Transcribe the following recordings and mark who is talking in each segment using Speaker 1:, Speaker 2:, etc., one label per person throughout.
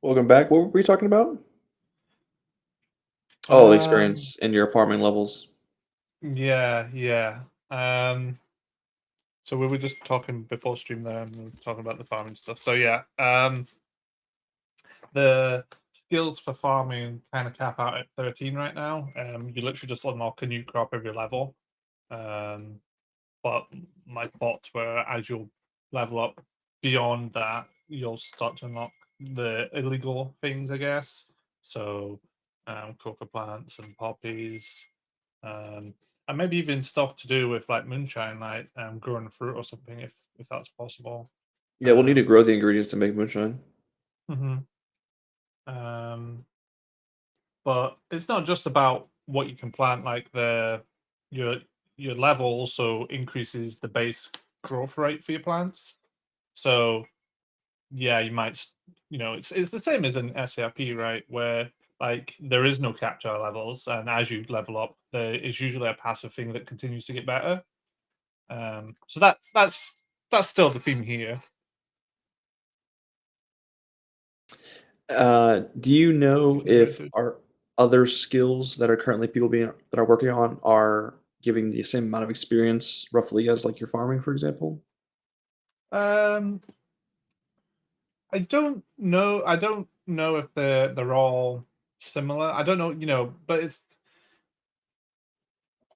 Speaker 1: Welcome back. What were we talking about? Oh, the
Speaker 2: Um,
Speaker 1: experience in your farming levels.
Speaker 2: yeah, yeah. Um, so we were just talking before stream there, and we were talking about the farming stuff. So yeah, the skills for farming kind of cap out at 13 right now. You literally just unlock a new crop every level. Um, but my thoughts were as you'll level up beyond that, you'll start to unlock the illegal things, I guess. So, coca plants and poppies. Um, and maybe even stuff to do with like moonshine, like growing fruit or something, if that's possible.
Speaker 1: Yeah, we'll need to
Speaker 2: Um,
Speaker 1: grow the ingredients to make moonshine.
Speaker 2: mhm. um, but it's not just about what you can plant. Like your your level also increases the base growth rate for your plants. So yeah, you might it's the same as an SARP, right? Where like there is no capture levels, and as you level up, there is usually a passive thing that continues to get better. So that's still the theme here.
Speaker 1: Do you
Speaker 2: You
Speaker 1: know
Speaker 2: can
Speaker 1: if
Speaker 2: do.
Speaker 1: our other skills that are currently people being that are working on are giving the same amount of experience roughly as like your farming, for example?
Speaker 2: Um, I don't know. I don't know if they're all similar. I don't know, but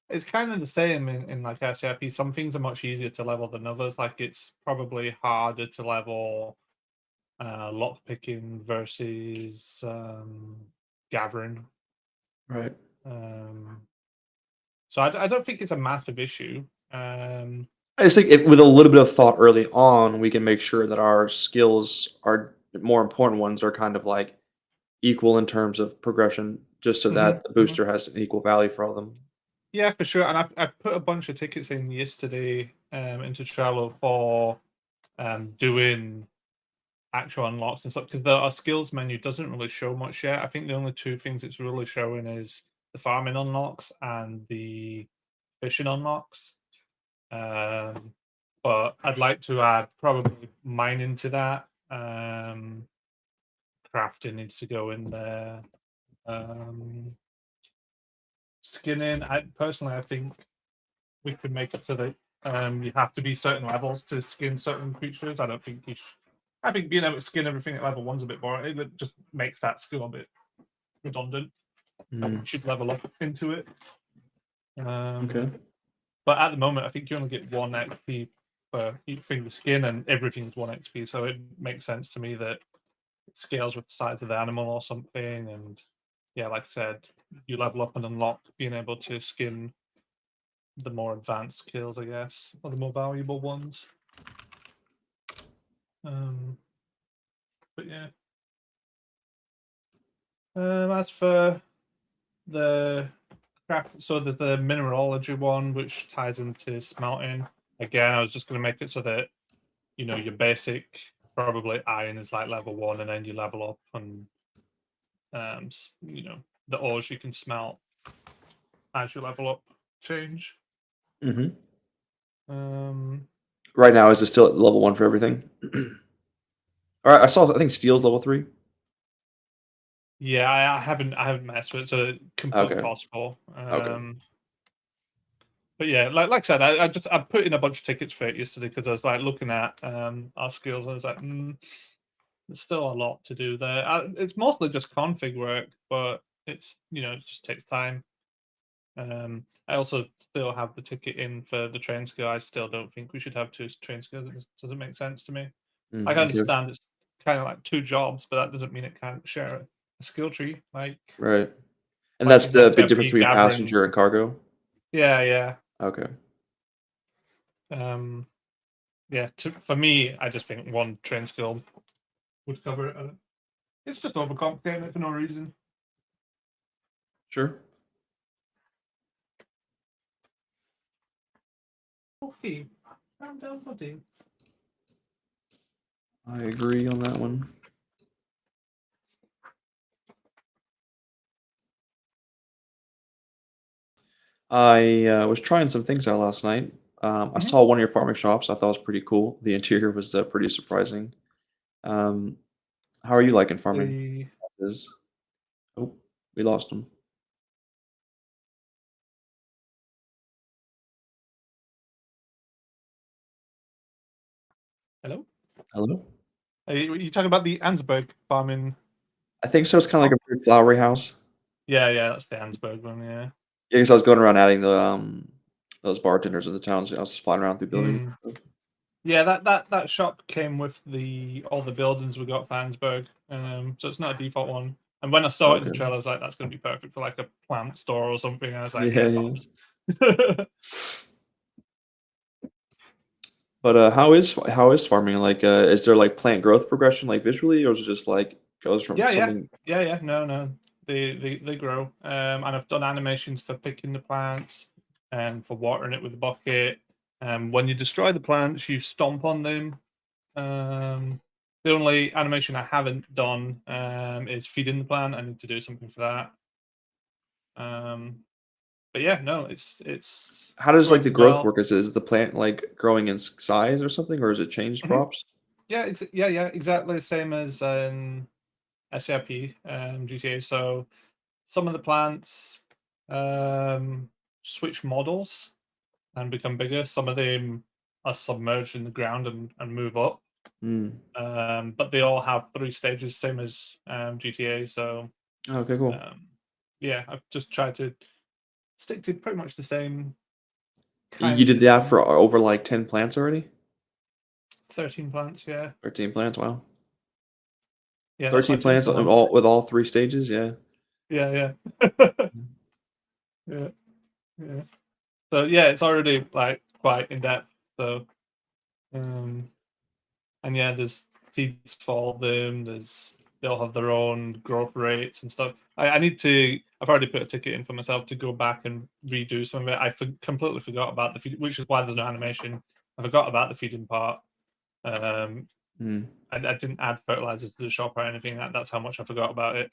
Speaker 2: it's kind of the same in like SCRP. Some things are much easier to level than others. Like it's probably harder to level lock picking versus gathering.
Speaker 1: Right.
Speaker 2: Um, so I don't think it's a massive issue. Um,
Speaker 1: I just think with a little bit of thought early on, we can make sure that our skills are more important ones are kind of like equal in terms of progression, just so
Speaker 2: mhm,
Speaker 1: that the
Speaker 2: mhm.
Speaker 1: booster has an equal value for all of them.
Speaker 2: Yeah, for sure. And I've put a bunch of tickets in yesterday into Trello for doing actual unlocks and stuff because the skills menu doesn't really show much yet. I think the only two things it's really showing is the farming unlocks and the fishing unlocks. Um, but I'd like to add probably mining to that. Crafting needs to go in there. Um, Skinning, I think we could make it so that you have to be certain levels to skin certain creatures. I don't think you should. I think being able to skin everything at level one's a bit boring. It just makes that skill a bit redundant. I think
Speaker 1: Mm,
Speaker 2: you should level up into it.
Speaker 1: okay.
Speaker 2: Um, but at the moment, I think you only get one XP for each thing you skin, and everything's one XP. So it makes sense to me that it scales with the size of the animal or something. And yeah, like I said, you level up and unlock being able to skin the more advanced kills, I guess, or the more valuable ones. Um, but yeah. As for the craft, so there's the mineralogy one, which ties into smelting. Again, I was just going to make it so that your basic probably iron is like level one, and then you level up, and the ores you can smelt as you level up change.
Speaker 1: Hmm.
Speaker 2: Um,
Speaker 1: Right now, is it still at level one for everything? All right, I saw. I think steel's level three.
Speaker 2: yeah, I haven't messed with it, so completely
Speaker 1: Okay.
Speaker 2: possible.
Speaker 1: Okay.
Speaker 2: But yeah, like I said, I put in a bunch of tickets for it yesterday because I was like looking at our skills and I was like, there's still a lot to do there. It's mostly just config work, but it's it just takes time. I also still have the ticket in for the train skill. I still don't think we should have two train skills. It just doesn't make sense to me. I
Speaker 1: Mm,
Speaker 2: can
Speaker 1: okay.
Speaker 2: understand it's kind of like two jobs, but that doesn't mean it can't share a skill tree.
Speaker 1: Right. And
Speaker 2: Like
Speaker 1: that's
Speaker 2: in
Speaker 1: the big difference
Speaker 2: SRP
Speaker 1: between
Speaker 2: gathering.
Speaker 1: passenger and cargo?
Speaker 2: Yeah, yeah.
Speaker 1: Okay.
Speaker 2: Um, yeah. For me, I just think one train skill would cover it. It's just overcomplicating it for no reason.
Speaker 1: Sure.
Speaker 2: Okay, calm down, buddy.
Speaker 1: I agree on that one. I, was trying some things out last night. I
Speaker 2: Mhm.
Speaker 1: saw one of your farming shops, I thought it was pretty cool. The interior was, pretty surprising. Um, How are you liking farming?
Speaker 2: The
Speaker 1: Is oh, we lost him.
Speaker 2: hello?
Speaker 1: Hello?
Speaker 2: Are you talking about the Ansberg farming?
Speaker 1: I think so. It's kinda like
Speaker 2: Oh,
Speaker 1: a weird flowery house.
Speaker 2: yeah, yeah, that's the Ansberg one, yeah.
Speaker 1: Yeah, 'cause I was going around adding those bartenders in the towns. I was just flying around through buildings.
Speaker 2: Mm. Yeah, that shop came with all the buildings we got for Ansberg, so it's not a default one. And when I saw it in the
Speaker 1: Okay.
Speaker 2: trailer, I was like, "That's gonna be perfect for like a plant store or something." And I was like,
Speaker 1: Yeah,
Speaker 2: "Yeah,
Speaker 1: yeah.
Speaker 2: farms."
Speaker 1: But, how is farming? Like, is there, like, plant growth progression, like, visually, or is it just, like, goes from
Speaker 2: Yeah, yeah,
Speaker 1: something
Speaker 2: yeah, yeah. No, no, they grow. And I've done animations for picking the plants and for watering it with a bucket. When you destroy the plants, you stomp on them. The only animation I haven't done is feeding the plant. I need to do something for that. But yeah, no,
Speaker 1: how
Speaker 2: it's
Speaker 1: does, like, the
Speaker 2: working
Speaker 1: growth
Speaker 2: well.
Speaker 1: work? Is the plant, like, growing in size or something, or is it changed
Speaker 2: Mhm.
Speaker 1: crops?
Speaker 2: Yeah, yeah, yeah, exactly the same as STRP GTA. So some of the plants um, switch models and become bigger. Some of them are submerged in the ground and move up.
Speaker 1: Mm.
Speaker 2: But they all have 3 stages, same as GTA. So
Speaker 1: Okay, cool.
Speaker 2: um, yeah, I've just tried to stick to pretty much the same kind
Speaker 1: You
Speaker 2: of
Speaker 1: did that
Speaker 2: system.
Speaker 1: for over, like, 10 plants already?
Speaker 2: 13 plants, yeah.
Speaker 1: 13 plants, wow.
Speaker 2: Yeah, that's why
Speaker 1: 13
Speaker 2: it took
Speaker 1: plants
Speaker 2: so
Speaker 1: and
Speaker 2: long.
Speaker 1: all with all 3 stages, yeah.
Speaker 2: Yeah, yeah.
Speaker 1: Mm.
Speaker 2: Yeah, yeah. So yeah, it's already like quite in depth. So um and yeah, there's seeds for all of them. They'll have their own growth rates and stuff. I need to. I've already put a ticket in for myself to go back and redo some of it. Completely forgot about the feed, which is why there's no animation. I forgot about the feeding part. Um,
Speaker 1: Mm.
Speaker 2: I didn't add fertilizer to the shop or anything. That's how much I forgot about it.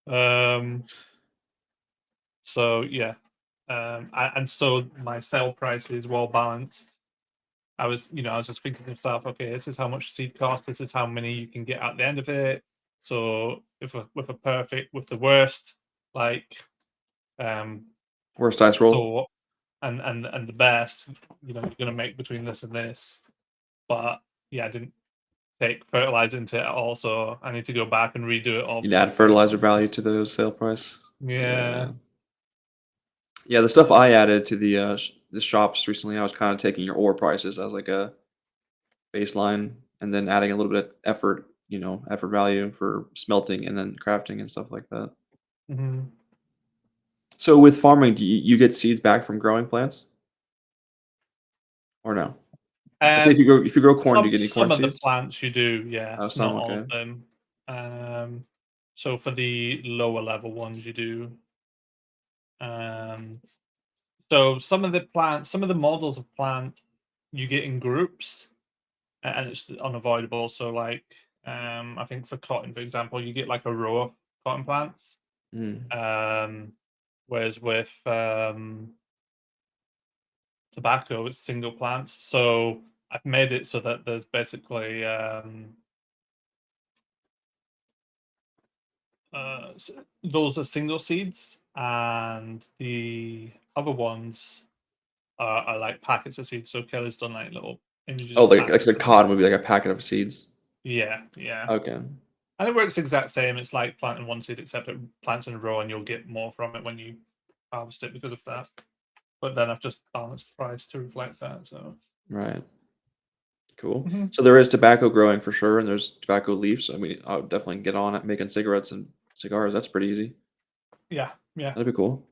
Speaker 2: Um, so yeah, and so my sale price is well balanced. I was just thinking to myself, okay, this is how much seed costs. This is how many you can get at the end of it. So if with a perfect, with the worst, like um,
Speaker 1: Worst dice roll?
Speaker 2: so and the best, you're gonna make between this and this. But yeah, I didn't take fertilizer into it at all, so I need to go back and redo it all
Speaker 1: You'd
Speaker 2: because
Speaker 1: add
Speaker 2: it's very
Speaker 1: fertilizer value
Speaker 2: expensive.
Speaker 1: to the sale price?
Speaker 2: Yeah.
Speaker 1: Yeah. Yeah, the stuff I added to the shops recently, I was kinda taking your ore prices as, like, a baseline and then adding a little bit of effort, effort value for smelting and then crafting and stuff like that.
Speaker 2: Hmm.
Speaker 1: So with farming, do you get seeds back from growing plants or no? Say
Speaker 2: Um,
Speaker 1: if you grow corn, do you get any
Speaker 2: some
Speaker 1: corn
Speaker 2: of the
Speaker 1: seeds?
Speaker 2: plants you do,
Speaker 1: Oh,
Speaker 2: yes,
Speaker 1: some,
Speaker 2: not all of
Speaker 1: okay.
Speaker 2: them. So for the lower level ones, you do. Um, so some of the models of plants you get in groups, and it's unavoidable. So like, I think for cotton, for example, you get like a row of cotton plants.
Speaker 1: Mm.
Speaker 2: Um, whereas with tobacco, it's single plants. So I've made it so that there's basically those are single seeds, and the other ones are like packets of seeds. So Kelly's done like little images
Speaker 1: Oh,
Speaker 2: of
Speaker 1: like
Speaker 2: packets
Speaker 1: a
Speaker 2: of them.
Speaker 1: cod would be like a packet of seeds.
Speaker 2: Yeah, yeah.
Speaker 1: Okay.
Speaker 2: And it works exact same. It's like planting one seed, except it plants in a row, and you'll get more from it when you harvest it because of that. But then I've just balanced price to reflect that. So
Speaker 1: Right. Cool.
Speaker 2: mhm.
Speaker 1: So there is tobacco growing for sure, and there's tobacco leaves. I mean, I would definitely get on it making cigarettes and cigars. That's pretty easy.
Speaker 2: Yeah, yeah.
Speaker 1: That'd be cool.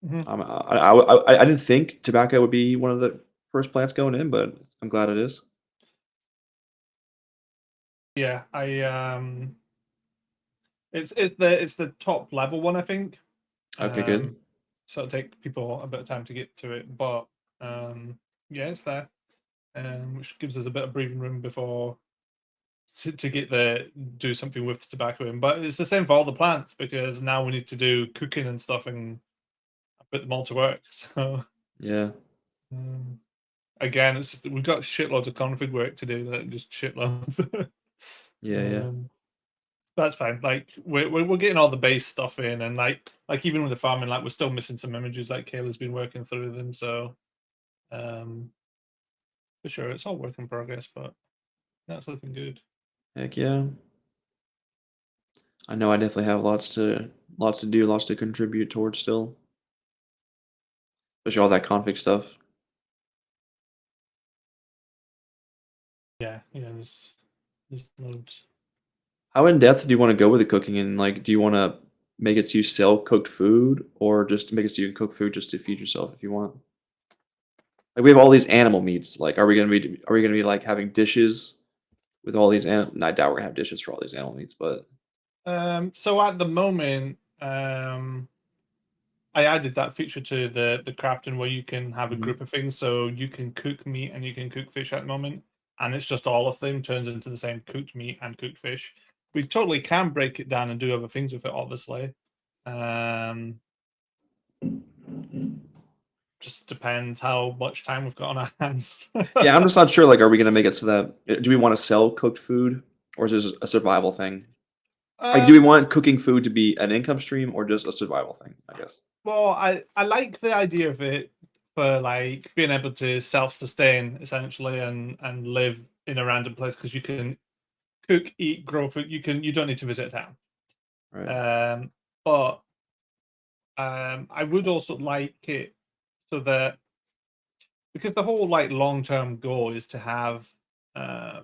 Speaker 2: Mhm.
Speaker 1: I didn't think tobacco would be one of the first plants going in, but I'm glad it is.
Speaker 2: Yeah, it's the top level one, I think.
Speaker 1: Okay, good.
Speaker 2: Um, so it'll take people a bit of time to get to it, but yeah, it's there, which gives us a bit of breathing room before to get the do something with the tobacco in. But it's the same for all the plants because now we need to do cooking and stuff and put them all to work. So
Speaker 1: Yeah.
Speaker 2: um, again, we've got shitloads of config work to do, just shitloads.
Speaker 1: Yeah, yeah.
Speaker 2: Um, that's fine. Like we're getting all the base stuff in, and like even with the farming, like we're still missing some images. Like Kayla's been working through them, so um, for sure it's all work in progress, but that's looking good.
Speaker 1: Heck yeah. I know I definitely have lots to do, lots to contribute towards still, especially all that config stuff.
Speaker 2: Yeah, yeah. There's loads.
Speaker 1: How in depth do you want to go with the cooking? And like, do you want to make it so you sell cooked food, or just make it so you can cook food just to feed yourself if you want? Like, we have all these animal meats. Like, are we gonna be like having dishes with all these? I doubt we're gonna have dishes for all these animal meats, but
Speaker 2: So at the moment, I added that feature to the crafting where you can have a
Speaker 1: mhm.
Speaker 2: group of things, so you can cook meat and you can cook fish at the moment, and it's just all of them turns into the same cooked meat and cooked fish. We totally can break it down and do other things with it, obviously. Um, just depends how much time we've got on our hands.
Speaker 1: Yeah, I'm just not sure. Like, are we gonna make it so that do we want to sell cooked food, or is this a survival thing? Like, do we
Speaker 2: um,
Speaker 1: want cooking food to be an income stream or just a survival thing? I guess.
Speaker 2: well, I like the idea of it for like being able to self-sustain essentially and live in a random place because you can cook, eat, grow food. You don't need to visit a town.
Speaker 1: Right.
Speaker 2: But I would also like it so that because the whole like long-term goal is to have like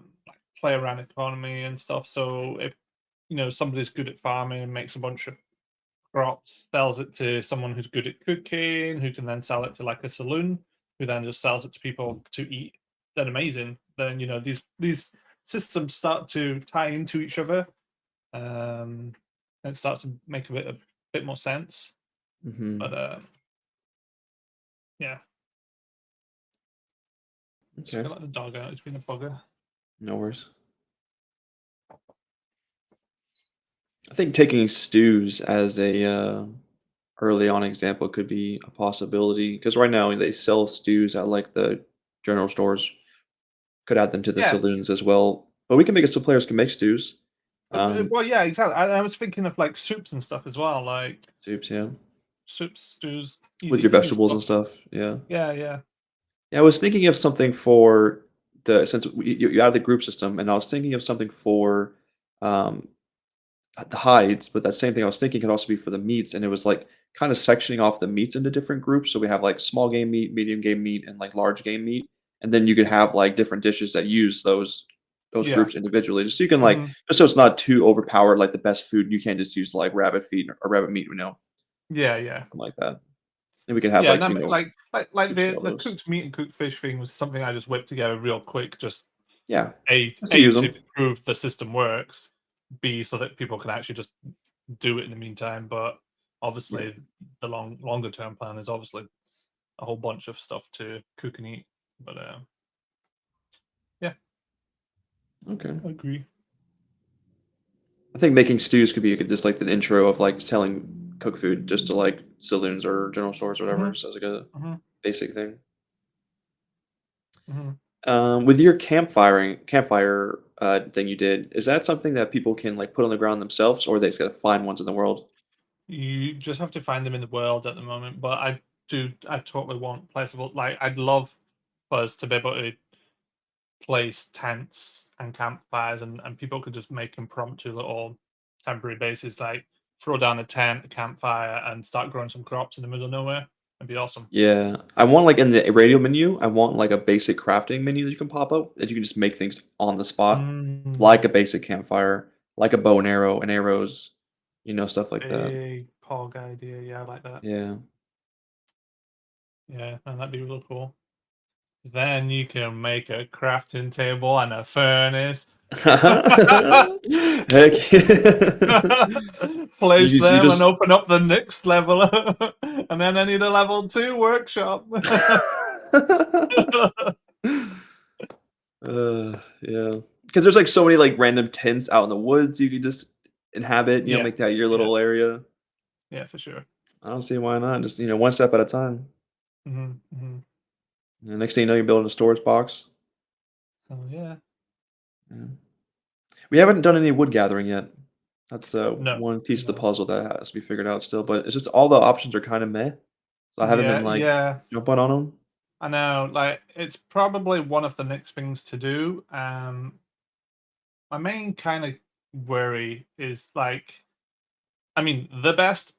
Speaker 2: play around economy and stuff. So if somebody's good at farming and makes a bunch of crops, sells it to someone who's good at cooking, who can then sell it to like a saloon, who then just sells it to people to eat, then amazing. Then these systems start to tie into each other, and it starts to make a bit more sense.
Speaker 1: Hmm.
Speaker 2: But yeah, just
Speaker 1: Okay.
Speaker 2: gonna let the dog out. It's been a bugger.
Speaker 1: No worries. I think taking stews as a early on example could be a possibility because right now they sell stews at like the general stores. Could add them to the
Speaker 2: Yeah.
Speaker 1: saloons as well, but we can make it so players can make stews.
Speaker 2: Well, yeah, exactly. I was thinking of like soups and stuff as well, like
Speaker 1: Soups, yeah,
Speaker 2: soups, stews,
Speaker 1: with
Speaker 2: easy,
Speaker 1: your
Speaker 2: easy
Speaker 1: vegetables
Speaker 2: stuff.
Speaker 1: and stuff. Yeah,
Speaker 2: Yeah, yeah.
Speaker 1: yeah. I was thinking of something for the since you added the group system, and I was thinking of something for um, the hides, but that same thing I was thinking could also be for the meats, and it was like kind of sectioning off the meats into different groups. So we have like small game meat, medium game meat, and like large game meat, and then you could have like different dishes that use those
Speaker 2: Yeah.
Speaker 1: groups individually, just so you can like
Speaker 2: Mhm.
Speaker 1: just so it's not too overpowered. Like the best food, you can't just use like rabbit feet or rabbit meat,
Speaker 2: Yeah, yeah.
Speaker 1: something like that. And we can have
Speaker 2: Yeah, and
Speaker 1: like
Speaker 2: that like
Speaker 1: soups for
Speaker 2: the
Speaker 1: all
Speaker 2: the
Speaker 1: those.
Speaker 2: cooked meat and cooked fish thing was something I just whipped together real quick, just
Speaker 1: Yeah,
Speaker 2: A
Speaker 1: just to
Speaker 2: A
Speaker 1: use
Speaker 2: to
Speaker 1: them.
Speaker 2: prove the system works, B so that people can actually just do it in the meantime. But
Speaker 1: Yeah.
Speaker 2: obviously, the longer term plan is obviously a whole bunch of stuff to cook and eat. But yeah,
Speaker 1: Okay.
Speaker 2: I agree.
Speaker 1: I think making stews could be just like the intro of like selling cooked food just to like saloons or general stores or whatever,
Speaker 2: Hmm.
Speaker 1: just as like a
Speaker 2: Hmm.
Speaker 1: basic thing.
Speaker 2: Hmm.
Speaker 1: With your campfire thing you did, is that something that people can like put on the ground themselves, or they just gotta find ones in the world?
Speaker 2: You just have to find them in the world at the moment. But I totally want placeable. Like, I'd love for us to be able to place tents and campfires, and people could just make impromptu little temporary bases, like throw down a tent, a campfire, and start growing some crops in the middle of nowhere. It'd be awesome.
Speaker 1: Yeah, I want like in the radio menu, I want like a basic crafting menu that you can pop up that you can just make things on the spot, like
Speaker 2: Mm,
Speaker 1: a basic campfire, like a bow and arrow and arrows, stuff like that.
Speaker 2: big pog idea. Yeah, I like that.
Speaker 1: Yeah.
Speaker 2: Yeah, and that'd be really cool. Then you can make a crafting table and a furnace.
Speaker 1: Heck yeah.
Speaker 2: Place
Speaker 1: You
Speaker 2: them and
Speaker 1: just
Speaker 2: open up the next level, and then I need a level 2 workshop.
Speaker 1: Yeah, because there's, like, so many, like, random tents out in the woods you could just inhabit,
Speaker 2: Yeah,
Speaker 1: make that your
Speaker 2: yeah,
Speaker 1: little area.
Speaker 2: yeah, for sure.
Speaker 1: I don't see why not, just, one step at a time.
Speaker 2: Mhm, mhm.
Speaker 1: The next thing you know, you're building a storage box.
Speaker 2: Oh, yeah.
Speaker 1: Yeah. We haven't done any wood gathering yet. That's,
Speaker 2: No,
Speaker 1: one piece of the
Speaker 2: no.
Speaker 1: puzzle that has to be figured out still, but it's just all the options are kinda meh, so I haven't been,
Speaker 2: Yeah,
Speaker 1: like,
Speaker 2: yeah.
Speaker 1: jumping on them.
Speaker 2: I know. Like, it's probably one of the next things to do. My main kind of worry is like, I mean, the best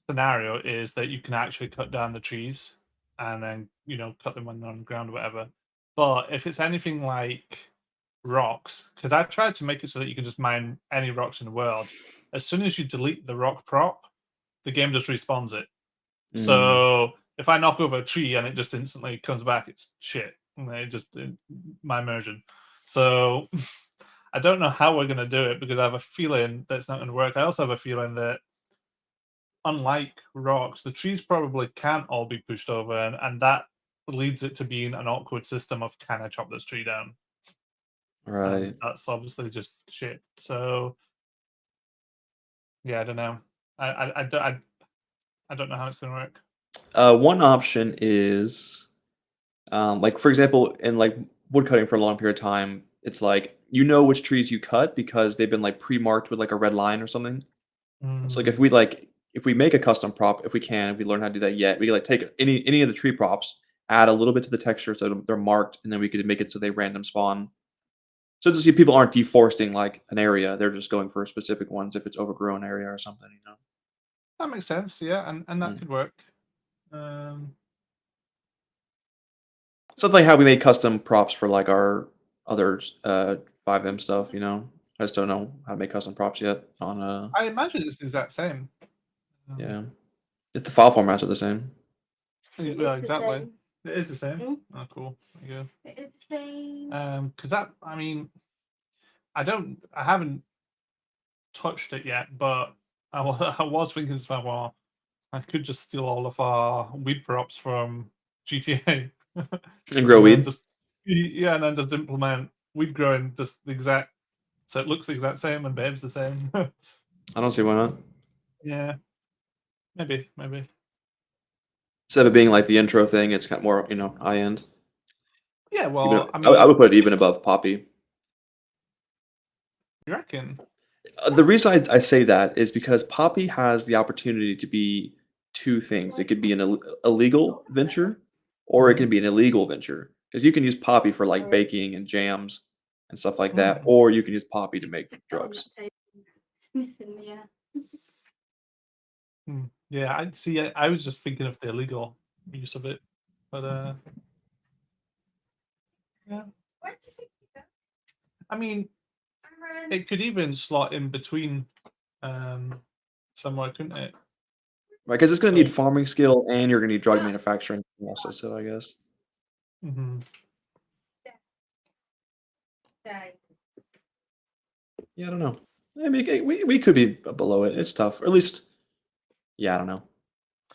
Speaker 2: scenario is that you can actually cut down the trees and then, cut them when they're on the ground or whatever. But if it's anything like rocks, because I tried to make it so that you can just mine any rocks in the world, as soon as you delete the rock prop, the game just respawns it.
Speaker 1: Mm,
Speaker 2: So if I knock over a tree and it just instantly comes back, it's shit. My immersion. So I don't know how we're gonna do it because I have a feeling that it's not gonna work. I also have a feeling that unlike rocks, the trees probably can't all be pushed over, and that leads it to being an awkward system of can I chop this tree down? And
Speaker 1: right.
Speaker 2: that's obviously just shit. So yeah, I don't know. I don't know how it's gonna work.
Speaker 1: One option is, like, for example, in, like, wood cutting for a long period of time, it's like, you know which trees you cut because they've been, like, pre-marked with, like, a red line or something. So, like,
Speaker 2: Mm,
Speaker 1: if we make a custom prop, if we can, if we learn how to do that yet, we can, like, take any of the tree props, add a little bit to the texture so they're marked, and then we could make it so they random spawn. So to see people aren't deforesting, like, an area, they're just going for specific ones if it's overgrown area or something, you know?
Speaker 2: that makes sense. Yeah, and that
Speaker 1: Mm.
Speaker 2: could work. Um,
Speaker 1: Something like how we made custom props for, like, our other 5M stuff, you know? I just don't know how to make custom props yet on,
Speaker 2: I imagine it's the exact same. Um,
Speaker 1: yeah. If the file formats are the same.
Speaker 3: It
Speaker 2: yeah,
Speaker 3: is the
Speaker 2: exactly.
Speaker 3: same.
Speaker 2: It is the same.
Speaker 3: Mm,
Speaker 2: Oh, cool. There you
Speaker 3: it is the same.
Speaker 2: go. Because that, I mean, I haven't touched it yet, but I was thinking as well. I could just steal all of our weed props from GTA,
Speaker 1: And grow
Speaker 2: and then
Speaker 1: weed.
Speaker 2: just yeah, and then just implement weed growing just the exact, so it looks the exact same and behaves the same.
Speaker 1: I don't see why not.
Speaker 2: Yeah, maybe.
Speaker 1: Instead of being like the intro thing, it's got more, high end.
Speaker 2: Yeah,
Speaker 1: Even
Speaker 2: well, I
Speaker 1: I
Speaker 2: mean,
Speaker 1: would put it even
Speaker 2: if
Speaker 1: above Poppy.
Speaker 2: you reckon,
Speaker 1: The reason I say that is because Poppy has the opportunity to be 2 things. It could be an illegal venture, or it
Speaker 2: Mhm.
Speaker 1: can be an illegal venture. Because you can use Poppy for, like, baking and jams and stuff like that,
Speaker 2: Mm.
Speaker 1: or you can use Poppy to make
Speaker 3: Got on that
Speaker 1: drugs.
Speaker 3: table, sniffing me out.
Speaker 2: Yeah, I see. I was just thinking of the illegal use of it, but yeah.
Speaker 3: Where do you think you go,
Speaker 2: I mean,
Speaker 3: Aaron?
Speaker 2: it could even slot in between, um, somewhere, couldn't it?
Speaker 1: Right? Because it's gonna need
Speaker 2: So,
Speaker 1: farming skill and you're gonna need drug
Speaker 3: Yeah.
Speaker 1: manufacturing also, so I guess.
Speaker 2: mhm.
Speaker 3: Stay.
Speaker 1: Yeah, I don't know. I mean, we could be below it. It's tough. Or at least yeah, I don't know.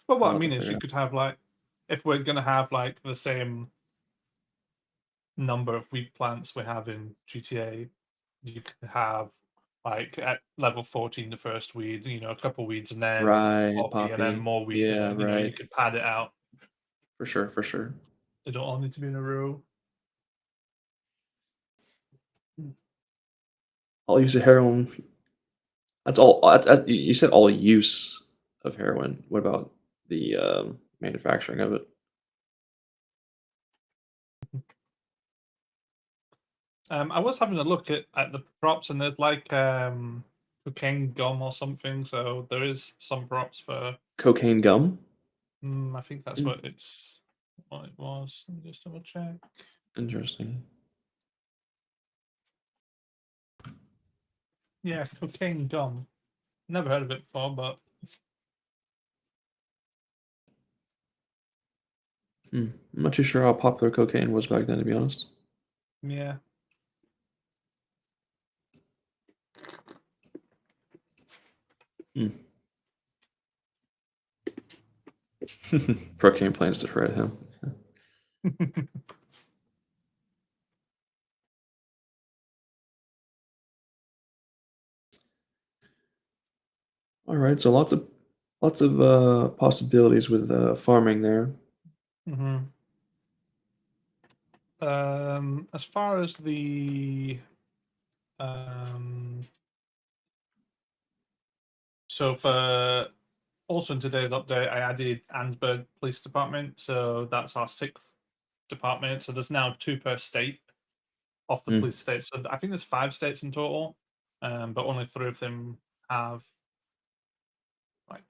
Speaker 2: But what
Speaker 1: I'll
Speaker 2: I
Speaker 1: have to
Speaker 2: mean is,
Speaker 1: figure
Speaker 2: you
Speaker 1: it out.
Speaker 2: could have like, if we're gonna have like the same number of wheat plants we have in GTA, you could have like at level 14 the first weed, a couple weeds, and then
Speaker 1: Right,
Speaker 2: poppy, and then
Speaker 1: Poppy.
Speaker 2: more weed, and
Speaker 1: Yeah,
Speaker 2: then you
Speaker 1: right.
Speaker 2: could pad it out.
Speaker 1: For sure, for sure.
Speaker 2: They don't all need to be in a row.
Speaker 1: All use of heroin. That's all. You said all use of heroin. What about the manufacturing of it?
Speaker 2: I was having a look at the props, and there's like cocaine gum or something. So there is some props for.
Speaker 1: Cocaine gum.
Speaker 2: I think that's
Speaker 1: In-
Speaker 2: what it was. Let me just double check.
Speaker 1: Interesting.
Speaker 2: Yeah, cocaine gum. Never heard of it before, but
Speaker 1: Hmm. I'm not too sure how popular cocaine was back then, to be honest.
Speaker 2: yeah.
Speaker 1: Hmm. Cocaine plans to shred him. All right, so lots of possibilities with farming there.
Speaker 2: hmm As far as the So for also in today's update, I added Ansburg Police Department. So that's our 6th department. So there's now 2 per state off the
Speaker 1: Mm.
Speaker 2: police states. So I think there's 5 states in total, but only 3 of them have like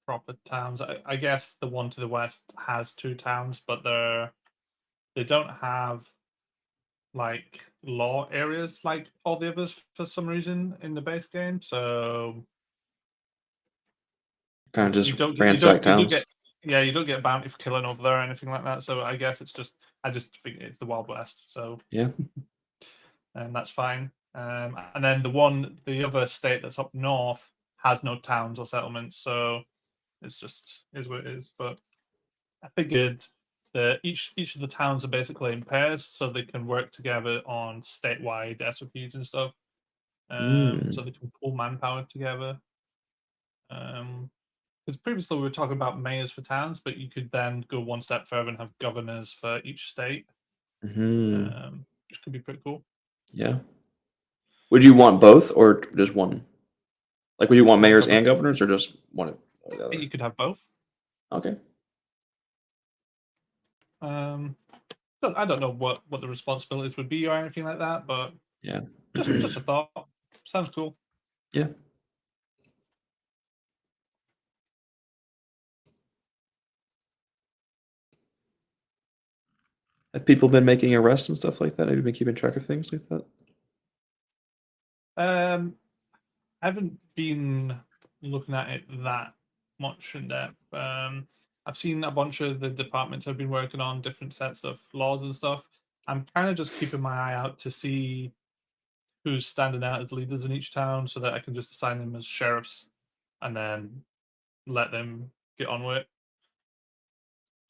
Speaker 2: proper towns. I guess the one to the west has 2 towns, but they don't have like law areas like all the others for some reason in the base game. So
Speaker 1: Kind of
Speaker 2: you
Speaker 1: just
Speaker 2: don't
Speaker 1: ransack
Speaker 2: you do
Speaker 1: towns.
Speaker 2: get you don't get bounty for killing over there or anything like that. So I guess I just think it's the Wild West. So
Speaker 1: Yeah.
Speaker 2: and that's fine. And then the other state that's up north has no towns or settlements, so it's just is what it is. But I figured that each of the towns are basically in pairs, so they can work together on statewide SOPs and stuff. So they can pull manpower together. Because previously we were talking about mayors for towns, but you could then go one step further and have governors for each state, which could be pretty cool.
Speaker 1: Yeah. Would you want both or just one? Like, would you want
Speaker 2: What
Speaker 1: mayors
Speaker 2: governor?
Speaker 1: and governors or just one or the other?
Speaker 2: You could have both.
Speaker 1: Okay.
Speaker 2: I don't know what the responsibilities would be or anything like that, but
Speaker 1: Yeah.
Speaker 2: just a thought. Sounds cool.
Speaker 1: Yeah. Have people been making arrests and stuff like that? Have you been keeping track of things like that?
Speaker 2: I haven't been looking at it that much in depth. I've seen a bunch of the departments have been working on different sets of laws and stuff. I'm kind of just keeping my eye out to see who's standing out as leaders in each town so that I can just assign them as sheriffs and then let them get on with it.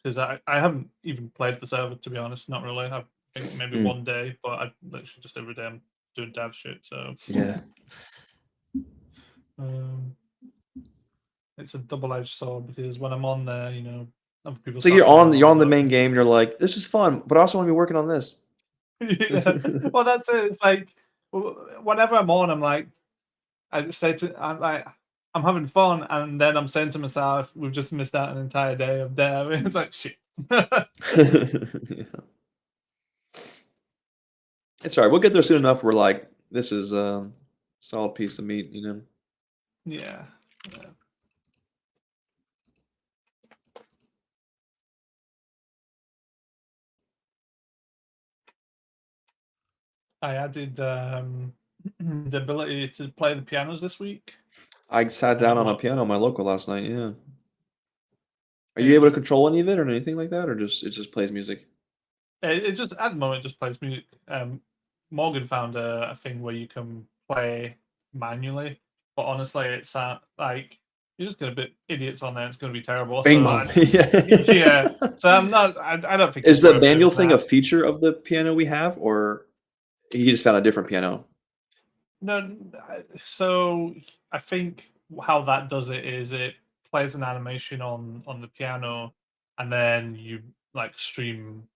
Speaker 2: Because I haven't even played the server, to be honest. Not really. I think maybe
Speaker 1: Mm.
Speaker 2: one day, but I literally just every day I'm doing dev shit. So
Speaker 1: Yeah.
Speaker 2: um, it's a double-edged sword because when I'm on there, other people
Speaker 1: So
Speaker 2: start
Speaker 1: you're
Speaker 2: talking
Speaker 1: on
Speaker 2: about
Speaker 1: the
Speaker 2: work
Speaker 1: main
Speaker 2: and stuff.
Speaker 1: game. You're like, this is fun, but I also want to be working on this.
Speaker 2: Yeah. Well, that's it. It's like whenever I'm on, I'm like, I'm like, I'm having fun, and then I'm saying to myself, we've just missed out an entire day of dev. It's like shit.
Speaker 1: Yeah. It's all right. We'll get there soon enough. We're like, this is a solid piece of meat, you know.
Speaker 2: Yeah. Yeah. I added the ability to play the pianos this week.
Speaker 1: I sat down on a
Speaker 2: What
Speaker 1: piano in my local last night. Yeah. Are
Speaker 2: it
Speaker 1: you able to
Speaker 2: was,
Speaker 1: control any of it or anything like that, or it just plays music?
Speaker 2: it just at the moment it just plays music. Morgan found a thing where you can play manually, but honestly, it's like you're just gonna be idiots on there. It's gonna be terrible.
Speaker 1: Bing
Speaker 2: So
Speaker 1: bong. Yeah.
Speaker 2: yeah. So I'm not. I don't think
Speaker 1: Is
Speaker 2: it's
Speaker 1: the
Speaker 2: worth
Speaker 1: manual
Speaker 2: doing
Speaker 1: thing a
Speaker 2: that.
Speaker 1: feature of the piano we have, or he just found a different piano?
Speaker 2: No, so I think how that does it is it plays an animation on the piano, and then you like stream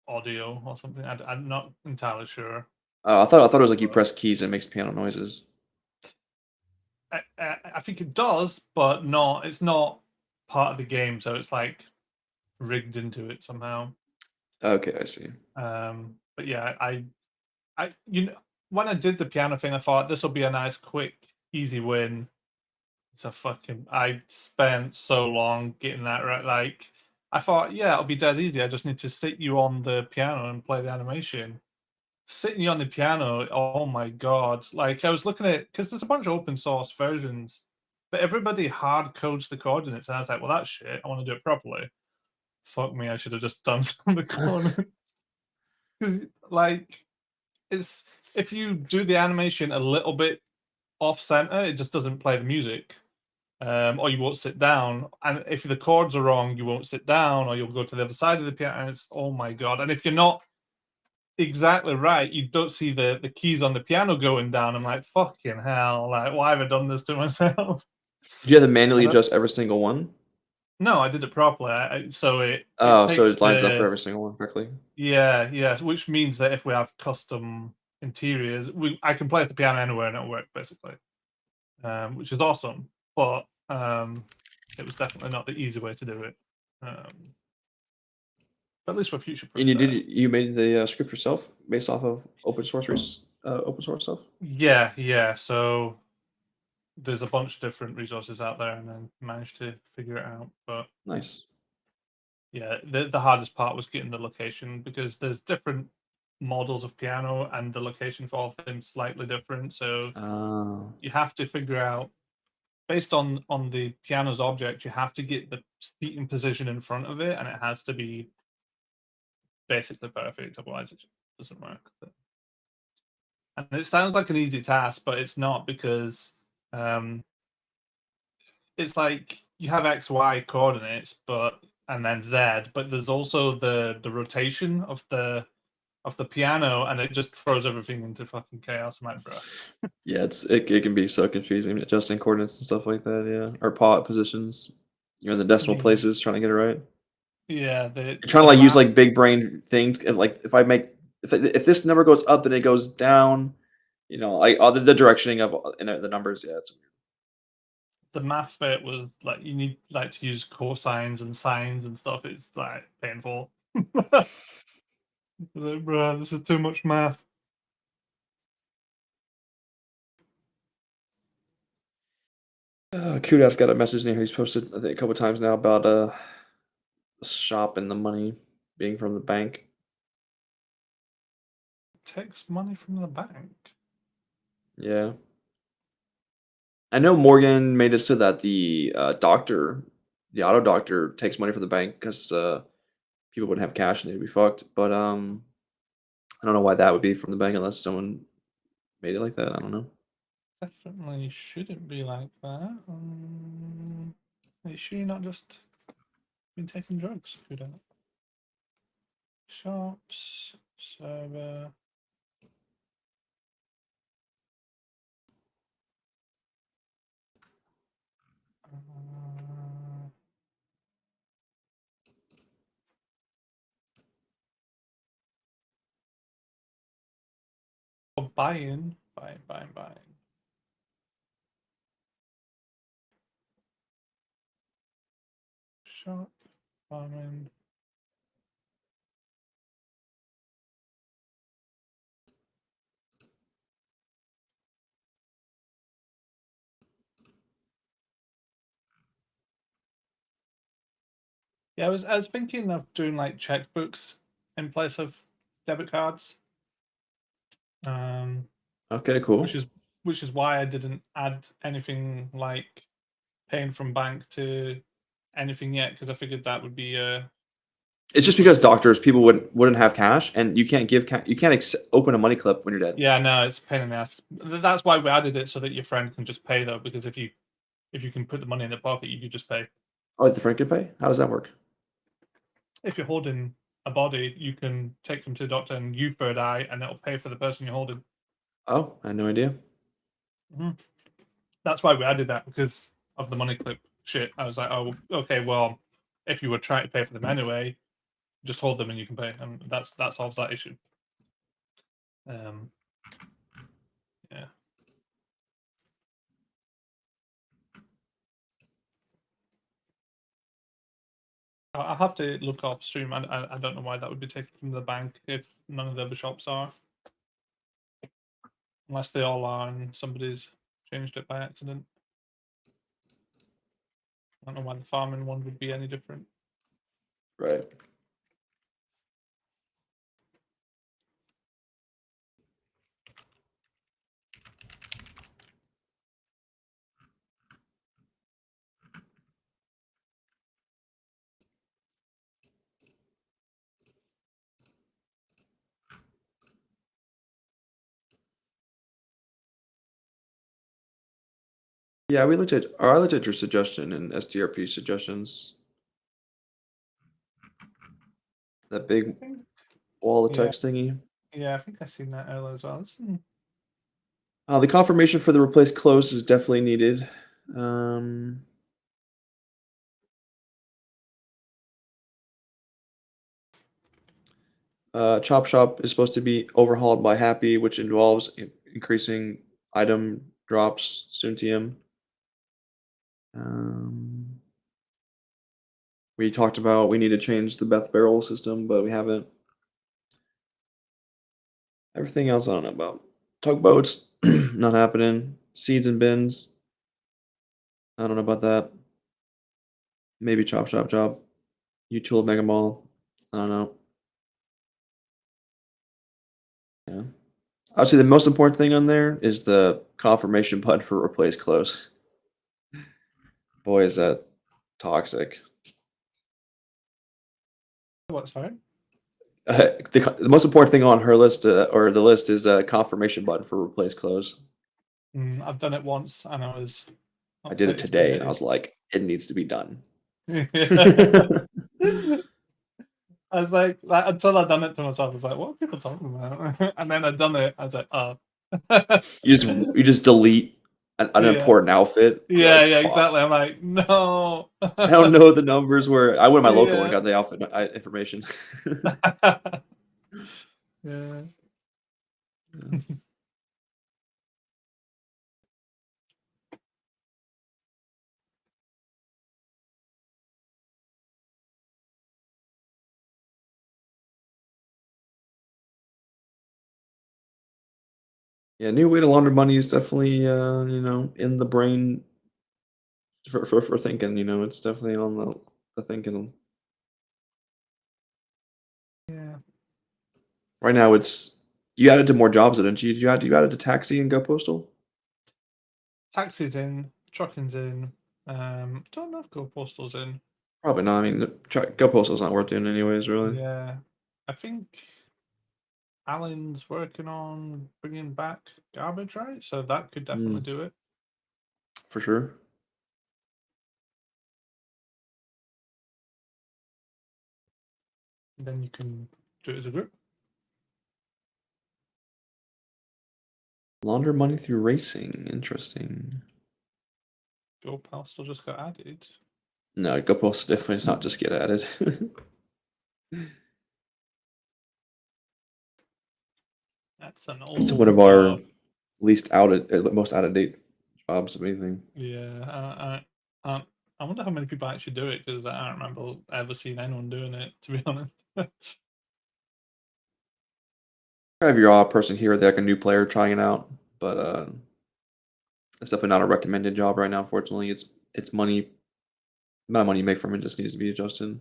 Speaker 2: audio or something. I'm not entirely sure.
Speaker 1: I thought it was like you
Speaker 2: But
Speaker 1: press keys and it makes piano noises.
Speaker 2: I think it does, but not. It's not part of the game, so it's like rigged into it somehow.
Speaker 1: Okay, I see.
Speaker 2: But yeah, when I did the piano thing, I thought this will be a nice, quick, easy win. It's a fucking. I spent so long getting that right. Like, I thought, yeah, it'll be dead easy. I just need to sit you on the piano and play the animation. Sitting you on the piano, oh my god! Like, I was looking at because there's a bunch of open source versions, but everybody hard codes the coordinates, and I was like, well, that's shit. I want to do it properly. Fuck me, I should have just done the coordinates. 'Cause, like, it's if you do the animation a little bit off center, it just doesn't play the music. Or you won't sit down. And if the chords are wrong, you won't sit down, or you'll go to the other side of the piano. And it's oh my god! And if you're not exactly right, you don't see the keys on the piano going down. I'm like fucking hell! Like why have I done this to myself?
Speaker 1: Did you have to
Speaker 2: I
Speaker 1: manually
Speaker 2: don't,
Speaker 1: adjust every single one?
Speaker 2: no, I did it properly. So it
Speaker 1: Oh, so
Speaker 2: takes
Speaker 1: it lines up for
Speaker 2: the
Speaker 1: every single one correctly.
Speaker 2: yeah, which means that if we have custom interiors. I can place the piano anywhere and it'll work basically, which is awesome. But it was definitely not the easy way to do it. But at least we're future proof.
Speaker 1: And you made the script yourself based off of open source stuff?
Speaker 2: Yeah. So there's a bunch of different resources out there, and then managed to figure it out. But
Speaker 1: Nice.
Speaker 2: yeah, the hardest part was getting the location, because there's different models of piano, and the location for all of them slightly different. So you have to figure out, based on the piano's object, you have to get the seating position in front of it, and it has to be basically perfect, otherwise it doesn't work. And it sounds like an easy task, but it's not, because it's like you have XY coordinates, and then Z, but there's also the rotation of the piano, and it just throws everything into fucking chaos. I'm like, bro.
Speaker 1: Yeah, it can be so confusing, adjusting coordinates and stuff like that. Yeah, or pot positions. You're in the decimal places trying to get it right.
Speaker 2: Yeah,
Speaker 1: You're trying to like use like big brain things, and like if this number goes up, then it goes down. You know, like all the directioning of the numbers. Yeah, it's weird.
Speaker 2: The math bit was like, you need like to use cosines and sines and stuff. It's like painful. Like, bro, this is too much math.
Speaker 1: Kudas got a message in here. He's posted, I think, a couple times now about the shop and the money being from the bank.
Speaker 2: Takes money from the bank.
Speaker 1: Yeah, I know Morgan made it so that the the auto doctor, takes money from the bank because people wouldn't have cash and they'd be fucked. But I don't know why that would be from the bank unless someone made it like that. I don't know.
Speaker 2: Definitely shouldn't be like that. Are you sure you're not just been taking drugs? Who don't? Shops, server. Oh, buying. Shop, farming. Yeah, I was thinking of doing like checkbooks in place of debit cards.
Speaker 1: Okay, cool.
Speaker 2: Which is why I didn't add anything like paying from bank to anything yet, because I figured that would be
Speaker 1: It's just because doctors, people wouldn't have cash, and you can't give you can't open a money clip when you're dead.
Speaker 2: yeah, no, it's a pain in the ass. That's why we added it, so that your friend can just pay, though, because if you can put the money in the pocket, you could just pay.
Speaker 1: Oh, like the friend could pay? How does that work?
Speaker 2: If you're holding a body, you can take them to the doctor and you third eye, and it'll pay for the person you're holding.
Speaker 1: Oh, I had no idea.
Speaker 2: That's why we added that, because of the money clip shit. I was like, oh, okay, well, if you were trying to pay for them anyway, just hold them and you can pay, and that solves that issue. Yeah. I'll have to look upstream. I don't know why that would be taken from the bank if none of the other shops are. Unless they all are and somebody's changed it by accident. I don't know why the farming one would be any different.
Speaker 1: Right. Yeah, I looked at your suggestion in STRP suggestions. That big wall of
Speaker 2: Yeah.
Speaker 1: text thingy.
Speaker 2: Yeah, I think I seen that earlier as well.
Speaker 1: The confirmation for the replace close is definitely needed. Um, Chop Shop is supposed to be overhauled by Happy, which involves increasing item drops soon to him. We talked about we need to change the Beth barrel system, but we haven't. Everything else I don't know about. Tugboats, not happening. Seeds and bins. I don't know about that. Maybe Chop Shop Job. Utool Mega Mall. I don't know. Yeah. Obviously, the most important thing on there is the confirmation button for replace close. Boy, is that toxic.
Speaker 2: What, sorry?
Speaker 1: The most important thing on her list or the list is a confirmation button for replace close.
Speaker 2: I've done it once and I was.
Speaker 1: I did it
Speaker 2: it's
Speaker 1: today, and I
Speaker 2: really-
Speaker 1: was like, it needs to be done.
Speaker 2: I was like until I'd done it to myself, I was like, what are people talking about? And then I'd done it, I was like, oh.
Speaker 1: You just delete an
Speaker 2: Yeah.
Speaker 1: important outfit. You're
Speaker 2: Yeah,
Speaker 1: like,
Speaker 2: yeah,
Speaker 1: "Fuck."
Speaker 2: exactly. I'm like, no.
Speaker 1: I don't know what the numbers were. I went to my local and
Speaker 2: Yeah.
Speaker 1: got the outfit information.
Speaker 2: Yeah.
Speaker 1: Yeah, new way to launder money is definitely in the brain for thinking. It's definitely on the thinking.
Speaker 2: Yeah.
Speaker 1: Right now, it's you added to more jobs, didn't you? You added to taxi and go postal.
Speaker 2: Taxi's in, trucking's in. Don't know if Go Postal's in.
Speaker 1: Probably not. I mean, go postal's not worth doing anyways, really.
Speaker 2: Yeah. I think Alan's working on bringing back garbage, right? So that could definitely do it.
Speaker 1: For sure.
Speaker 2: Then you can do it as a group.
Speaker 1: Launder money through racing. Interesting.
Speaker 2: Go Postal just got added.
Speaker 1: No, go postal definitely does not just get added.
Speaker 2: That's an
Speaker 1: It's
Speaker 2: old
Speaker 1: one of our
Speaker 2: job.
Speaker 1: least most out of date jobs of anything.
Speaker 2: Yeah, I wonder how many people actually do it because I don't remember ever seeing anyone doing it. To be honest.
Speaker 1: Have your odd person here, like a new player trying it out, but it's definitely not a recommended job right now. Unfortunately, it's money. The amount of money you make from it just needs to be adjusted.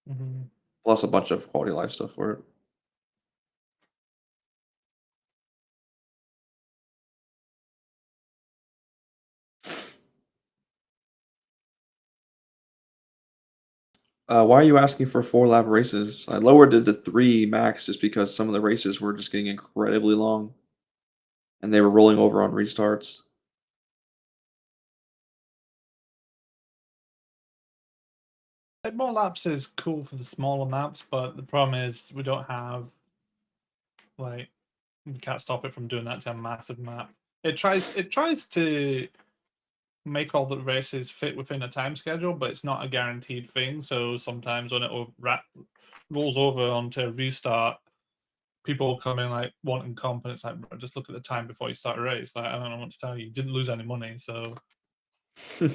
Speaker 2: Mm-hmm.
Speaker 1: Plus a bunch of quality of life stuff for it. Why are you asking for 4-lap races? I lowered it to 3 max just because some of the races were just getting incredibly long, and they were rolling over on restarts.
Speaker 2: More laps is cool for the smaller maps, but the problem is we don't have like we can't stop it from doing that to a massive map. It tries to make all the races fit within a time schedule, but it's not a guaranteed thing. So sometimes when it rolls over onto a restart, people come in like wanting comp, and it's like, bro, just look at the time before you start a race. Like, I don't know what to tell you. You didn't lose any money, so
Speaker 1: 2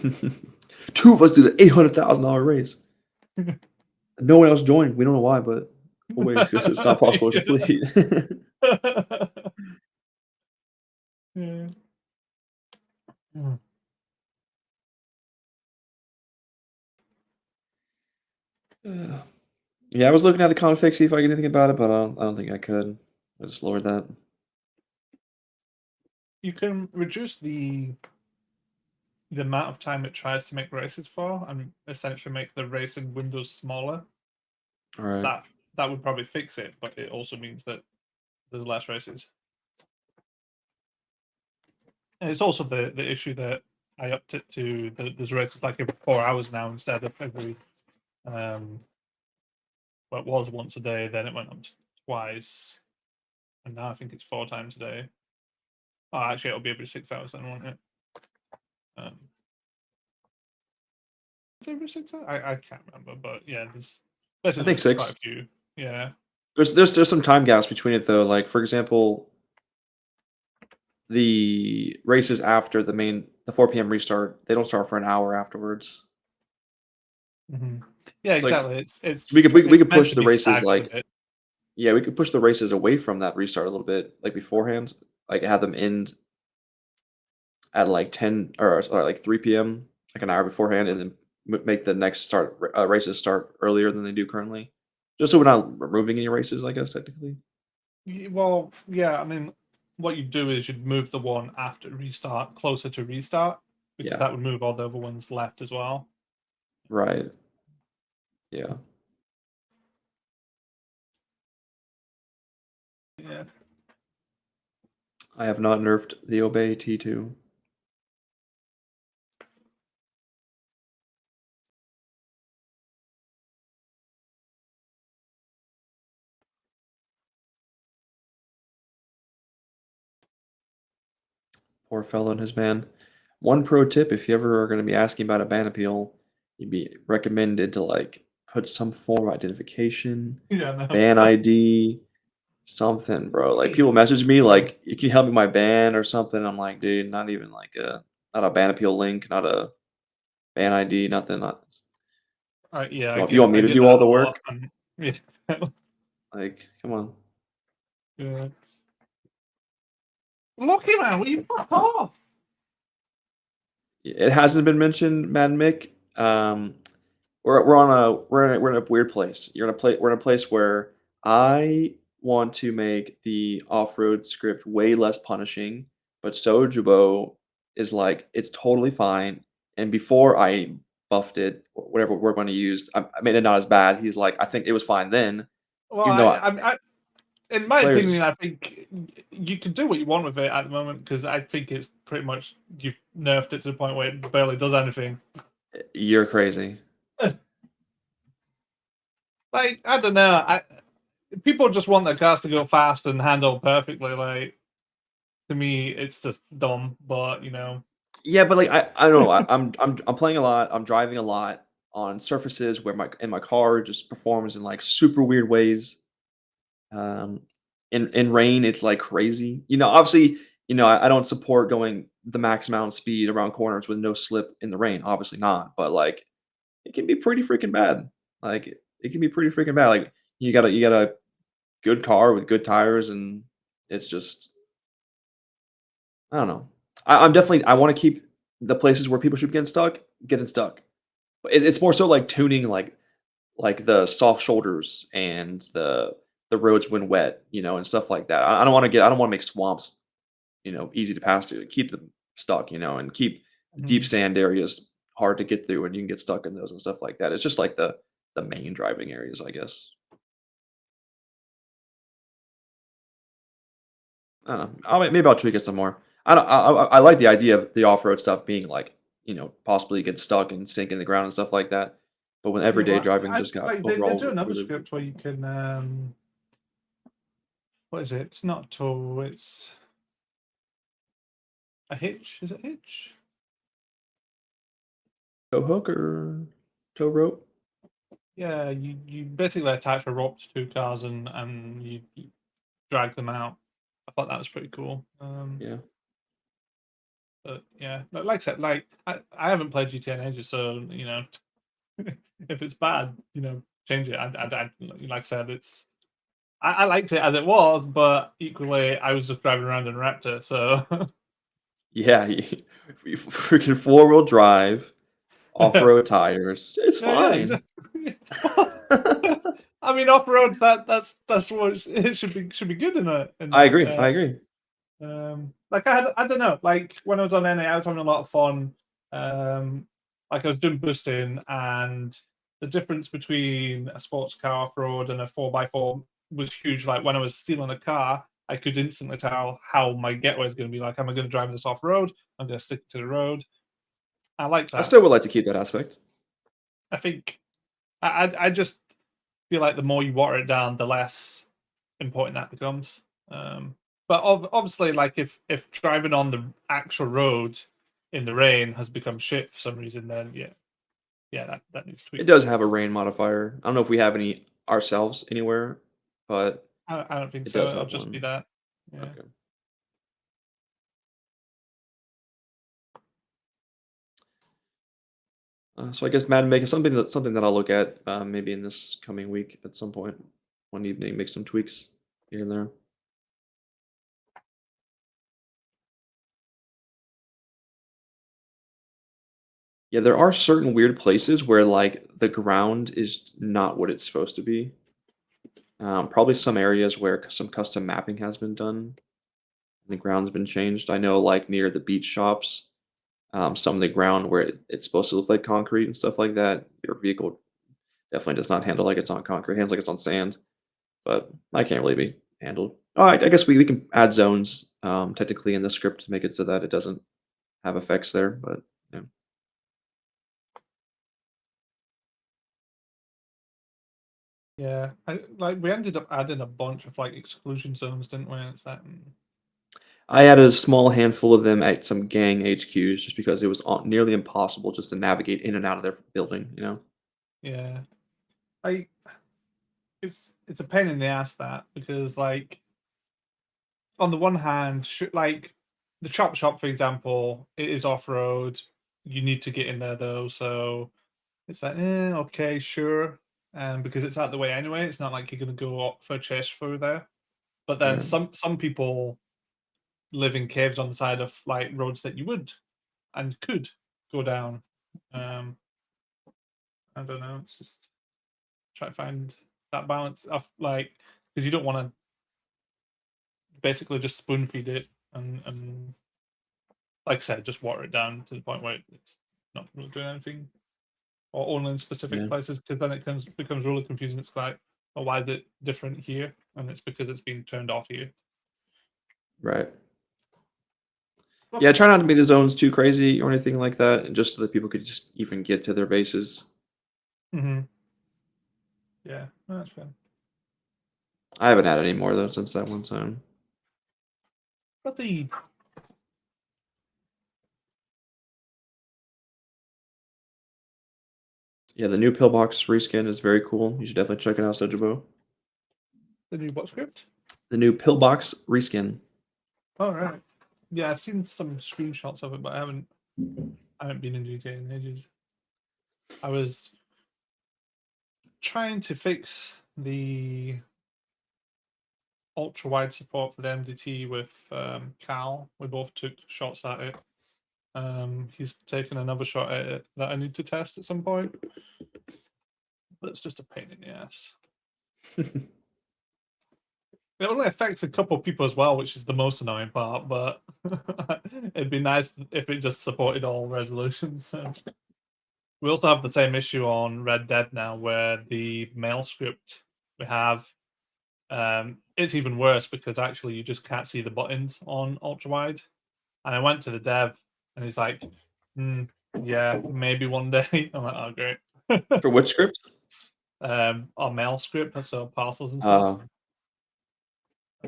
Speaker 1: of us do the $800,000 race. No one else joined. We don't know why, but we'll wait because it's not possible to complete.
Speaker 2: yeah. Mm.
Speaker 1: Yeah, I was looking at the config, see if I can do anything about it, but I don't think I could. I just lowered that.
Speaker 2: You can reduce the amount of time it tries to make races for, and essentially make the racing windows smaller.
Speaker 1: All right.
Speaker 2: That would probably fix it, but it also means that there's less races. And it's also the issue that I upped it to there's races like every 4 hours now instead of every well, it was once a day, then it went up to twice, and now I think it's 4 times a day. Oh, actually, it'll be every 6 hours then, won't it? Is it every 6 hours? I can't remember, but yeah, there's
Speaker 1: I think
Speaker 2: quite a
Speaker 1: 6.
Speaker 2: few. Yeah.
Speaker 1: There's some time gaps between it though. Like for example, the races after the 4 p.m. restart, they don't start for an hour afterwards.
Speaker 2: Mhm. Yeah,
Speaker 1: So like
Speaker 2: exactly. It's
Speaker 1: we could
Speaker 2: meant
Speaker 1: push
Speaker 2: to
Speaker 1: the
Speaker 2: be
Speaker 1: races
Speaker 2: staggered a
Speaker 1: like
Speaker 2: bit.
Speaker 1: yeah, we could push the races away from that restart a little bit, like beforehand, like have them end at like 10 or like 3 p.m. like an hour beforehand, and then make the next races start earlier than they do currently, just so we're not removing any races. I guess technically.
Speaker 2: Well, yeah, I mean, what you'd do is you'd move the one after restart closer to restart because
Speaker 1: Yeah.
Speaker 2: that would move all the other ones left as well.
Speaker 1: Right. Yeah.
Speaker 2: Yeah.
Speaker 1: I have not nerfed the Obey T2. Poor fellow and his ban. One pro tip: if you ever are going to be asking about a ban appeal, you'd be recommended to like put some form of identification,
Speaker 2: Yeah, no.
Speaker 1: ban ID, something, bro. Like people message me like, "You can help me with my ban or something." I'm like, dude, not even like not a ban appeal link, not a ban ID, nothing.
Speaker 2: Yeah,
Speaker 1: You want me
Speaker 2: I
Speaker 1: to
Speaker 2: get
Speaker 1: do
Speaker 2: that
Speaker 1: all
Speaker 2: a
Speaker 1: the
Speaker 2: lot.
Speaker 1: work?
Speaker 2: And yeah,
Speaker 1: Like, come on.
Speaker 2: yeah. Lucky man, will you fuck off?
Speaker 1: It hasn't been mentioned, Mad Mick. We're in a weird place. We're in a place where I want to make the off-road script way less punishing, but Sojubo is like it's totally fine. And before I buffed it, whatever we're going to use, I made it not as bad. He's like, I think it was fine then,
Speaker 2: Well,
Speaker 1: even though
Speaker 2: in my opinion,
Speaker 1: players.
Speaker 2: I think you can do what you want with it at the moment because I think it's pretty much you've nerfed it to the point where it barely does anything.
Speaker 1: You're crazy.
Speaker 2: Like I don't know, people just want their cars to go fast and handle perfectly. Like to me, it's just dumb. But you know,
Speaker 1: Yeah, but like I don't know. I'm playing a lot. I'm driving a lot on surfaces where my car just performs in like super weird ways. Um, in rain, it's like crazy. Obviously, I don't support going the max amount of speed around corners with no slip in the rain. Obviously not. But like, it can be pretty freaking bad. Like, it can be pretty freaking bad. Like, you got a good car with good tires, and it's just I don't know. I want to keep the places where people should be getting stuck. But it's more so like tuning like the soft shoulders and the roads when wet, and stuff like that. I don't want to make swamps, easy to pass through. Keep them stuck, and keep deep
Speaker 2: Mhm.
Speaker 1: sand areas hard to get through, and you can get stuck in those and stuff like that. It's just like the main driving areas, I guess. I don't know. Maybe I'll tweak it some more. I don't. I like the idea of the off road stuff being like possibly get stuck and sink in the ground and stuff like that. But when
Speaker 2: yeah,
Speaker 1: everyday
Speaker 2: well,
Speaker 1: driving just got
Speaker 2: they
Speaker 1: overall
Speaker 2: do another
Speaker 1: really
Speaker 2: script where you can what is it? It's not tow. It's a hitch. Is it hitch?
Speaker 1: tow hook or tow rope.
Speaker 2: Yeah, you basically attach a rope to two cars and you drag them out. I thought that was pretty cool.
Speaker 1: Yeah.
Speaker 2: But yeah, like I said, like I haven't played GTA in ages, so you know, if it's bad, you know, change it. Like I said, I liked it as it was, but equally, I was just driving around in a Raptor, so
Speaker 1: Yeah. Freaking four-wheel drive,
Speaker 2: yeah,
Speaker 1: off-road tires. It's
Speaker 2: yeah,
Speaker 1: fine.
Speaker 2: exactly. I mean, off road, that's what it should be good in a in
Speaker 1: I
Speaker 2: that.
Speaker 1: agree. I agree.
Speaker 2: Like I don't know. Like when I was on NA, I was having a lot of fun. Like I was doing boosting, and the difference between a sports car off road and a 4x4 was huge. Like when I was stealing a car, I could instantly tell how my getaway is going to be. Like, am I going to drive this off road? I'm going to stick to the road. I like
Speaker 1: I
Speaker 2: that.
Speaker 1: still would like to keep that aspect.
Speaker 2: I think I just feel like the more you water it down, the less important that becomes. But obviously, like if driving on the actual road in the rain has become shit for some reason, then yeah, that needs
Speaker 1: It
Speaker 2: tweaking.
Speaker 1: does have a rain modifier. I don't know if we have any ourselves anywhere. but
Speaker 2: I don't think
Speaker 1: it
Speaker 2: so.
Speaker 1: does
Speaker 2: It'll
Speaker 1: have
Speaker 2: just be
Speaker 1: one.
Speaker 2: that. Yeah.
Speaker 1: Okay. So I guess Madden Make is something that I'll look at maybe in this coming week at some point, one evening, make some tweaks here and there. Yeah, there are certain weird places where like the ground is not what it's supposed to be. Probably some areas where some custom mapping has been done. The ground's been changed. I know, like near the beach shops, some of the ground where it's supposed to look like concrete and stuff like that. Your vehicle definitely does not handle like it's on concrete. It handles like it's on sand. But I can't really be handled. Oh, I guess we can add zones technically in the script to make it so that it doesn't have effects there. But yeah,
Speaker 2: Yeah. We ended up adding a bunch of like exclusion zones, didn't we? It's like,
Speaker 1: I added a small handful of them at some gang HQs just because it was nearly impossible just to navigate in and out of their building.
Speaker 2: yeah. I it's a pain in the ass that because like on the one hand, like the shop for example, it is off road. You need to get in there though, so it's like, okay, sure. Because it's out the way anyway, it's not like you're gonna go up for a chase through there. But then
Speaker 1: Yeah,
Speaker 2: some people live in caves on the side of like roads that you would and could go down. Um, I don't know. It's just try to find that balance of like because you don't want to basically just spoon feed it and like I said, just water it down to the point where it's not really doing anything or only in specific
Speaker 1: yeah,
Speaker 2: places because then it becomes really confusing. It's like, well, why is it different here? And it's because it's been turned off here.
Speaker 1: right. Yeah,
Speaker 2: Okay.
Speaker 1: try not to make the zones too crazy or anything like that, and just so that people could just even get to their bases.
Speaker 2: Mm-hmm. Yeah, no, that's fair.
Speaker 1: I haven't had any more though since that one time.
Speaker 2: But the
Speaker 1: Yeah, the new pillbox reskin is very cool. You should definitely check it out, Sojabo.
Speaker 2: new what script?
Speaker 1: The new pillbox reskin.
Speaker 2: Oh right. Yeah, I've seen some screenshots of it, but I haven't been in GTA in ages. I was trying to fix the ultra wide support for the MDT with Cal. We both took shots at it. He's taken another shot at it that I need to test at some point. But it's just a pain in the ass. It only affects a couple of people as well, which is the most annoying part. But it'd be nice if it just supported all resolutions. So. We also have the same issue on Red Dead now, where the mail script we have, it's even worse because actually you just can't see the buttons on ultra wide. And I went to the dev, and he's like, "Yeah, maybe one day." I'm like, "Oh, great."
Speaker 1: For which script?
Speaker 2: On mail script, so parcels and stuff.
Speaker 1: Uh,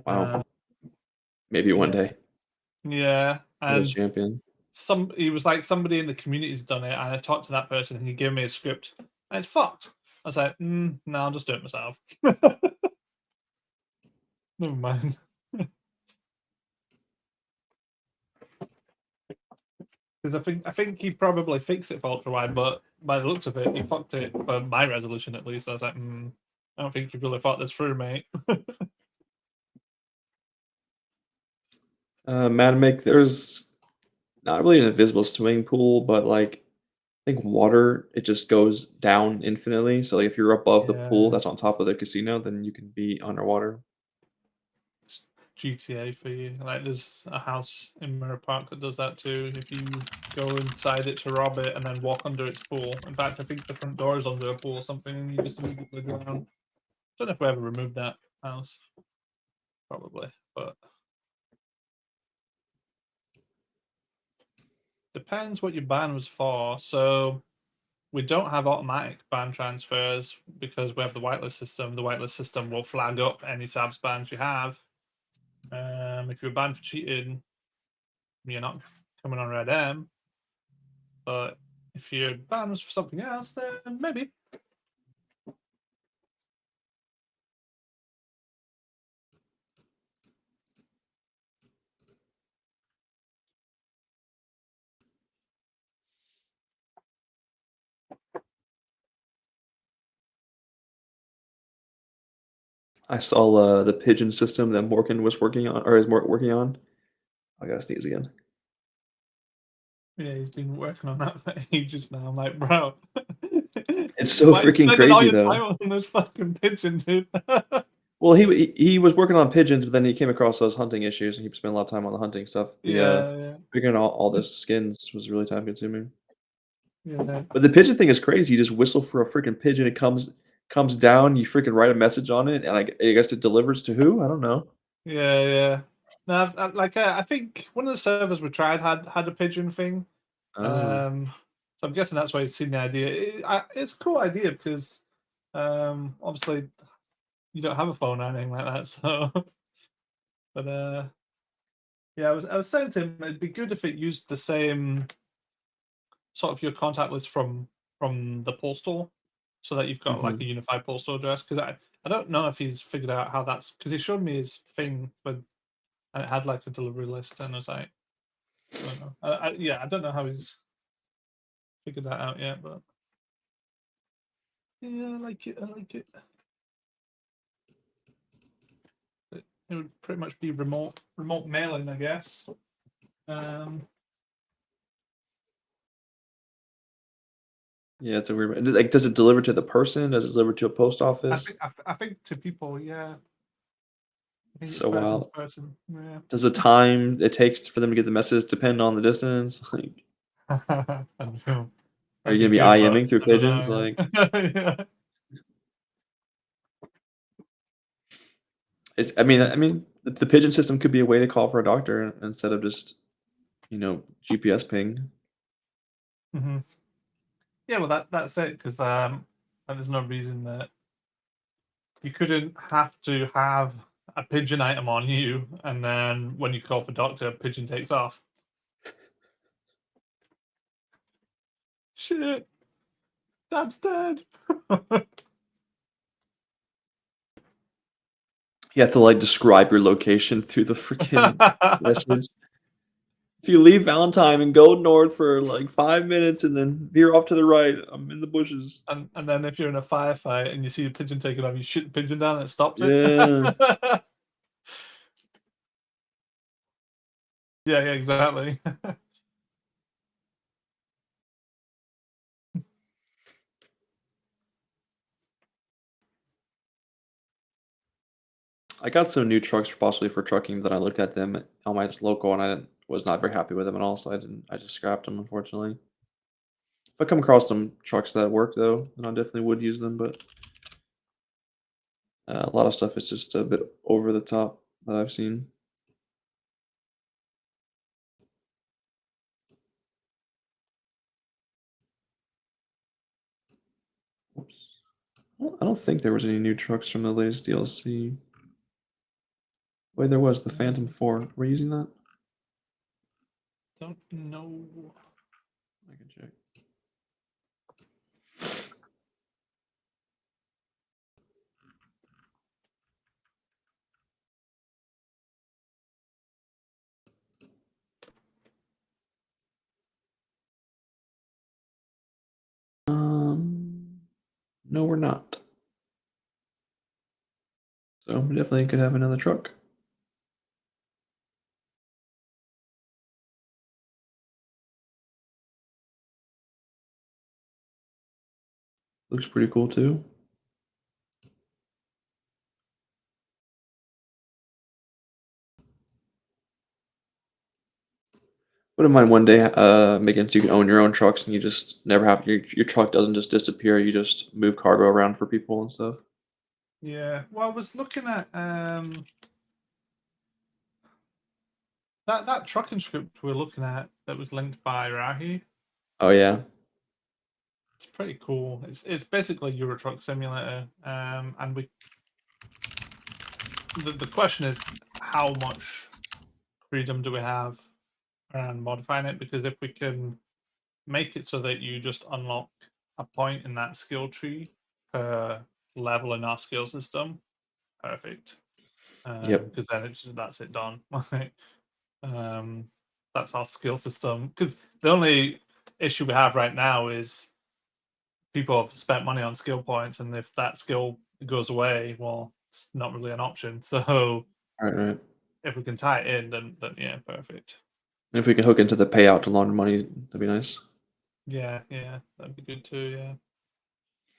Speaker 2: Uh,
Speaker 1: wow. Maybe one
Speaker 2: yeah,
Speaker 1: day.
Speaker 2: yeah,
Speaker 1: What a
Speaker 2: and
Speaker 1: champion.
Speaker 2: he was like somebody in the community's done it, and I talked to that person, and he gave me a script, and it's fucked. I was like, no, I'll just do it myself. Never mind. Because I think he probably fixed it for ultra wide, but by the looks of it, he fucked it for my resolution at least. I was like, I don't think you really thought this through, mate.
Speaker 1: Madden Make, there's not really an invisible swimming pool, but like I think water, it just goes down infinitely. So like if you're above the pool
Speaker 2: Yeah,
Speaker 1: that's on top of the casino, then you can be underwater.
Speaker 2: it's GTA for you. Like, there's a house in Mirror Park that does that too. If you go inside it to rob it and then walk under its pool. In fact, I think the front door is under a pool or something, and you just immediately drown. Don't know if we ever removed that house. Probably, but depends what your ban was for. So we don't have automatic ban transfers because we have the whitelist system. The whitelist system will flag up any SABS bans you have. If you're banned for cheating, you're not coming on Red M. But if your ban was for something else, then maybe.
Speaker 1: I saw the pigeon system that Morgan was working on, or is working on. I gotta sneeze again.
Speaker 2: Yeah, he's been working on that for ages now. I'm like, bro,
Speaker 1: It's so
Speaker 2: why are you
Speaker 1: freaking
Speaker 2: spending all
Speaker 1: crazy
Speaker 2: your
Speaker 1: though.
Speaker 2: time on this fucking pigeon, dude?
Speaker 1: Well, he was working on pigeons, but then he came across those hunting issues, and he spent a lot of time on the hunting stuff.
Speaker 2: Yeah, yeah,
Speaker 1: Figuring out all the skins was really time consuming.
Speaker 2: yeah,
Speaker 1: But the pigeon thing is crazy. You just whistle for a freaking pigeon. It comes down. You freaking write a message on it, and I guess it delivers to who? I don't know.
Speaker 2: yeah, yeah. No, I think one of the servers we tried had a pigeon thing.
Speaker 1: Oh,
Speaker 2: So I'm guessing that's why he's seen the idea. It's a cool idea because, obviously you don't have a phone or anything like that. So, but yeah, I was saying to him it'd be good if it used the same sort of your contact list from the postal, so that you've got like
Speaker 1: mhm.
Speaker 2: a unified postal address. Because I don't know if he's figured out how that's because he showed me his thing, but and it had like a delivery list, and I was like, I don't know. Yeah, I don't know how he's figured that out yet, but yeah, I like it. I like it. It would pretty much be remote mailing, I guess. Um,
Speaker 1: Yeah, it's a weird. Like, does it deliver to the person? Does it deliver to a post
Speaker 2: I
Speaker 1: office?
Speaker 2: think I think to people, yeah. I think
Speaker 1: It's
Speaker 2: it's
Speaker 1: so
Speaker 2: person to
Speaker 1: wild.
Speaker 2: person. Yeah.
Speaker 1: Does the time it takes for them to get the message depend on the distance? Like,
Speaker 2: I don't know.
Speaker 1: are
Speaker 2: That'd
Speaker 1: you
Speaker 2: be
Speaker 1: gonna be
Speaker 2: good, but
Speaker 1: IMing through
Speaker 2: I don't
Speaker 1: pigeons?
Speaker 2: know.
Speaker 1: Like,
Speaker 2: Yeah.
Speaker 1: I mean, the pigeon system could be a way to call for a doctor instead of just GPS ping.
Speaker 2: Hmm. Yeah, well, that's it. Because and there's no reason that you couldn't have to have a pigeon item on you, and then when you call for doctor, pigeon takes off. Shit, Dad's dead.
Speaker 1: You have to like describe your location through the freaking message. If you leave Valentine and go north for like 5 minutes and then veer off to the right, I'm in the bushes.
Speaker 2: And then if you're in a firefight and you see a pigeon taking off, you shoot the pigeon down and it stops it.
Speaker 1: Yeah.
Speaker 2: Yeah, yeah, exactly.
Speaker 1: I got some new trucks possibly for trucking that I looked at them on my local and was not very happy with them at all, so I just scrapped them unfortunately. If I come across some trucks that work though, then I definitely would use them, but a lot of stuff is just a bit over the top that I've seen. Oops. Well, I don't think there was any new trucks from the latest DLC. Wait, there was the Phantom 4. We're using that?
Speaker 2: Don't know.
Speaker 1: I can check. No, we're not. So we definitely could have another truck. Looks pretty cool too. Wouldn't mind one day making it so you can own your own trucks and you just never have your truck doesn't just disappear. You just move cargo around for people and stuff.
Speaker 2: Yeah. Well, I was looking at that trucking script we are looking at that was linked by Rahi.
Speaker 1: Oh yeah.
Speaker 2: It's pretty cool. It's basically Euro Truck Simulator. And the question is how much freedom do we have around modifying it? Because if we can make it so that you just unlock a point in that skill tree per level in our skill system, perfect.
Speaker 1: Yep.
Speaker 2: Because then that's it done. um, that's our skill system. Because the only issue we have right now is people have spent money on skill points, and if that skill goes away, well, it's not really an option. So
Speaker 1: Right.
Speaker 2: if we can tie it in, then yeah, perfect.
Speaker 1: If we can hook into the payout to launder money, that'd be nice.
Speaker 2: Yeah, that'd be good too.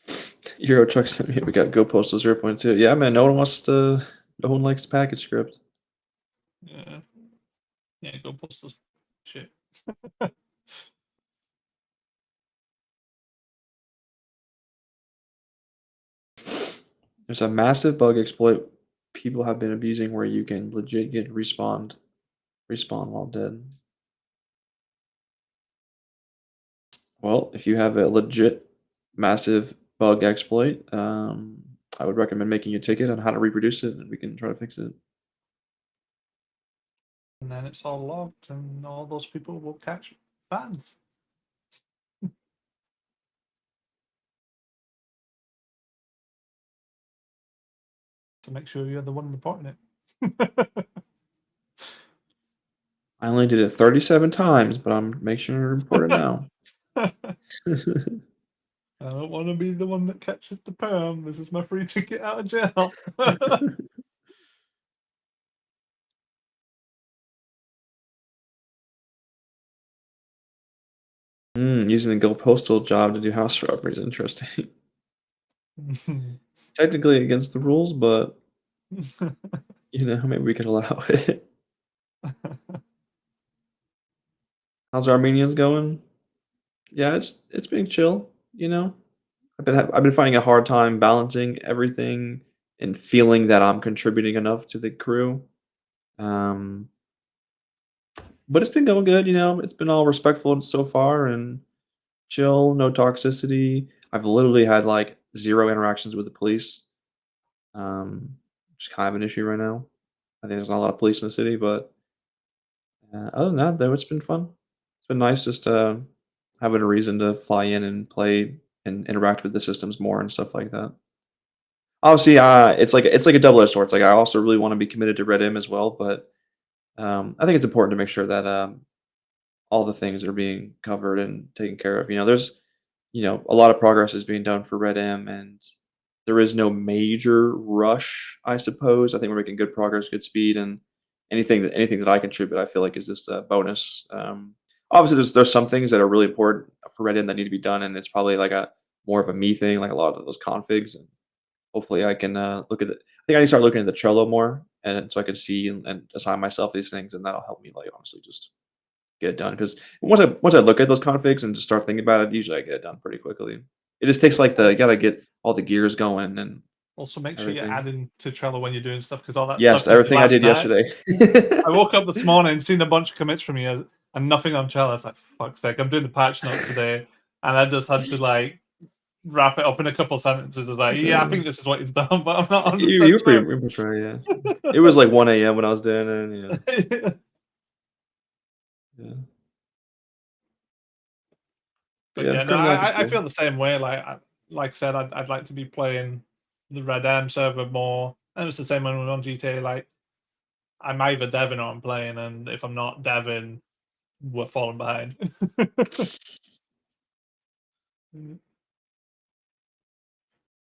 Speaker 2: Yeah.
Speaker 1: Euro truck sent me. We got Go Postal 0.2. Yeah, man. No one likes package script.
Speaker 2: Yeah. Go postal shit.
Speaker 1: There's a massive bug exploit people have been abusing where you can legit get respawn while dead. Well, if you have a legit massive bug exploit, I would recommend making a ticket on how to reproduce it, and we can try to fix it.
Speaker 2: And then it's all logged, and all those people will catch bans. To make sure you're the one reporting it.
Speaker 1: I only did it 37 times, but I'm making sure to report it now.
Speaker 2: I don't want to be the one that catches the perm. This is my free ticket out of jail.
Speaker 1: Using the Go Postal job to do house robberies, interesting. Technically against the rules, but maybe we can allow it. How's Armenians going? Yeah, it's been chill. I've been finding a hard time balancing everything and feeling that I'm contributing enough to the crew. Um, but it's been going good. It's been all respectful so far and chill, no toxicity. I've literally had like zero interactions with the police, which is kind of an issue right now. I think there's not a lot of police in the city, but other than that, though, it's been fun. It's been nice just having a reason to fly in and play and interact with the systems more and stuff like that. Obviously, it's like a double-edged sword. It's like I also really want to be committed to Red M as well, but I think it's important to make sure that all the things are being covered and taken care of. There's a lot of progress is being done for Red M, and there is no major rush, I suppose. I think we're making good progress, good speed, and anything that I contribute, I feel like is just a bonus. Obviously, there's some things that are really important for Red M that need to be done, and it's probably like a more of a me thing, like a lot of those configs. And hopefully, I can look at it. I think I need to start looking at the Trello more, and so I can see and assign myself these things, and that'll help me, like, honestly, just get it done. Because once I look at those configs and just start thinking about it, usually I get it done pretty quickly. It just takes like you gotta get all the gears going and
Speaker 2: Also, make sure you're
Speaker 1: everything.
Speaker 2: adding to Trello when you're doing stuff, because all that
Speaker 1: Yes,
Speaker 2: stuff you did
Speaker 1: everything I
Speaker 2: last
Speaker 1: did
Speaker 2: night.
Speaker 1: yesterday.
Speaker 2: I woke up this morning and seen a bunch of commits from you and nothing on Trello. It's like, for fuck's sake, I'm doing the patch notes today, and I just had to like wrap it up in a couple sentences. I was like, yeah, I think this is what he's done, but I'm not 100%
Speaker 1: You were
Speaker 2: sure.
Speaker 1: pretty much right, yeah. It was like 1 AM when I was doing it, yeah. Yeah. But
Speaker 2: But
Speaker 1: yeah,
Speaker 2: yeah, no,
Speaker 1: current life is
Speaker 2: I
Speaker 1: cool.
Speaker 2: feel the same way. Like I said, I'd like to be playing the Red M server more, and it's the same when we're on GTA. Like, I'm either deving or I'm playing, and if I'm not deving, we're falling behind.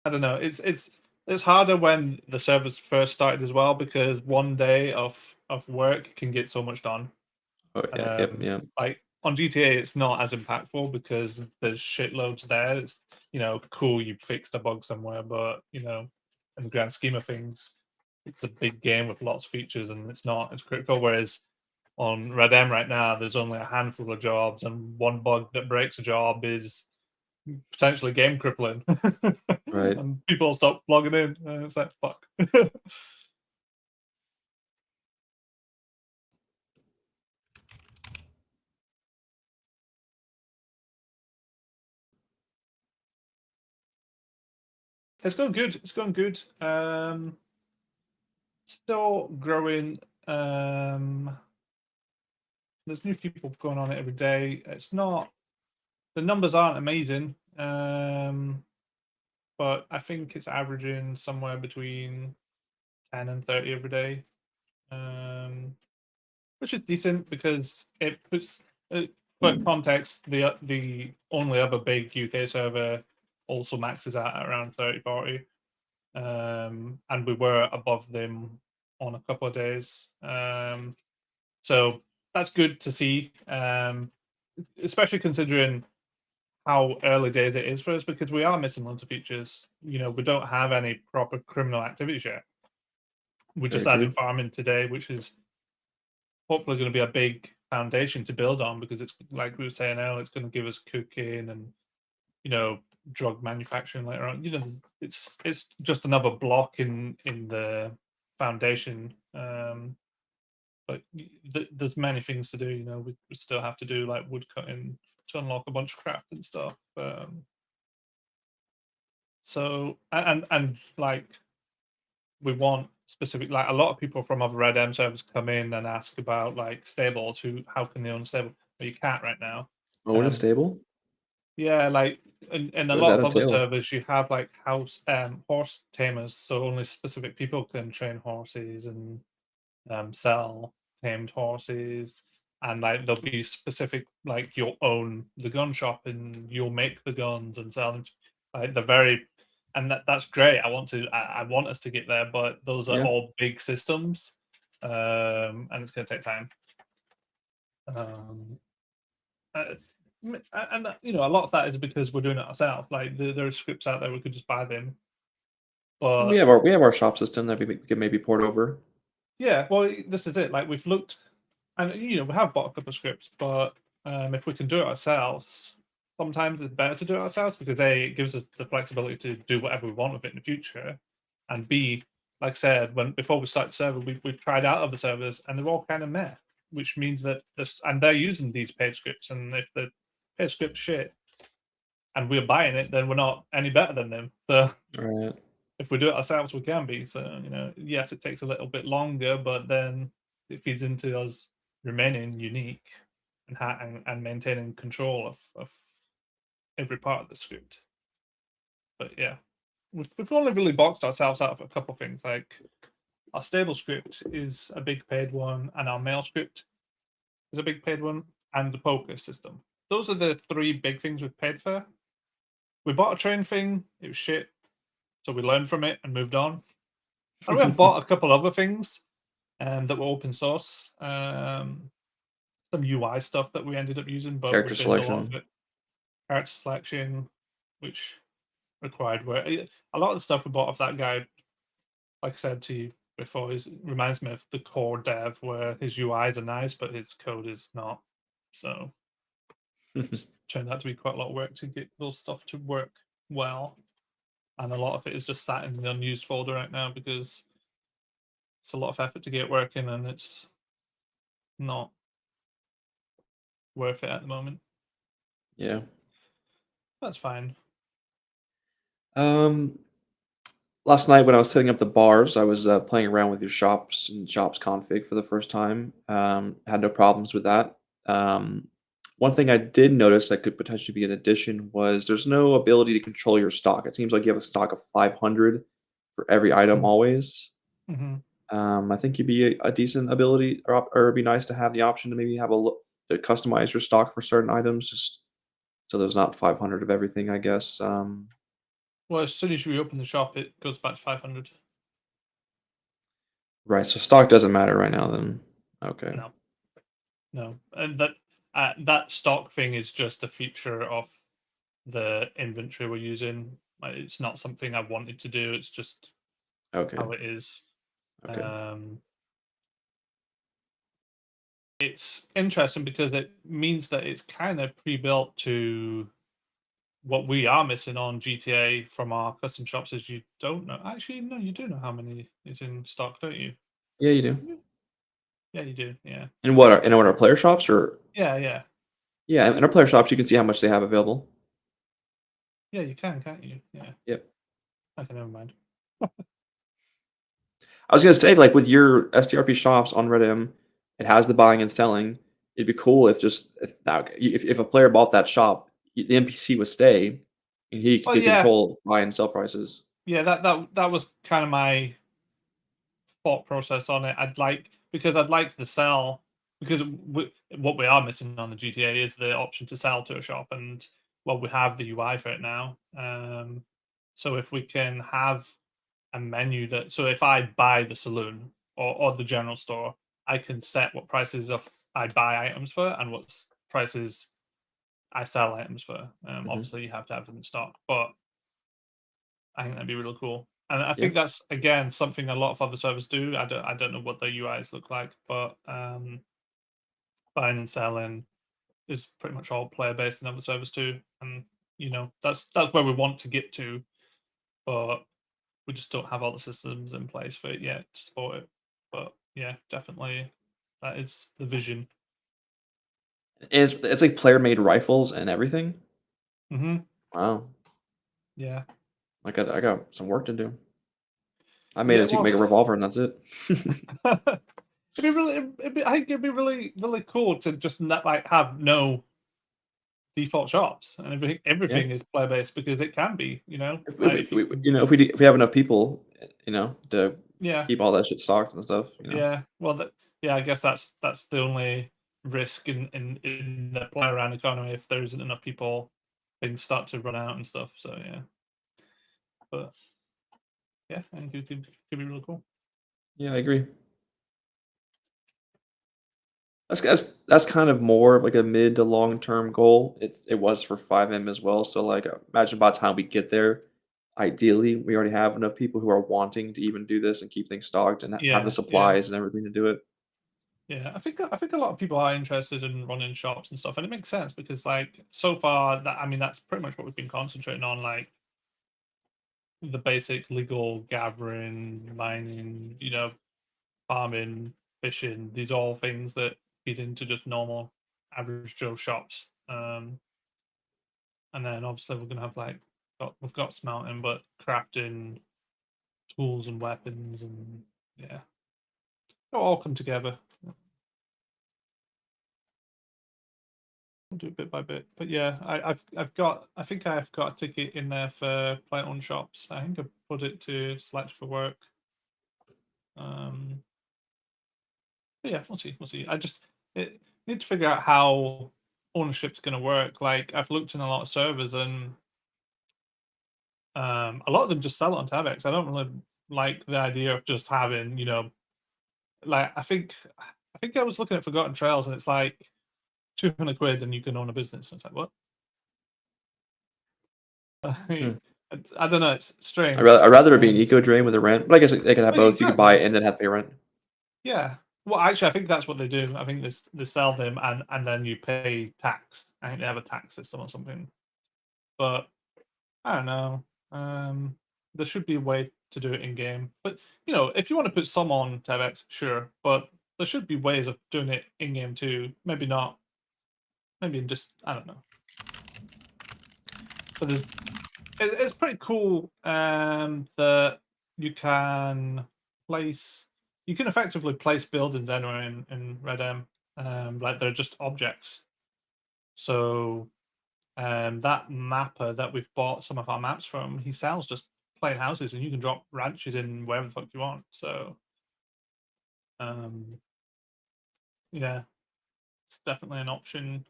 Speaker 2: I don't know. It's harder when the servers first started as well, because one day of work can get so much done.
Speaker 1: Oh, yeah, yeah.
Speaker 2: Like on GTA, it's not as impactful because there's shitloads there. It's cool, you fixed a bug somewhere, but in the grand scheme of things, it's a big game with lots of features, and it's not as critical. Whereas on Red M right now, there's only a handful of jobs, and one bug that breaks a job is potentially game crippling.
Speaker 1: Right.
Speaker 2: And people stop logging in, and it's like, fuck. It's going good. It's going good. Still growing. There's new people going on it every day. It's not, the numbers aren't amazing, but I think it's averaging somewhere between 10 and 30 every day, which is decent because it puts, for context, the only other big UK server also maxes out at around 30, 40. and we were above them on a couple of days. So that's good to see, especially considering how early days it is for us, because we are missing lots of features. We don't have any proper criminal activities yet. We
Speaker 1: Very
Speaker 2: just added
Speaker 1: true.
Speaker 2: farming today, which is hopefully going to be a big foundation to build on, because it's like we were saying earlier, it's going to give us cooking and drug manufacturing later on. It's just another block in the foundation. But there's many things to do. We still have to do like wood cutting to unlock a bunch of craft and stuff. So and like we want specific, like a lot of people from other Red M servers come in and ask about like stables. How can they own stable? But you can't right now.
Speaker 1: Own a stable?
Speaker 2: Yeah, like in a
Speaker 1: What does
Speaker 2: lot
Speaker 1: that
Speaker 2: of other
Speaker 1: entail?
Speaker 2: servers, you have like horse tamers, so only specific people can train horses and sell tamed horses, and like there'll be specific, like you'll own the gun shop and you'll make the guns and sell them. Like and that's great. I want us to get there, but those are
Speaker 1: Yeah.
Speaker 2: all big systems, and it's going to take time. Um, uh, and a lot of that is because we're doing it ourselves. Like there are scripts out there, we could just buy them, but
Speaker 1: We have our shop system that we could maybe port over.
Speaker 2: yeah, well, this is it. Like we've looked, and we have bought a couple of scripts, but if we can do it ourselves, sometimes it's better to do it ourselves, because A, it gives us the flexibility to do whatever we want with it in the future, and B, like I said, before we started the server, we tried out other servers and they're all kind of meh, which means that and they're using these paid scripts, and if the paid script shit and we're buying it, then we're not any better than them. So
Speaker 1: Right.
Speaker 2: if we do it ourselves, we can be. So, yes, it takes a little bit longer, but then it feeds into us remaining unique and maintaining control of every part of the script. But yeah, we've only really boxed ourselves out of a couple things. Like our stable script is a big paid one, and our mail script is a big paid one, and the poker system. Those are the three big things we've paid for. We bought a train thing, it was shit. So we learned from it and moved on. And we have bought a couple other things that were open source. Some UI stuff that we ended up using, but we
Speaker 1: Character
Speaker 2: binned a lot of
Speaker 1: selection.
Speaker 2: it. Character selection, which required work. A lot of the stuff we bought off that guy, like I said to you before, reminds me of the core dev, where his UIs are nice, but his code is not. So it's turned out to be quite a lot of work to get those stuff to work well. And a lot of it is just sat in the unused folder right now, because it's a lot of effort to get working and it's not worth it at the moment.
Speaker 1: Yeah.
Speaker 2: That's fine.
Speaker 1: Last night when I was setting up the bars, I was playing around with your shops and shops config for the first time. Had no problems with that. One thing I did notice that could potentially be an addition was there's no ability to control your stock. It seems like you have a stock of 500 for every item always.
Speaker 2: Mm-hmm.
Speaker 1: I think you'd be a decent ability, or it'd be nice to have the option to maybe have a look to customize your stock for certain items, just so there's not 500 of everything, I guess.
Speaker 2: Well, as soon as you open the shop, it goes back to 500.
Speaker 1: Right, so stock doesn't matter right now then. Okay.
Speaker 2: No, and that stock thing is just a feature of the inventory we're using. It's not something I wanted to do. It's just
Speaker 1: Okay.
Speaker 2: how it is.
Speaker 1: Okay.
Speaker 2: It's interesting because it means that it's kind of pre-built to what we are missing on GTA from our custom shops. Is you don't know. Actually, no, you do know how many is in stock, don't you?
Speaker 1: Yeah, you do.
Speaker 2: Yeah, you do. Yeah.
Speaker 1: In what our player shops, or
Speaker 2: Yeah.
Speaker 1: yeah, in our player shops you can see how much they have available.
Speaker 2: Yeah, you can, can't you? Yeah.
Speaker 1: Yep.
Speaker 2: Okay, never mind.
Speaker 1: I was gonna say, like, with your STRP shops on Reddit, it has the buying and selling. It'd be cool if just if a player bought that shop, the NPC would stay, and he
Speaker 2: Well,
Speaker 1: could
Speaker 2: yeah,
Speaker 1: control buy and sell prices.
Speaker 2: yeah. That was kind of my thought process on it. I'd like to sell, because what we are missing on the GTA is the option to sell to a shop, and well, we have the UI for it now. So if we can have a menu that. So if I buy the saloon or the general store, I can set what prices of I buy items for and what prices I sell items for. Obviously, you have to have them in stock, but I think that'd be really cool. And I
Speaker 1: Yeah.
Speaker 2: think that's again something a lot of other servers do. I don't know what their UIs look like, but buying and selling is pretty much all player based in other servers too. And that's where we want to get to, but we just don't have all the systems in place for it yet to support it. But yeah, definitely that is the vision.
Speaker 1: And it's like player-made rifles and everything?
Speaker 2: Hmm.
Speaker 1: Wow.
Speaker 2: Yeah.
Speaker 1: I got some work to do. I made
Speaker 2: Yeah.
Speaker 1: it so you can
Speaker 2: Well,
Speaker 1: make a revolver and that's it.
Speaker 2: it'd be really. I think it'd be really, really cool to just not like have no default shops and everything.
Speaker 1: Yeah.
Speaker 2: Everything is player based because it can be.
Speaker 1: If
Speaker 2: Like if you can,
Speaker 1: if we have enough people, to
Speaker 2: yeah,
Speaker 1: keep all that shit stocked and stuff.
Speaker 2: yeah. Well, yeah. I guess that's the only risk in the player around economy if there isn't enough people, things start to run out and stuff. So yeah, but yeah, I think it could be really cool.
Speaker 1: Yeah, I agree. That's kind of more of like a mid to long term goal. It was for 5M as well. So like imagine by the time we get there, ideally we already have enough people who are wanting to even do this and keep things stocked and have the
Speaker 2: Yeah, yeah.
Speaker 1: supplies and everything to do it.
Speaker 2: Yeah, I think a lot of people are interested in running shops and stuff, and it makes sense because like so far that I mean that's pretty much what we've been concentrating on, like the basic legal gathering, mining, farming, fishing. These are all things that feed into just normal average Joe shops. And then obviously we're gonna have we've got smelting, but crafting tools and weapons and yeah, it'll all come together. We'll do it bit by bit. But yeah, I think I've got a ticket in there for player owned shops. I think I put it to select for work. Um but yeah, we'll see. We'll see. Need to figure out how ownership's gonna work. Like I've looked in a lot of servers and a lot of them just sell it on Tabex. I don't really like the idea of just having, like I think I was looking at Forgotten Trails and it's like 200 quid and you can own a business. It's like what?
Speaker 1: Hmm.
Speaker 2: I don't know. It's strange.
Speaker 1: I'd rather it be an eco drain with a rent, but I guess they could have
Speaker 2: But
Speaker 1: both. You could buy
Speaker 2: exactly.
Speaker 1: it and then have to pay rent.
Speaker 2: Yeah. Well, actually, I think that's what they do. I think they sell them and then you pay tax. I think they have a tax system or something. But I don't know. There should be a way to do it in game. But if you want to put some on TabX, sure. But there should be ways of doing it in game too. Maybe not. Maybe just I don't know. But it's pretty cool that you can place you can effectively place buildings anywhere in Red M. Like they're just objects. So that mapper that we've bought some of our maps from, he sells just plain houses and you can drop ranches in wherever the fuck you want. So um yeah, it's definitely an option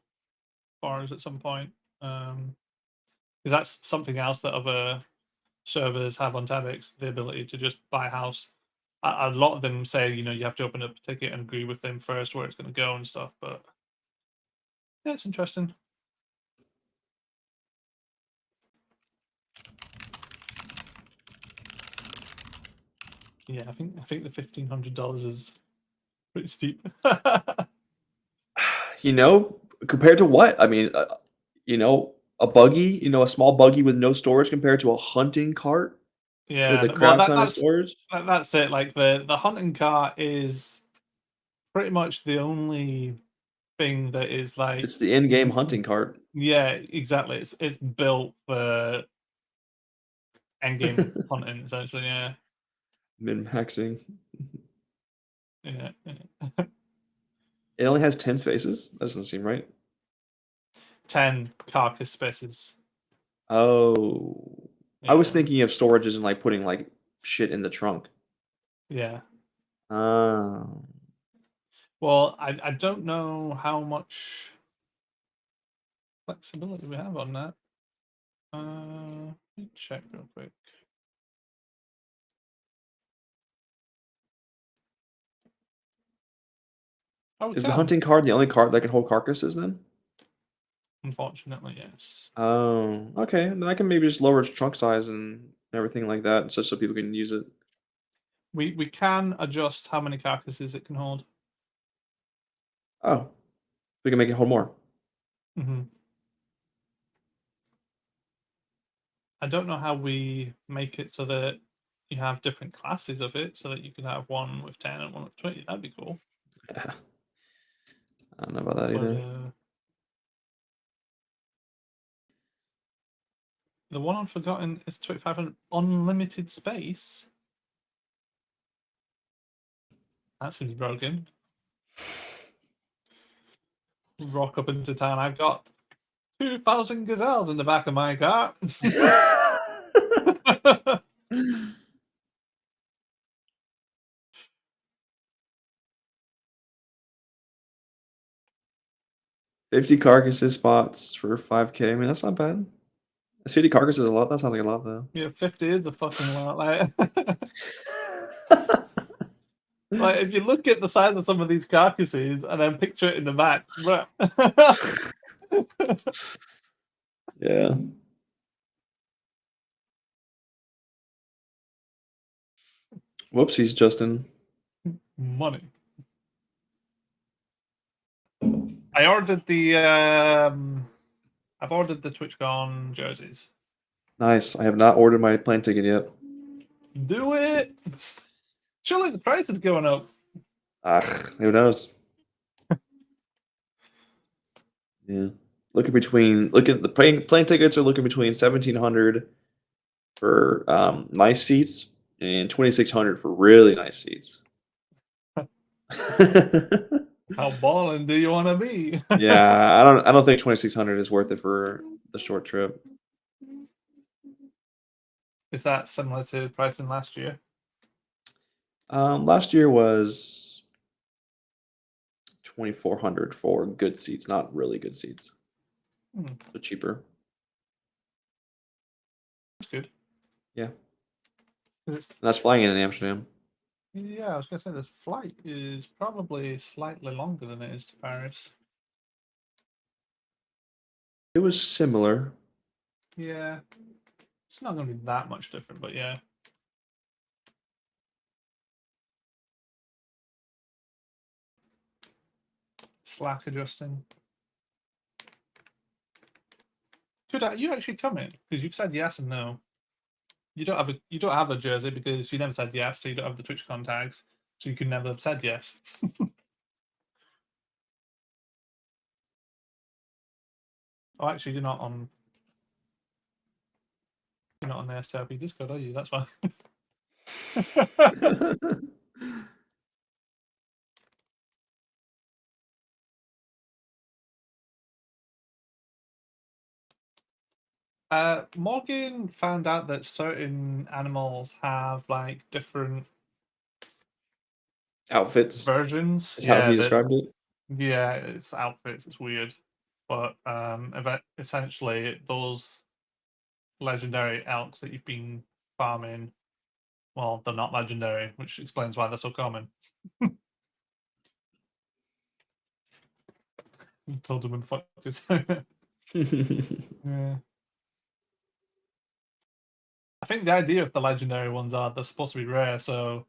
Speaker 2: for us at some point. Because that's something else that other servers have on Tabix, the ability to just buy a house. A lot of them say, you have to open up a ticket and agree with them first where it's going to go and stuff. But yeah, it's interesting. Yeah, I think the $1,500 is pretty steep.
Speaker 1: Compared to what? I mean, a buggy, a small buggy with no storage compared to a hunting cart with
Speaker 2: Yeah,
Speaker 1: a
Speaker 2: well,
Speaker 1: crap ton of storage.
Speaker 2: that's it. Like the hunting cart is pretty much the only thing that is like,
Speaker 1: It's the in-game hunting cart.
Speaker 2: yeah, exactly. It's built for endgame hunting essentially. Yeah,
Speaker 1: Min-maxing.
Speaker 2: yeah, yeah.
Speaker 1: It only has 10 spaces? That doesn't seem right.
Speaker 2: 10 carcass spaces.
Speaker 1: Oh. I was
Speaker 2: Yeah,
Speaker 1: thinking of storages and, like, putting, like, shit in the trunk.
Speaker 2: yeah.
Speaker 1: Oh.
Speaker 2: Well, I don't know how much flexibility we have on that. Let me check real quick. Oh, it
Speaker 1: Is the
Speaker 2: can.
Speaker 1: hunting card the only card that can hold carcasses then?
Speaker 2: Unfortunately, yes.
Speaker 1: Oh, okay. Then I can maybe just lower its trunk size and everything like that, just so people can use it.
Speaker 2: We can adjust how many carcasses it can hold.
Speaker 1: Oh, we can make it hold more.
Speaker 2: Hmm. I don't know how we make it so that you have different classes of it, so that you can have one with 10 and one with 20. That'd be cool.
Speaker 1: Yeah. I don't know about that
Speaker 2: But
Speaker 1: either.
Speaker 2: the one on Forgotten is 2500 unlimited space. That seems broken. Rock up into town. I've got 2,000 gazelles in the back of my car.
Speaker 1: 50 carcasses spots for 5K. I mean, that's not bad. That's 50 carcasses a lot. That sounds like a lot though.
Speaker 2: Yeah, 50 is a fucking lot. Like if you look at the size of some of these carcasses and then picture it in the back, bruh.
Speaker 1: Yeah. Whoopsies, Justin.
Speaker 2: Money. I ordered the I've ordered the TwitchCon jerseys.
Speaker 1: Nice. I have not ordered my plane ticket yet.
Speaker 2: Do it. Surely the price is going up.
Speaker 1: Who knows? Yeah. Look at the plane tickets are looking between 1,700 for nice seats and 2,600 for really nice seats.
Speaker 2: How balling do you want to be?
Speaker 1: Yeah, I don't think 2,600 is worth it for the short trip.
Speaker 2: Is that similar to pricing last year?
Speaker 1: Last year was 2,400 for good seats, not really good seats.
Speaker 2: Hmm,
Speaker 1: So cheaper.
Speaker 2: that's good.
Speaker 1: Yeah.
Speaker 2: 'Cause it's,
Speaker 1: And that's flying in Amsterdam.
Speaker 2: yeah, I was gonna say this flight is probably slightly longer than it is to Paris.
Speaker 1: It was similar.
Speaker 2: Yeah, it's not gonna be that much different, but yeah. Slack adjusting. Could you actually come in? Because you've said yes and no. You don't have a jersey because you never said yes, so you don't have the TwitchCon tags, so you could never have said yes. Oh, actually, you're not on the STRP Discord, are you? That's why. Morgan found out that certain animals have like different
Speaker 1: Outfits
Speaker 2: versions.
Speaker 1: is how he described it.
Speaker 2: Yeah, it's outfits. It's weird, but essentially those legendary elks that you've been farming, well, they're not legendary, which explains why they're so common. Told him and fucked this. Yeah. I think the idea of the legendary ones are they're supposed to be rare, so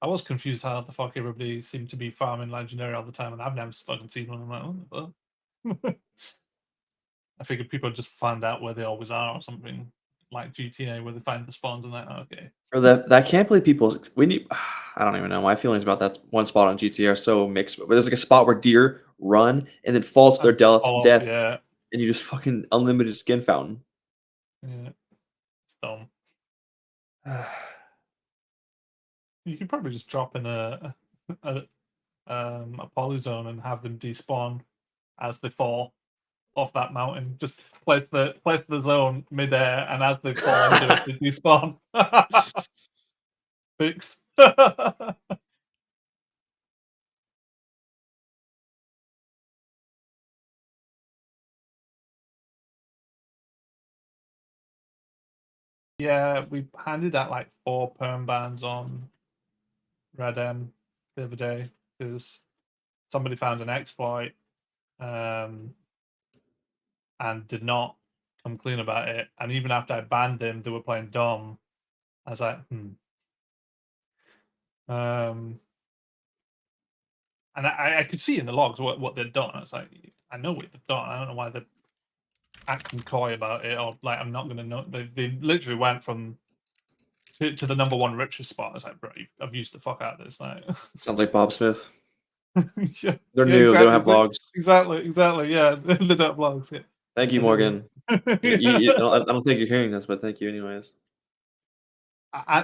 Speaker 2: I was confused how the fuck everybody seemed to be farming legendary all the time, and I've never fucking seen one. I'm like, what the fuck? I figured people just find out where they always are or something, like GTA where they find the spawns and like, oh, okay.
Speaker 1: Or that can't believe people. We need. I don't even know. My feelings about that one spot on GTA are so mixed. But there's like a spot where deer run and then fall to their
Speaker 2: And fall off,
Speaker 1: death,
Speaker 2: yeah,
Speaker 1: and you just fucking unlimited skin fountain.
Speaker 2: yeah, it's dumb. You could probably just drop in a a polyzone and have them despawn as they fall off that mountain. Just place the zone midair, and as they fall into it, they despawn. Fixed. Yeah, we handed out like 4 perm bans on Red M the other day because somebody found an exploit and did not come clean about it. And even after I banned them, they were playing dumb. I was like, and I could see in the logs what they'd done. I was like, I know what they've done. I don't know why they're acting coy about it, or like I'm not going to know. They literally went from to the number 1 richest spot. I was like, bro, I've used the fuck out of this. Like,
Speaker 1: Sounds like Bob Smith.
Speaker 2: yeah,
Speaker 1: They're
Speaker 2: yeah,
Speaker 1: new.
Speaker 2: exactly,
Speaker 1: They don't have logs.
Speaker 2: Exactly. Yeah, they don't have logs. Yeah.
Speaker 1: Thank you,
Speaker 2: Absolutely.
Speaker 1: Morgan. I don't think you're hearing this, but thank you anyways.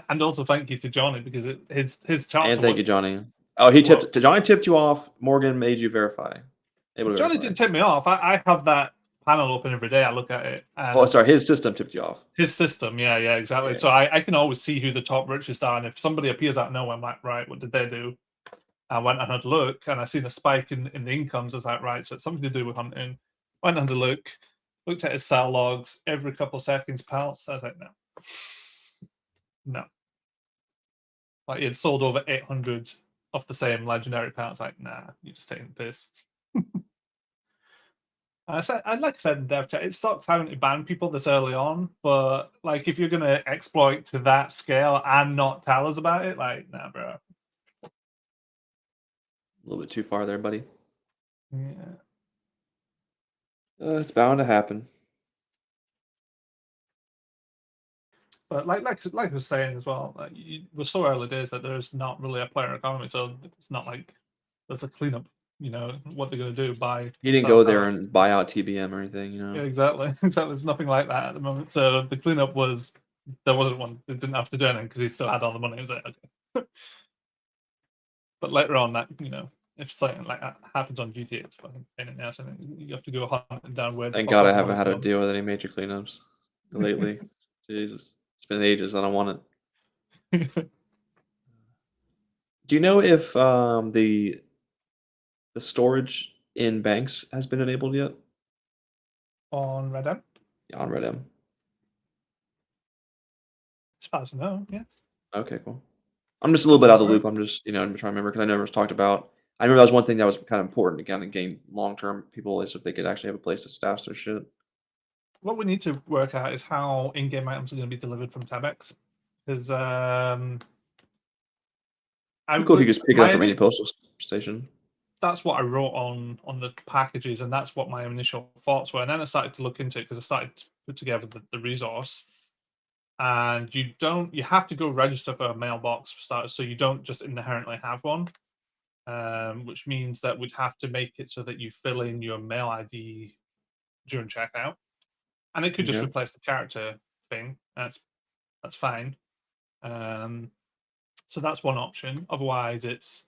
Speaker 2: And also thank you to Johnny because his charts.
Speaker 1: And thank you, Johnny. Oh, Johnny tipped you off. Morgan made you verify. Able to
Speaker 2: Johnny
Speaker 1: verify.
Speaker 2: didn't tip me off. I have that panel open every day. I look at it. And
Speaker 1: Oh, sorry. His system tipped you off.
Speaker 2: His system, yeah, exactly.
Speaker 1: Yeah.
Speaker 2: So I can always see who the top richest are, and if somebody appears out of nowhere, I'm like, right, what did they do? I went and had a look, and I seen a spike in the incomes. I was like, right, so it's something to do with hunting. Went and had a look, looked at his sell logs every couple of seconds, pounced. I was like, no. Like he had sold over 800 of the same legendary pounds. Like, nah, you're just taking the piss. Like I said in dev chat, it sucks having to ban people this early on, but like if you're gonna exploit to that scale and not tell us about it, like, nah, bro.
Speaker 1: A little bit too far there, buddy.
Speaker 2: Yeah.
Speaker 1: It's bound to happen.
Speaker 2: But like I was saying as well, like we're so early days that there's not really a player economy, so it's not like there's a cleanup. You know what they're gonna do by.
Speaker 1: He didn't go there and buy out TBM or anything, you know.
Speaker 2: Yeah, exactly. There's nothing like that at the moment. So the cleanup was there wasn't one. They didn't have to do anything because he still had all the money. It's like, okay. But later on, that if something like that happens on GTA, it's fucking pain in the ass. I think you have to go hunting down where.
Speaker 1: Thank God I haven't had to deal with any major cleanups lately. Jesus, it's been ages. I don't want it. Do you know if the storage in banks has been enabled yet?
Speaker 2: On Red M?
Speaker 1: Yeah, on Red M.
Speaker 2: As far as I know, yeah.
Speaker 1: Okay, cool. I'm just a little bit out of the loop. I'm just, I'm trying to remember because I never was talked about. I remember that was one thing that was kind of important to kind of gain long-term people is if they could actually have a place to stash their shit.
Speaker 2: What we need to work out is how in-game items are going to be delivered from Tabex. Because
Speaker 1: Cool if you just pick it up from any postal station.
Speaker 2: That's what I wrote on the packages, and that's what my initial thoughts were. And then I started to look into it because I started to put together the resource. And you have to go register for a mailbox for starters, so you don't just inherently have one. Which means that we'd have to make it so that you fill in your mail ID during checkout, and it could just replace the character thing. That's fine. So that's one option. Otherwise, it's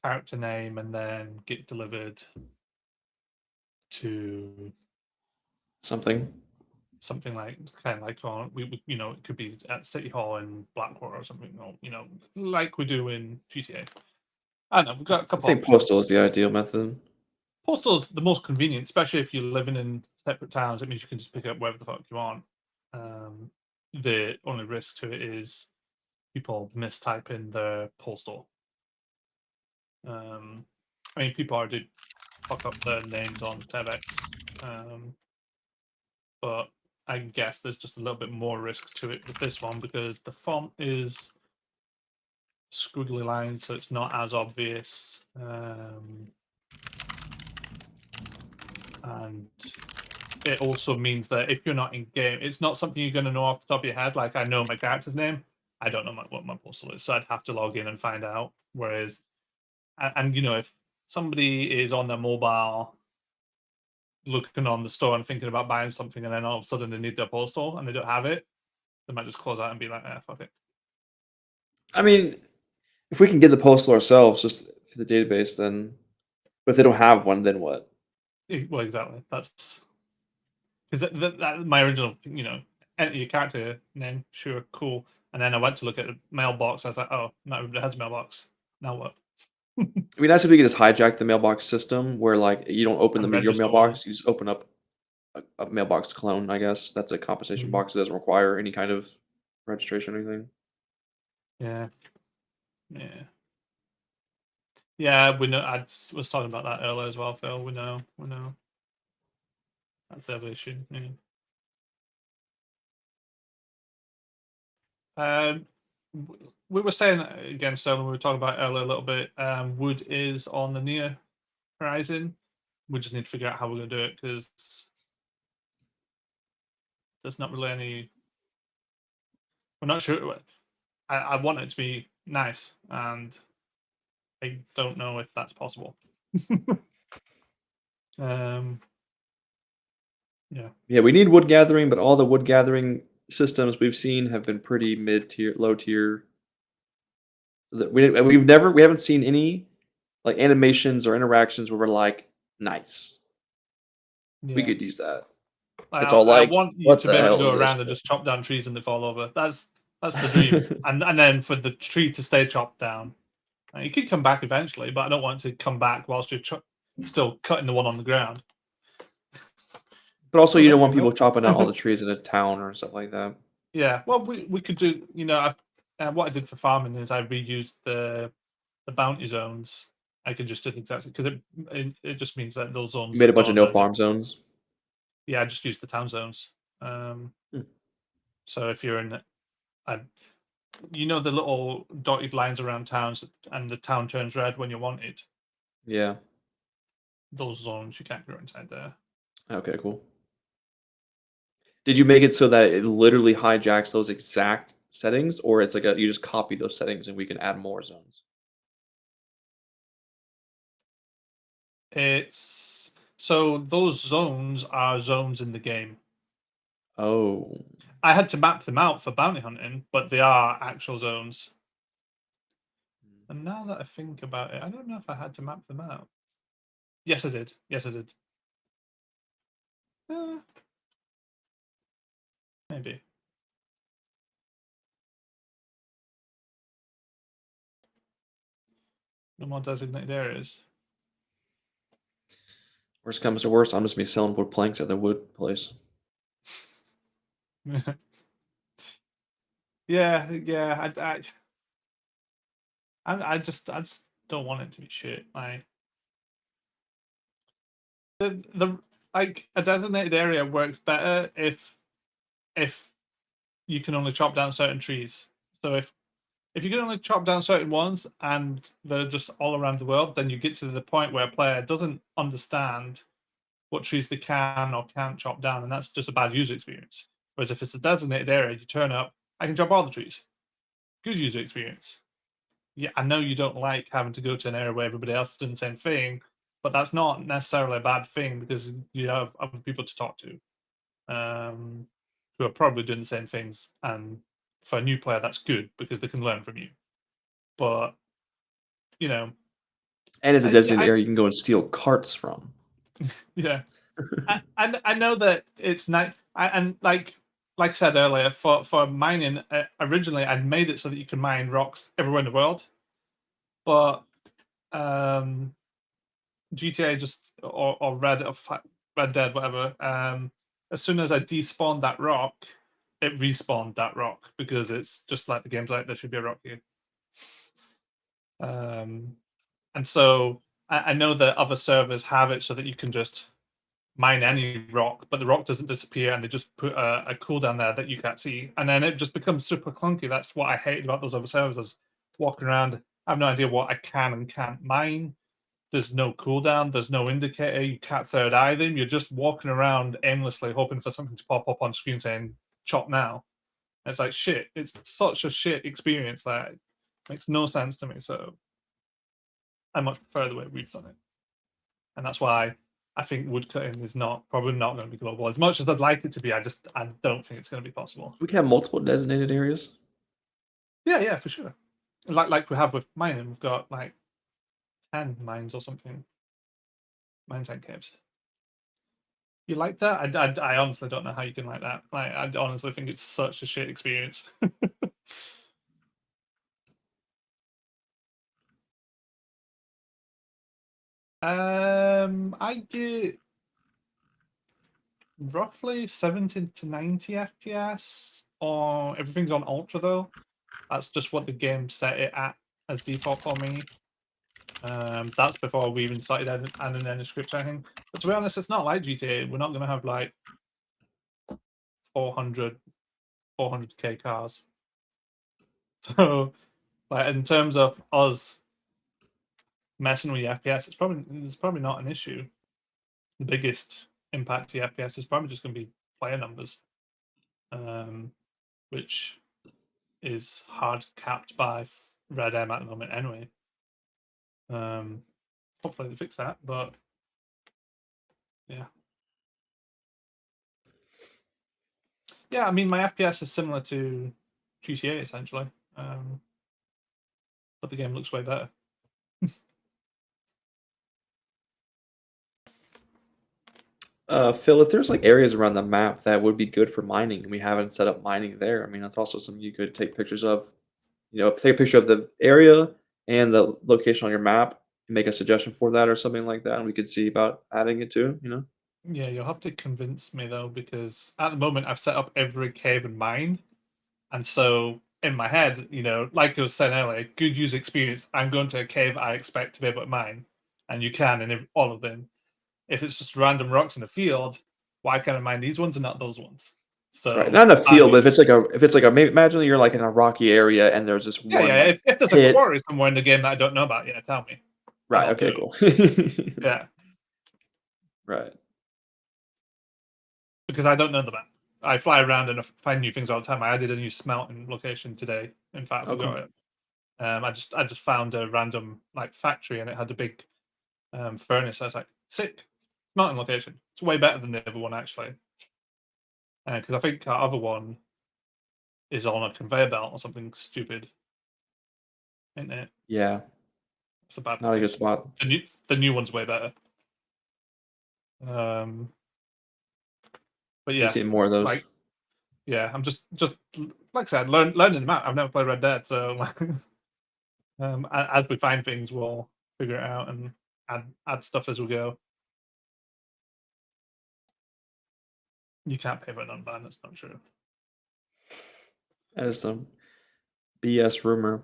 Speaker 2: character name and then get delivered to
Speaker 1: something
Speaker 2: like kind of like on it could be at City Hall in Blackwater or something, or like we do in GTA. I don't know, we've got a couple.
Speaker 1: I think postal is the ideal method.
Speaker 2: Postal's the most convenient, especially if you're living in separate towns. It means you can just pick it up wherever the fuck you want. The only risk to it is people mistype in the postal. I mean, people already fuck up their names on Tevex, but I guess there's just a little bit more risk to it with this one because the font is squiggly lines, so it's not as obvious. And it also means that if you're not in game, it's not something you're going to know off the top of your head. Like, I know my character's name, I don't know what my postal is, so I'd have to log in and find out. Whereas, and if somebody is on their mobile looking on the store and thinking about buying something, and then all of a sudden they need their postal and they don't have it, they might just close out and be like, fuck it.
Speaker 1: I mean, if we can get the postal ourselves just for the database, then. But if they don't have one, then what?
Speaker 2: Well, exactly. That's because my original, enter your character name, sure, cool. And then I went to look at the mailbox. I was like, oh, no, it has a mailbox. Now what?
Speaker 1: I mean, that's if we could just hijack the mailbox system where, like, you don't open your mailbox, you just open up a mailbox clone, I guess. That's a compensation box. It doesn't require any kind of registration or anything.
Speaker 2: Yeah. Yeah. Yeah, we know. Was talking about that earlier as well, Phil. We know. That's the other issue. Yeah. We were saying again, Stone. We were talking about earlier a little bit. Wood is on the near horizon. We just need to figure out how we're going to do it because there's not really any. We're not sure. I want it to be nice, and I don't know if that's possible. Yeah.
Speaker 1: Yeah, we need wood gathering, but all the wood gathering systems we've seen have been pretty mid tier, low tier. So that we haven't seen any like animations or interactions where we're like, nice, we
Speaker 2: Yeah.
Speaker 1: could use that.
Speaker 2: Like,
Speaker 1: It's all
Speaker 2: I
Speaker 1: like,
Speaker 2: want you
Speaker 1: what
Speaker 2: to
Speaker 1: the
Speaker 2: be able to
Speaker 1: hell
Speaker 2: go
Speaker 1: is this
Speaker 2: around and just chop down trees and they fall over. That's the dream. and then for the tree to stay chopped down. You could come back eventually, but I don't want it to come back whilst you're still cutting the one on the ground.
Speaker 1: But also,
Speaker 2: Oh,
Speaker 1: you don't
Speaker 2: thank
Speaker 1: want
Speaker 2: you,
Speaker 1: people
Speaker 2: Phil.
Speaker 1: chopping down all the trees in a town or stuff like that.
Speaker 2: Yeah, well, we could do. What I did for farming is I reused the bounty zones. I could just do exactly because it just means that those zones
Speaker 1: You made a bunch of no
Speaker 2: don't.
Speaker 1: farm zones.
Speaker 2: Yeah, I just used the town zones.
Speaker 1: Hmm.
Speaker 2: So if you're in, the little dotted lines around towns, and the town turns red when you want it.
Speaker 1: Yeah.
Speaker 2: Those zones you can't go inside there.
Speaker 1: Okay, cool. Did you make it so that it literally hijacks those exact settings, or it's like you just copy those settings and we can add more zones?
Speaker 2: It's so those zones are zones in the game.
Speaker 1: Oh.
Speaker 2: I had to map them out for bounty hunting, but they are actual zones. And now that I think about it, I don't know if I had to map them out. Yes, I did. Maybe. No more designated areas.
Speaker 1: Worst comes to worst, I'm just be selling wood planks at the wood place.
Speaker 2: Yeah. I just don't want it to be shit. Like the like a designated area works better if you can only chop down certain trees. So if you can only chop down certain ones and they're just all around the world, then you get to the point where a player doesn't understand what trees they can or can't chop down, and that's just a bad user experience. Whereas if it's a designated area, you turn up, I can chop all the trees. Good user experience. Yeah, I know you don't like having to go to an area where everybody else is doing the same thing, but that's not necessarily a bad thing because you have other people to talk to, who are probably doing the same things. And for a new player, that's good because they can learn from you. But you know,
Speaker 1: And it's a
Speaker 2: yeah,
Speaker 1: designated area you can go and steal carts from.
Speaker 2: yeah. I know that it's not, and like I said earlier, for mining, originally I'd made it so that you can mine rocks everywhere in the world, but GTA just or Red Dead, whatever. As soon as I despawned that rock, it respawned that rock because it's just like the game's like there should be a rock here. And so I know that other servers have it so that you can just mine any rock, but the rock doesn't disappear, and they just put a cooldown there that you can't see, and then it just becomes super clunky. That's what I hated about those other servers. I was walking around, I have no idea what I can and can't mine. There's no cooldown, there's no indicator, you can't third eye them. You're just walking around aimlessly, hoping for something to pop up on screen saying "chop now." And it's like shit. It's such a shit experience that it makes no sense to me. So I much prefer the way we've done it, and that's why I think woodcutting is probably not going to be global. As much as I'd like it to be, I don't think it's going to be possible.
Speaker 1: We can have multiple designated areas.
Speaker 2: Yeah, for sure. Like we have with mining, we've got like 10 mines or something. Mines and caves. You like that? I honestly don't know how you can like that. Like, I honestly think it's such a shit experience. I get roughly 70 to 90 FPS. Or everything's on ultra though. That's just what the game set it at as default for me. That's before we even started adding any scripts or anything. But to be honest, it's not like GTA. We're not going to have like 400k cars. So, like in terms of us messing with the FPS, it's probably not an issue. The biggest impact to the FPS is probably just going to be player numbers, which is hard capped by Red M at the moment anyway. Hopefully they fix that, but yeah. Yeah, I mean, my FPS is similar to GTA essentially, but the game looks way better.
Speaker 1: Phil, if there's like areas around the map that would be good for mining, and we haven't set up mining there, I mean, that's also something you could take pictures of. You know, take a picture of the area and the location on your map, and make a suggestion for that or something like that, and we could see about adding it too. You know.
Speaker 2: Yeah, you'll have to convince me though, because at the moment I've set up every cave and mine, and so in my head, like I was saying earlier, good user experience. I'm going to a cave I expect to be able to mine, and you can in all of them. If it's just random rocks in the field, why can't I mine these ones and not those ones? So
Speaker 1: Right, not in a field, but if it's like a imagine you're like in a rocky area and there's just
Speaker 2: yeah,
Speaker 1: one
Speaker 2: yeah.
Speaker 1: like
Speaker 2: If there's a
Speaker 1: pit.
Speaker 2: quarry somewhere in the game that I don't know about, yeah, tell me. And
Speaker 1: Right.
Speaker 2: I'll do
Speaker 1: Okay.
Speaker 2: it.
Speaker 1: Cool.
Speaker 2: Yeah,
Speaker 1: Right.
Speaker 2: because I don't know the map. I fly around and find new things all the time. I added a new smelting location today. In fact, I
Speaker 1: Oh,
Speaker 2: forgot
Speaker 1: cool.
Speaker 2: it. I just found a random like factory and it had a big furnace. I was like, sick smelting location. It's way better than the other one actually. Because I think our other one is on a conveyor belt or something stupid. Isn't it?
Speaker 1: Yeah.
Speaker 2: It's a bad
Speaker 1: Not a good
Speaker 2: place.
Speaker 1: spot.
Speaker 2: The new one's way better. But
Speaker 1: You're
Speaker 2: yeah,
Speaker 1: seeing more of those.
Speaker 2: like yeah, I'm just like I said, learning the map. I've never played Red Dead, so as we find things, we'll figure it out and add stuff as we go. You can't pay for an unban. That's not true.
Speaker 1: That is some BS rumor.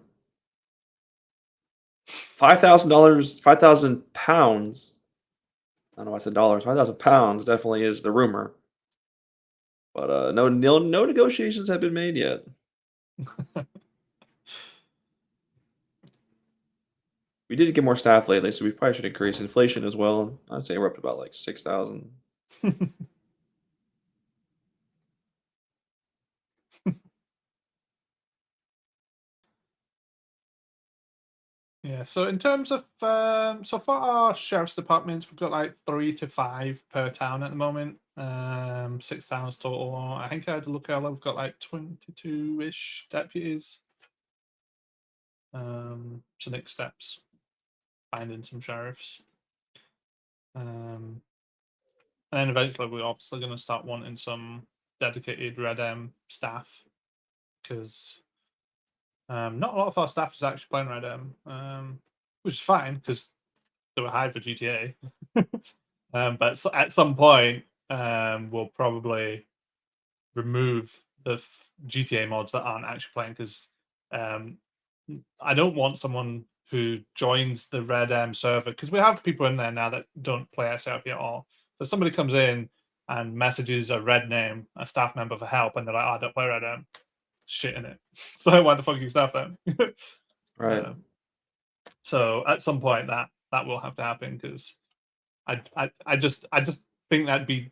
Speaker 1: $5,000, 5,000 pounds. I don't know why I said dollars. 5,000 pounds definitely is the rumor. But no negotiations have been made yet. We did get more staff lately, so we probably should increase inflation as well. I'd say we're up to about like 6,000.
Speaker 2: Yeah. So in terms of so for our sheriff's departments, we've got like 3 to 5 per town at the moment. 6 towns total. I think I had to look earlier. We've got like 22-ish deputies. So next steps, finding some sheriffs. And then eventually we're obviously going to start wanting some dedicated Red M staff, because not a lot of our staff is actually playing Red M, which is fine because they were hired for GTA. But at some point, we'll probably remove the GTA mods that aren't actually playing, because I don't want someone who joins the Red M server, because we have people in there now that don't play STRP at all. So if somebody comes in and messages a red name, a staff member for help, and they're like, "Oh, I don't play Red M," shit in it. So why the fuck are you staff then?
Speaker 1: Right.
Speaker 2: So at some point that will have to happen, because I just think that'd be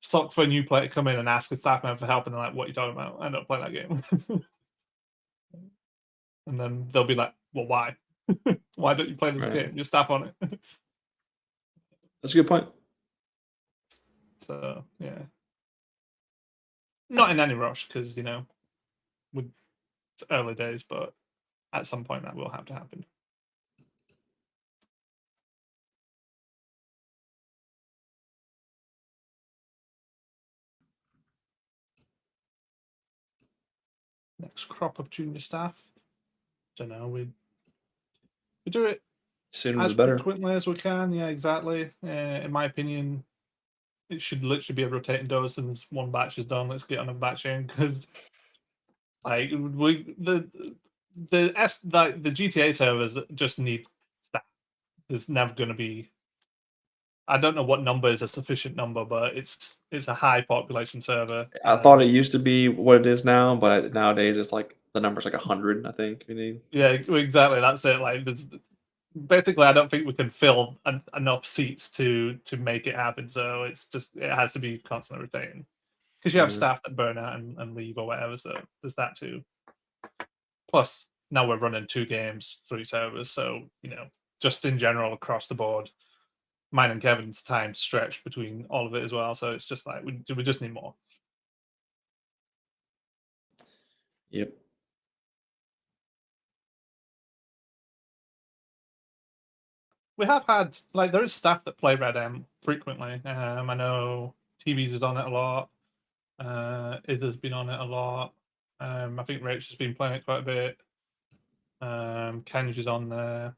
Speaker 2: suck for a new player to come in and ask a staff member for help, and they're like, "What are you talking about? I don't play that game." And then they'll be like, "Well, why? Why don't you play this
Speaker 1: Right.
Speaker 2: game? Your staff on it."
Speaker 1: That's a good point.
Speaker 2: So yeah, not in any rush, because with early days, but at some point that will have to happen. Next crop of junior staff. Don't know. We do it
Speaker 1: Sooner
Speaker 2: as
Speaker 1: the better.
Speaker 2: frequently as we can. Yeah, exactly. In my opinion, it should literally be a rotating door. Since one batch is done, let's get on a batch in, because like the GTA servers just need staff. there's never going to be. I don't know what number is a sufficient number, but it's a high population server.
Speaker 1: I thought it used to be what it is now, but nowadays it's like the number's like 100. I think you need.
Speaker 2: Yeah, exactly. That's it. Like, there's basically, I don't think we can fill enough seats to make it happen. So it's just it has to be constantly rotating because you have
Speaker 1: Yeah.
Speaker 2: staff that burn out and leave or whatever. So there's that too. Plus, now we're running 2 games, 3 servers. So just in general across the board, mine and Kevin's time stretched between all of it as well. So it's just like we just need more.
Speaker 1: Yep.
Speaker 2: We have had there is staff that play Red M frequently. I know TVs is on it a lot. Izza's been on it a lot. I think Rach has been playing it quite a bit. Kenj is on there.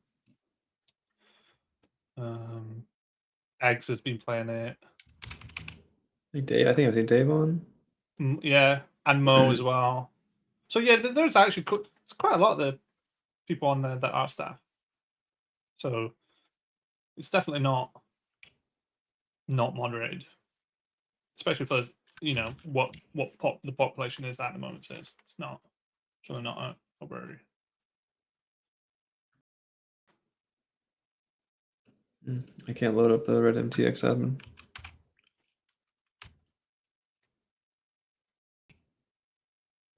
Speaker 2: Eggs has been playing it.
Speaker 1: I think I've seen Dave on.
Speaker 2: Yeah, and Mo as well. So yeah, there's actually it's quite a lot of the people on there that are staff. So it's definitely not moderated, especially for what the population is at the moment. So it's not. It's really not a worry.
Speaker 1: I can't load up the Red MTX admin.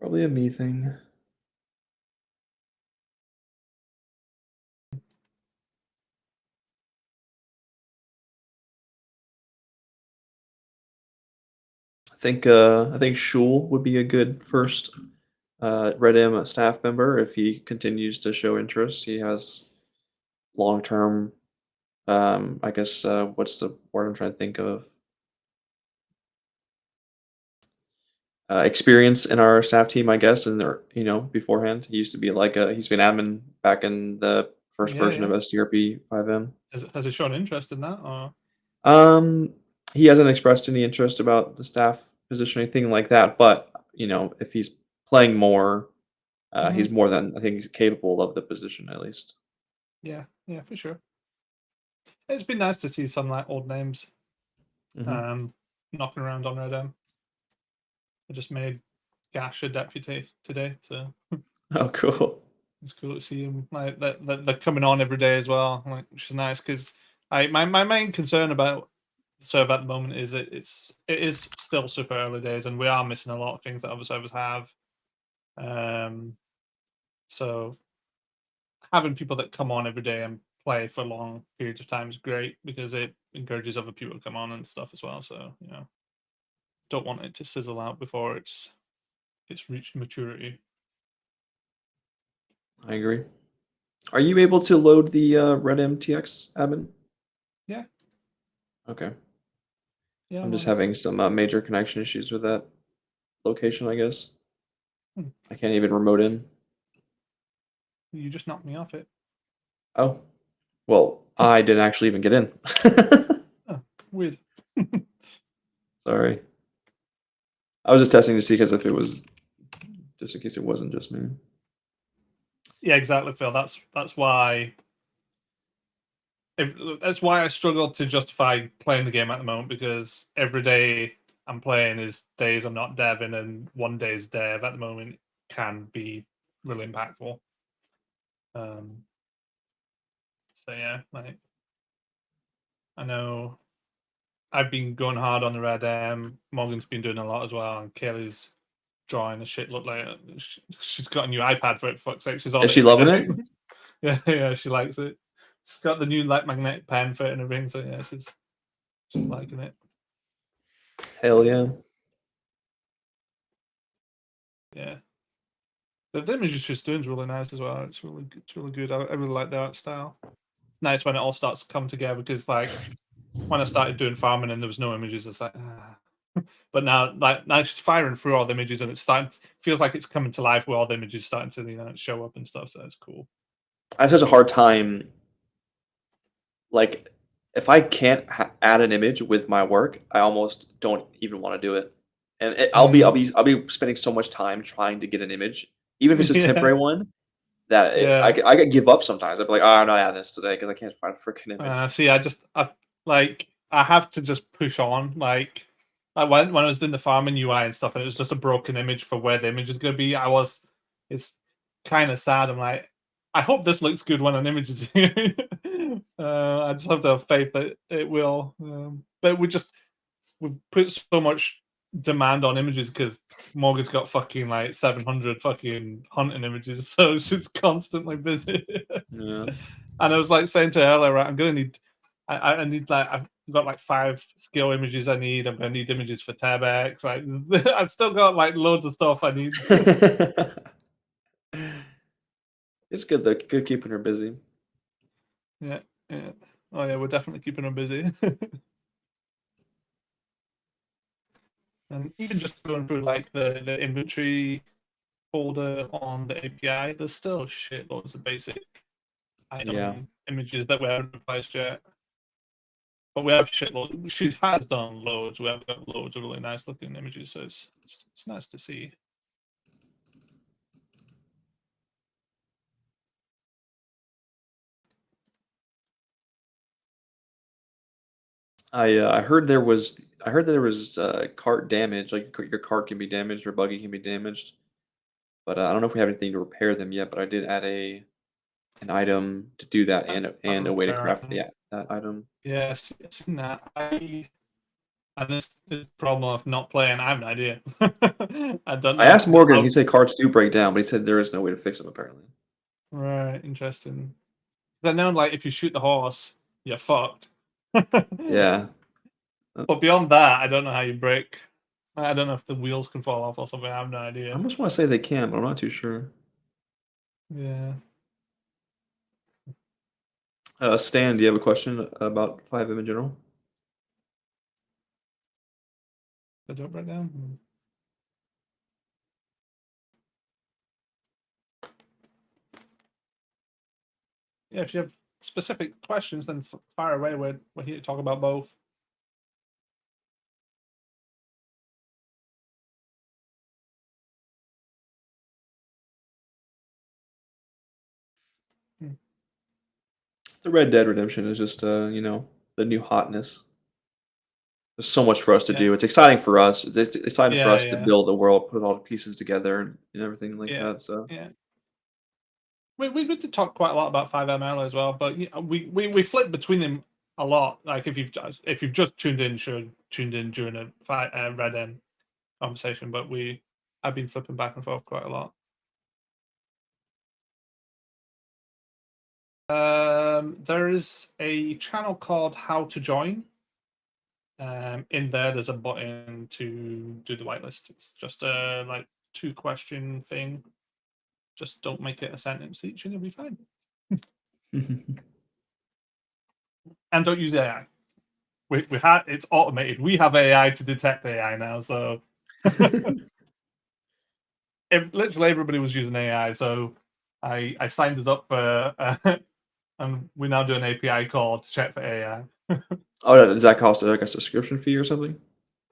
Speaker 1: Probably a me thing. I think Shul would be a good first Red M staff member if he continues to show interest. He has long term. I guess what's the word I'm trying to think of? Experience in our staff team, I guess, and there, beforehand, he used to be he's been admin back in the first version of STRP 5M.
Speaker 2: Has it shown interest in that? Or
Speaker 1: He hasn't expressed any interest about the staff position or anything like that, but if he's playing more, he's more than I think he's capable of the position at least.
Speaker 2: Yeah, for sure. It's been nice to see some old names knocking around on Red M. I just made Gash a deputy today, so
Speaker 1: Oh, cool.
Speaker 2: it's cool to see him they're coming on every day as well, which is nice because my main concern about the server at the moment is it is still super early days and we are missing a lot of things that other servers have. So having people that come on every day and play for long periods of time is great because it encourages other people to come on and stuff as well. So don't want it to sizzle out before it's reached maturity.
Speaker 1: I agree. Are you able to load the Red MTX admin?
Speaker 2: Yeah.
Speaker 1: Okay.
Speaker 2: Yeah,
Speaker 1: I'm just having some major connection issues with that location, I guess. I can't even remote in.
Speaker 2: You just knocked me off it.
Speaker 1: Oh. Well, I didn't actually even get in.
Speaker 2: Oh, weird.
Speaker 1: Sorry. I was just testing to see because if it was just in case it wasn't just me.
Speaker 2: Yeah, exactly, Phil. That's why I struggle to justify playing the game at the moment because every day I'm playing is days I'm not deving, and one day's dev at the moment can be really impactful. So yeah, I know I've been going hard on the Red M. Morgan's been doing a lot as well, and Kaylee's drawing a shit look like she's got a new iPad for it. For fuck's sake, she's on.
Speaker 1: Is she loving it?
Speaker 2: Yeah, she likes it. She's got the new magnetic pen for it and everything. So yeah, she's liking it.
Speaker 1: Hell yeah.
Speaker 2: Yeah. The image she's doing is really nice as well. It's really good. I really like the art style. It's nice when it all starts to come together because when I started doing farming and there was no images, it's like but now she's firing through all the images and it's feels like it's coming to life where all the images starting to show up and stuff. So it's cool.
Speaker 1: I have such a hard time. Like, if I can't add an image with my work, I almost don't even want to do it. And I'll be spending so much time trying to get an image, even if it's just a temporary one. that
Speaker 2: Yeah.
Speaker 1: I could give up sometimes. I'd be like, "Oh, I'm not adding this today because I can't find a freaking image."
Speaker 2: See, I have to just push on. Like when I was doing the farming UI and stuff, and it was just a broken image for where the image is going to be. It's kind of sad. I'm like, I hope this looks good when an image is here. I just have to have faith that it will. But we put so much demand on images because Morgan's got fucking like 700 fucking hunting images, so she's constantly busy.
Speaker 1: Yeah.
Speaker 2: And I was like saying to her earlier, right, I'm gonna need, I need like I've got like 5 skill images I need. I'm gonna need images for TabX. Like I've still got like loads of stuff I need.
Speaker 1: It's good though. Good keeping her busy.
Speaker 2: Yeah, yeah. Oh yeah, we're definitely keeping her busy. And even just going through like the inventory folder on the API, there's still shitloads of basic item
Speaker 1: Yeah.
Speaker 2: images that we haven't replaced yet. But we have shitloads. She has done loads. We have got loads of really nice looking images, so it's nice to see.
Speaker 1: I heard there was cart damage. Like your cart can be damaged or buggy can be damaged. But I don't know if we have anything to repair them yet. But I did add an item to do that and a way to craft that item.
Speaker 2: Yes, I've seen that. And this problem of not playing, I have no idea. I don't
Speaker 1: I
Speaker 2: know.
Speaker 1: asked Morgan. He said carts do break down, but he said there is no way to fix them apparently.
Speaker 2: Right, interesting. 'Cause I know, like, if you shoot the horse, you're fucked.
Speaker 1: Yeah.
Speaker 2: But beyond that, I don't know how you break. I don't know if the wheels can fall off or something. I have no
Speaker 1: I
Speaker 2: idea.
Speaker 1: almost want to say they can, but I'm not too sure.
Speaker 2: Yeah.
Speaker 1: Stan, do you have a question about 5M in general?
Speaker 2: The jump right down. Yeah, if you have specific questions, then fire away. We're here to talk about both.
Speaker 1: The Red Dead Redemption is just the new hotness. There's so much for us to
Speaker 2: Yeah,
Speaker 1: do. It's exciting for us. It's exciting for
Speaker 2: yeah,
Speaker 1: us to
Speaker 2: yeah,
Speaker 1: build the world, put all the pieces together, and everything like
Speaker 2: yeah,
Speaker 1: that. So
Speaker 2: yeah. We did talk quite a lot about 5ML as well, but we flip between them a lot. Like if you've just tuned in, tuned in during a Red M conversation, but I've been flipping back and forth quite a lot. There is a channel called How to Join. In there's a button to do the whitelist. It's just a like 2-question thing. Just don't make it a sentence each, and you'll be fine. And don't use AI. We had it's automated. We have AI to detect AI now, so literally everybody was using AI. So I signed us up for, and we now do an API call to check for AI.
Speaker 1: oh, does that cost like a subscription fee or something?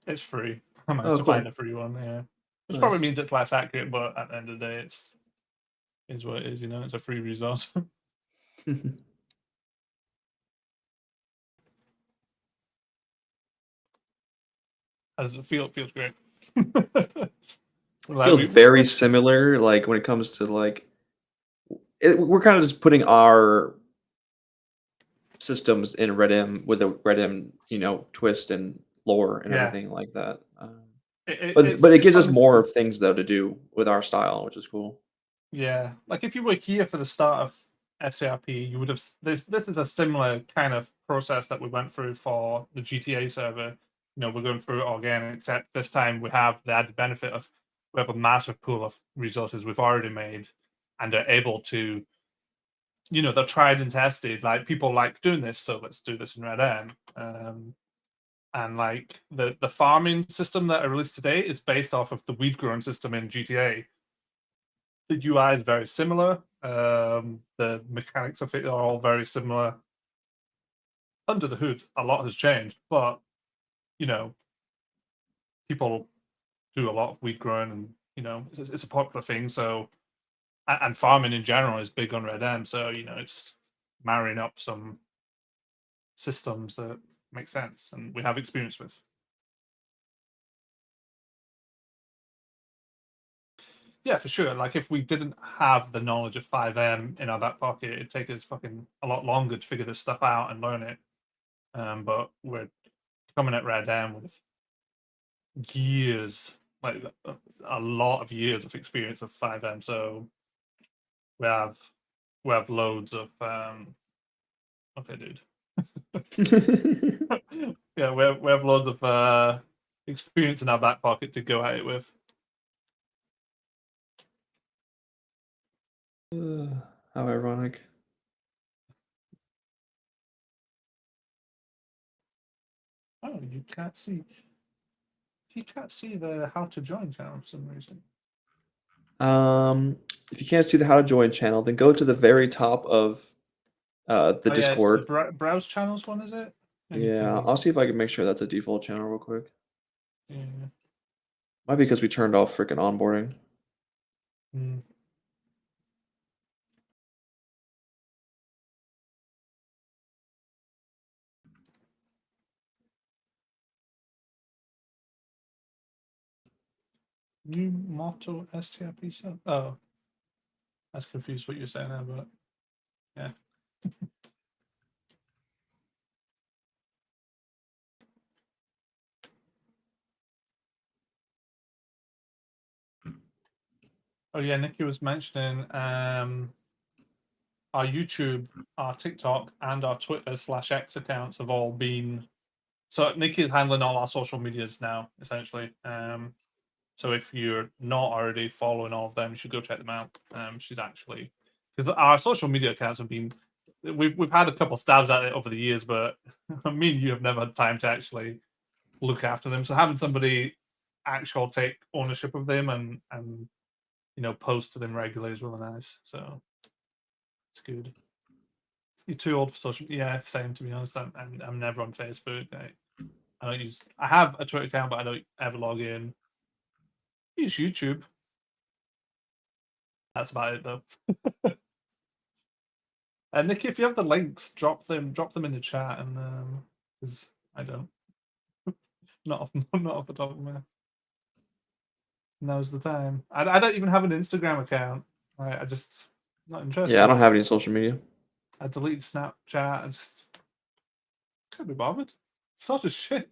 Speaker 2: It's free. I managed
Speaker 1: Oh,
Speaker 2: to find
Speaker 1: cool.
Speaker 2: a free one. Yeah, which probably
Speaker 1: Nice.
Speaker 2: means it's less accurate, but at the end of the day, is what it is. It's a free resource. As it feels great. Like
Speaker 1: Feels very similar. Like when it comes to we're kind of just putting our systems in Redem with a Redem, twist and lore and
Speaker 2: yeah,
Speaker 1: everything like that.
Speaker 2: it's
Speaker 1: But it
Speaker 2: it's
Speaker 1: gives us
Speaker 2: fun
Speaker 1: more
Speaker 2: because
Speaker 1: things though to do with our style, which is cool.
Speaker 2: yeah, like if you were here for the start of STRP, you would have this is a similar kind of process that we went through for the GTA server. We're going through it again, except this time we have the added benefit of we have a massive pool of resources we've already made, and are able to, they're tried and tested. Like people like doing this, so let's do this in Red M. And like the farming system that I released today is based off of the weed growing system in GTA. The UI is very similar. The mechanics of it are all very similar. Under the hood, a lot has changed, but you know, people do a lot of weed growing, and it's a popular thing. So and farming in general is big on Red M. So it's marrying up some systems that make sense and we have experience with. Yeah, for sure. Like if we didn't have the knowledge of 5M in our back pocket, it'd take us fucking a lot longer to figure this stuff out and learn it. But we're coming at Red M with years, like a lot of years of experience of 5M. So we have loads of okay, dude. Yeah, we have loads of experience in our back pocket to go at it with.
Speaker 1: How ironic.
Speaker 2: Oh, you can't see. You can't see the how to join channel for some reason.
Speaker 1: If you can't see the how to join channel, then go to the very top of the
Speaker 2: Oh yeah, it's the
Speaker 1: Discord.
Speaker 2: browse channels one, is it?
Speaker 1: Yeah, I'll see if I can make sure that's a default channel real quick.
Speaker 2: Yeah.
Speaker 1: Might be because we turned off freaking onboarding.
Speaker 2: Mm. New motto STRP sub. Oh, that's confused what you're saying there, but yeah. Oh yeah, Nikki was mentioning our YouTube, our TikTok, and our Twitter/X accounts have all been. So Nikki's handling all our social medias now, essentially. So if you're not already following all of them, you should go check them out. She's actually, because our social media accounts have been, we've had a couple stabs at it over the years, but me and you have never had time to actually look after them. So having somebody actual take ownership of them and post to them regularly is really nice. So it's good. You're too old for social. Yeah, same to be honest. I'm never on Facebook. I don't use. I have a Twitter account, but I don't ever log in. I use YouTube. That's about it though. Nick, if you have the links, drop them in the chat, and because I don't, not off, not off the top of my head. Now's the time. I don't even have an Instagram account. Right, I just not interested.
Speaker 1: Yeah, I don't have any social media.
Speaker 2: I deleted Snapchat. I just can't be bothered. Such a shit.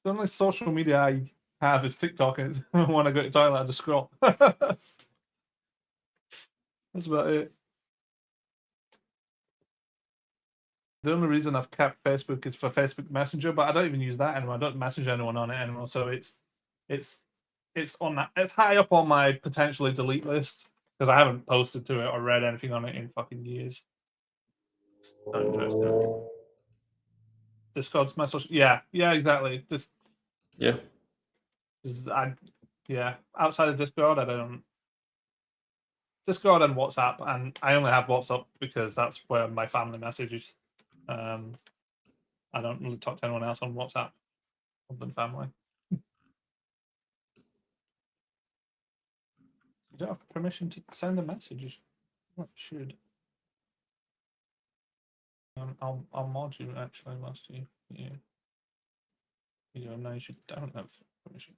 Speaker 2: The only social media I have is TikTok, and when I go to the toilet, I just scroll. That's about it. The only reason I've kept Facebook is for Facebook Messenger, but I don't even use that anymore. I don't message anyone on it anymore, so it's on that. It's high up on my potentially delete list because I haven't posted to it or read anything on it in fucking years. It's not interesting. Discord's my social. Yeah, exactly.
Speaker 1: Yeah.
Speaker 2: Outside of Discord, I don't. Discord and WhatsApp, and I only have WhatsApp because that's where my family messages. I don't really talk to anyone else on WhatsApp other than family. You don't have permission to send a message. You should. I'll mod you actually whilst you. No, you should don't have permission.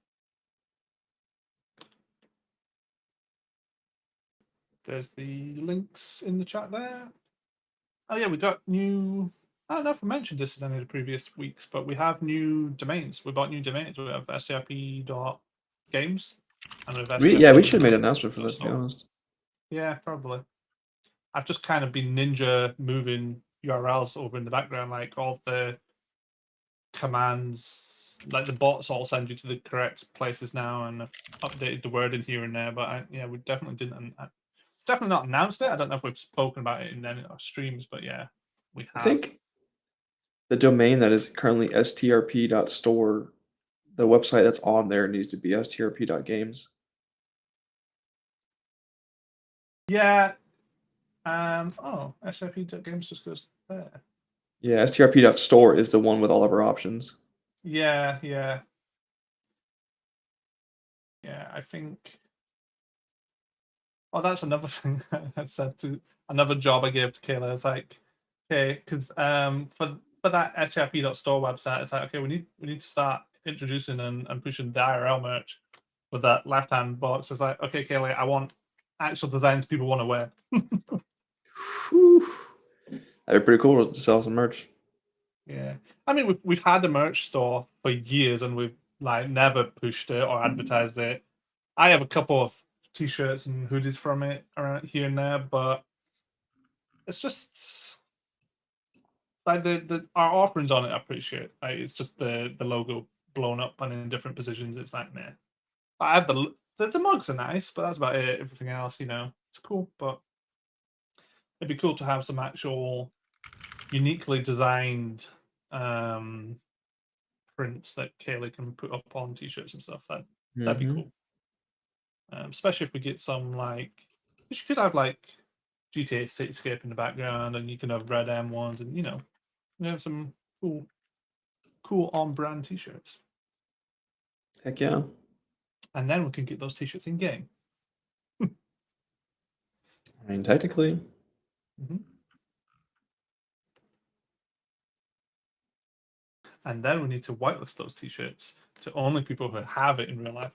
Speaker 2: There's the links in the chat there. Oh yeah, we got new. I don't know if I mentioned this in any of the previous weeks, but we have new domains. We bought new domains. We have strp.games. And
Speaker 1: We should have made an announcement for that, to be honest.
Speaker 2: Yeah, probably. I've just kind of been ninja moving URLs over in the background, like all the commands, like the bots all send you to the correct places now, and I've updated the wording here and there. But we definitely didn't. Definitely not announced it. I don't know if we've spoken about it in any of our streams, but yeah, we have.
Speaker 1: I think the domain that is currently strp.store, the website that's on there needs to be strp.games.
Speaker 2: Yeah. SRP.games just goes there.
Speaker 1: Yeah, strp.store is the one with all of our options.
Speaker 2: Yeah, I think. Oh, that's another thing I said to another job I gave to Kayla. It's like, okay, because for that STRP.store website, it's like, okay, we need to start introducing and pushing the IRL merch with that left hand box. It's like, okay, Kayla, I want actual designs people want to wear.
Speaker 1: Whew. That'd be pretty cool to sell some merch.
Speaker 2: Yeah, I mean we've had a merch store for years and we've like never pushed it or advertised it. I have a couple of t-shirts and hoodies from it around here and there, but it's just like the our offerings on it are pretty shit. Like it's just the logo blown up and in different positions. It's like meh. I have the mugs are nice, but that's about it. Everything else, it's cool, but it'd be cool to have some actual uniquely designed prints that Kaylee can put up on t-shirts and stuff. That'd be
Speaker 1: Mhm.
Speaker 2: cool. Especially if we get some like, you could have like GTA Cityscape in the background, and you can have Red M ones, and you have some cool on-brand t-shirts,
Speaker 1: Heck yeah.
Speaker 2: and then we can get those t-shirts in game.
Speaker 1: I mean, technically.
Speaker 2: Mhm. And then we need to whitelist those t-shirts to only people who have it in real life.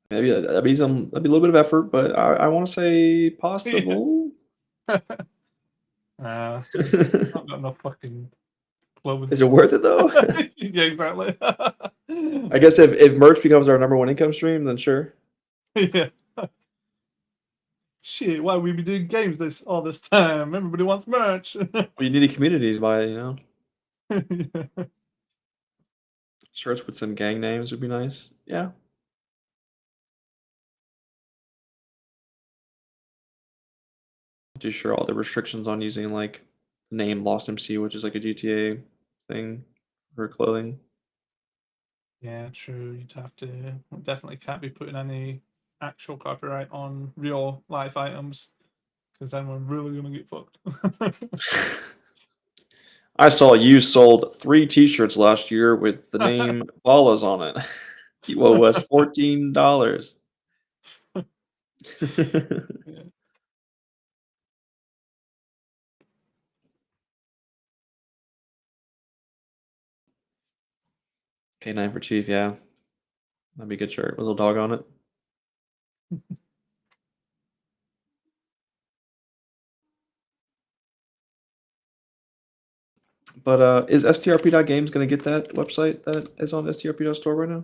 Speaker 1: Maybe that'd be a little bit of effort, but I want to say possible.
Speaker 2: I've got enough fucking clothes.
Speaker 1: Is it worth it though?
Speaker 2: Yeah, exactly.
Speaker 1: I guess if merch becomes our number one income stream, then sure.
Speaker 2: Yeah. Shit, why we be doing games all this time? Everybody wants merch.
Speaker 1: Well, you need a community to buy,
Speaker 2: Yeah.
Speaker 1: Shirts with some gang names would be nice. Yeah. Too sure all the restrictions on using like the name Lost MC, which is like a GTA thing for clothing.
Speaker 2: Yeah, true. You'd have to definitely can't be putting any actual copyright on real life items because then we're really gonna get fucked.
Speaker 1: I saw you sold 3 T-shirts last year with the name Ballas on it. What was $14?
Speaker 2: Yeah.
Speaker 1: K9 for Chief, yeah. That'd be a good shirt with a little dog on it. But is STRP.games gonna get that website that is on STRP.store right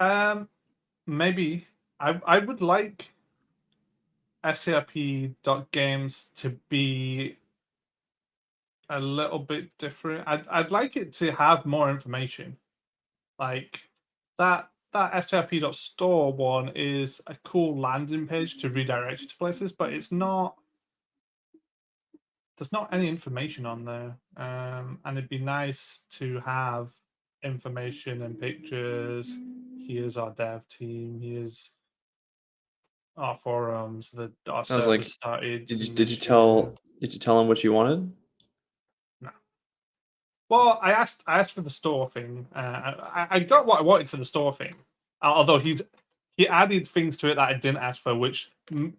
Speaker 1: now?
Speaker 2: Maybe I would like STRP.games to be a little bit different. I'd like it to have more information. Like that STRP.store one is a cool landing page to redirect you to places, but there's not any information on there. And it'd be nice to have information and pictures. Here's our dev team. Here's our forums. Our
Speaker 1: Sounds
Speaker 2: servers
Speaker 1: like
Speaker 2: started
Speaker 1: did you
Speaker 2: in
Speaker 1: did you
Speaker 2: this year.
Speaker 1: tell him what you wanted?
Speaker 2: No. Well, I asked for the store thing. I got what I wanted for the store thing, although he added things to it that I didn't ask for, which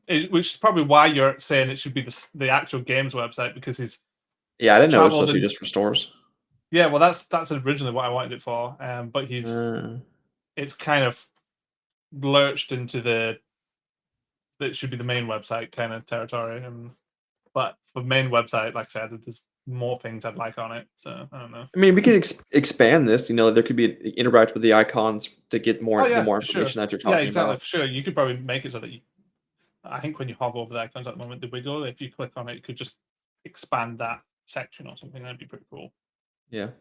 Speaker 2: is probably why you're saying it should be the actual games website because he's
Speaker 1: Yeah, I didn't know it was
Speaker 2: traveled
Speaker 1: supposed to be
Speaker 2: and
Speaker 1: just for stores.
Speaker 2: yeah, well that's originally what I wanted it for. But
Speaker 1: Uh,
Speaker 2: it's kind of lurched into that should be the main website kind of territory. But for main website, like I said, there's more things I'd like on it. So I don't know.
Speaker 1: I mean, we could expand this. There could be interact with the icons to get
Speaker 2: Oh
Speaker 1: the
Speaker 2: yeah,
Speaker 1: more
Speaker 2: for sure.
Speaker 1: information that you're
Speaker 2: Yeah,
Speaker 1: talking
Speaker 2: exactly,
Speaker 1: about.
Speaker 2: for sure. You could probably make it so that I think when you hover over the icons at the moment, the wiggle, if you click on it, it could just expand that section or something. That'd be pretty cool.
Speaker 1: Yeah.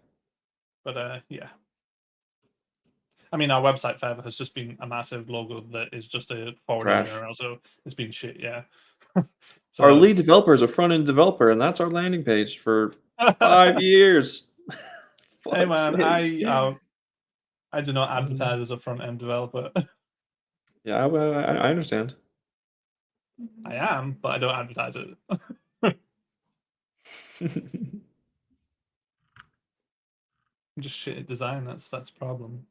Speaker 2: But yeah. I mean, our website forever has just been a massive logo that is just a forwarded
Speaker 1: Trash.
Speaker 2: URL, so it's been shit, yeah.
Speaker 1: Our
Speaker 2: So
Speaker 1: lead developer is a front end developer, and that's our landing page for 5 years.
Speaker 2: hey
Speaker 1: Fuck's
Speaker 2: man,
Speaker 1: sake.
Speaker 2: I do not
Speaker 1: Mm.
Speaker 2: advertise as a front end developer.
Speaker 1: Yeah, I understand.
Speaker 2: I am, but I don't advertise it. I'm just shit at design. That's the problem.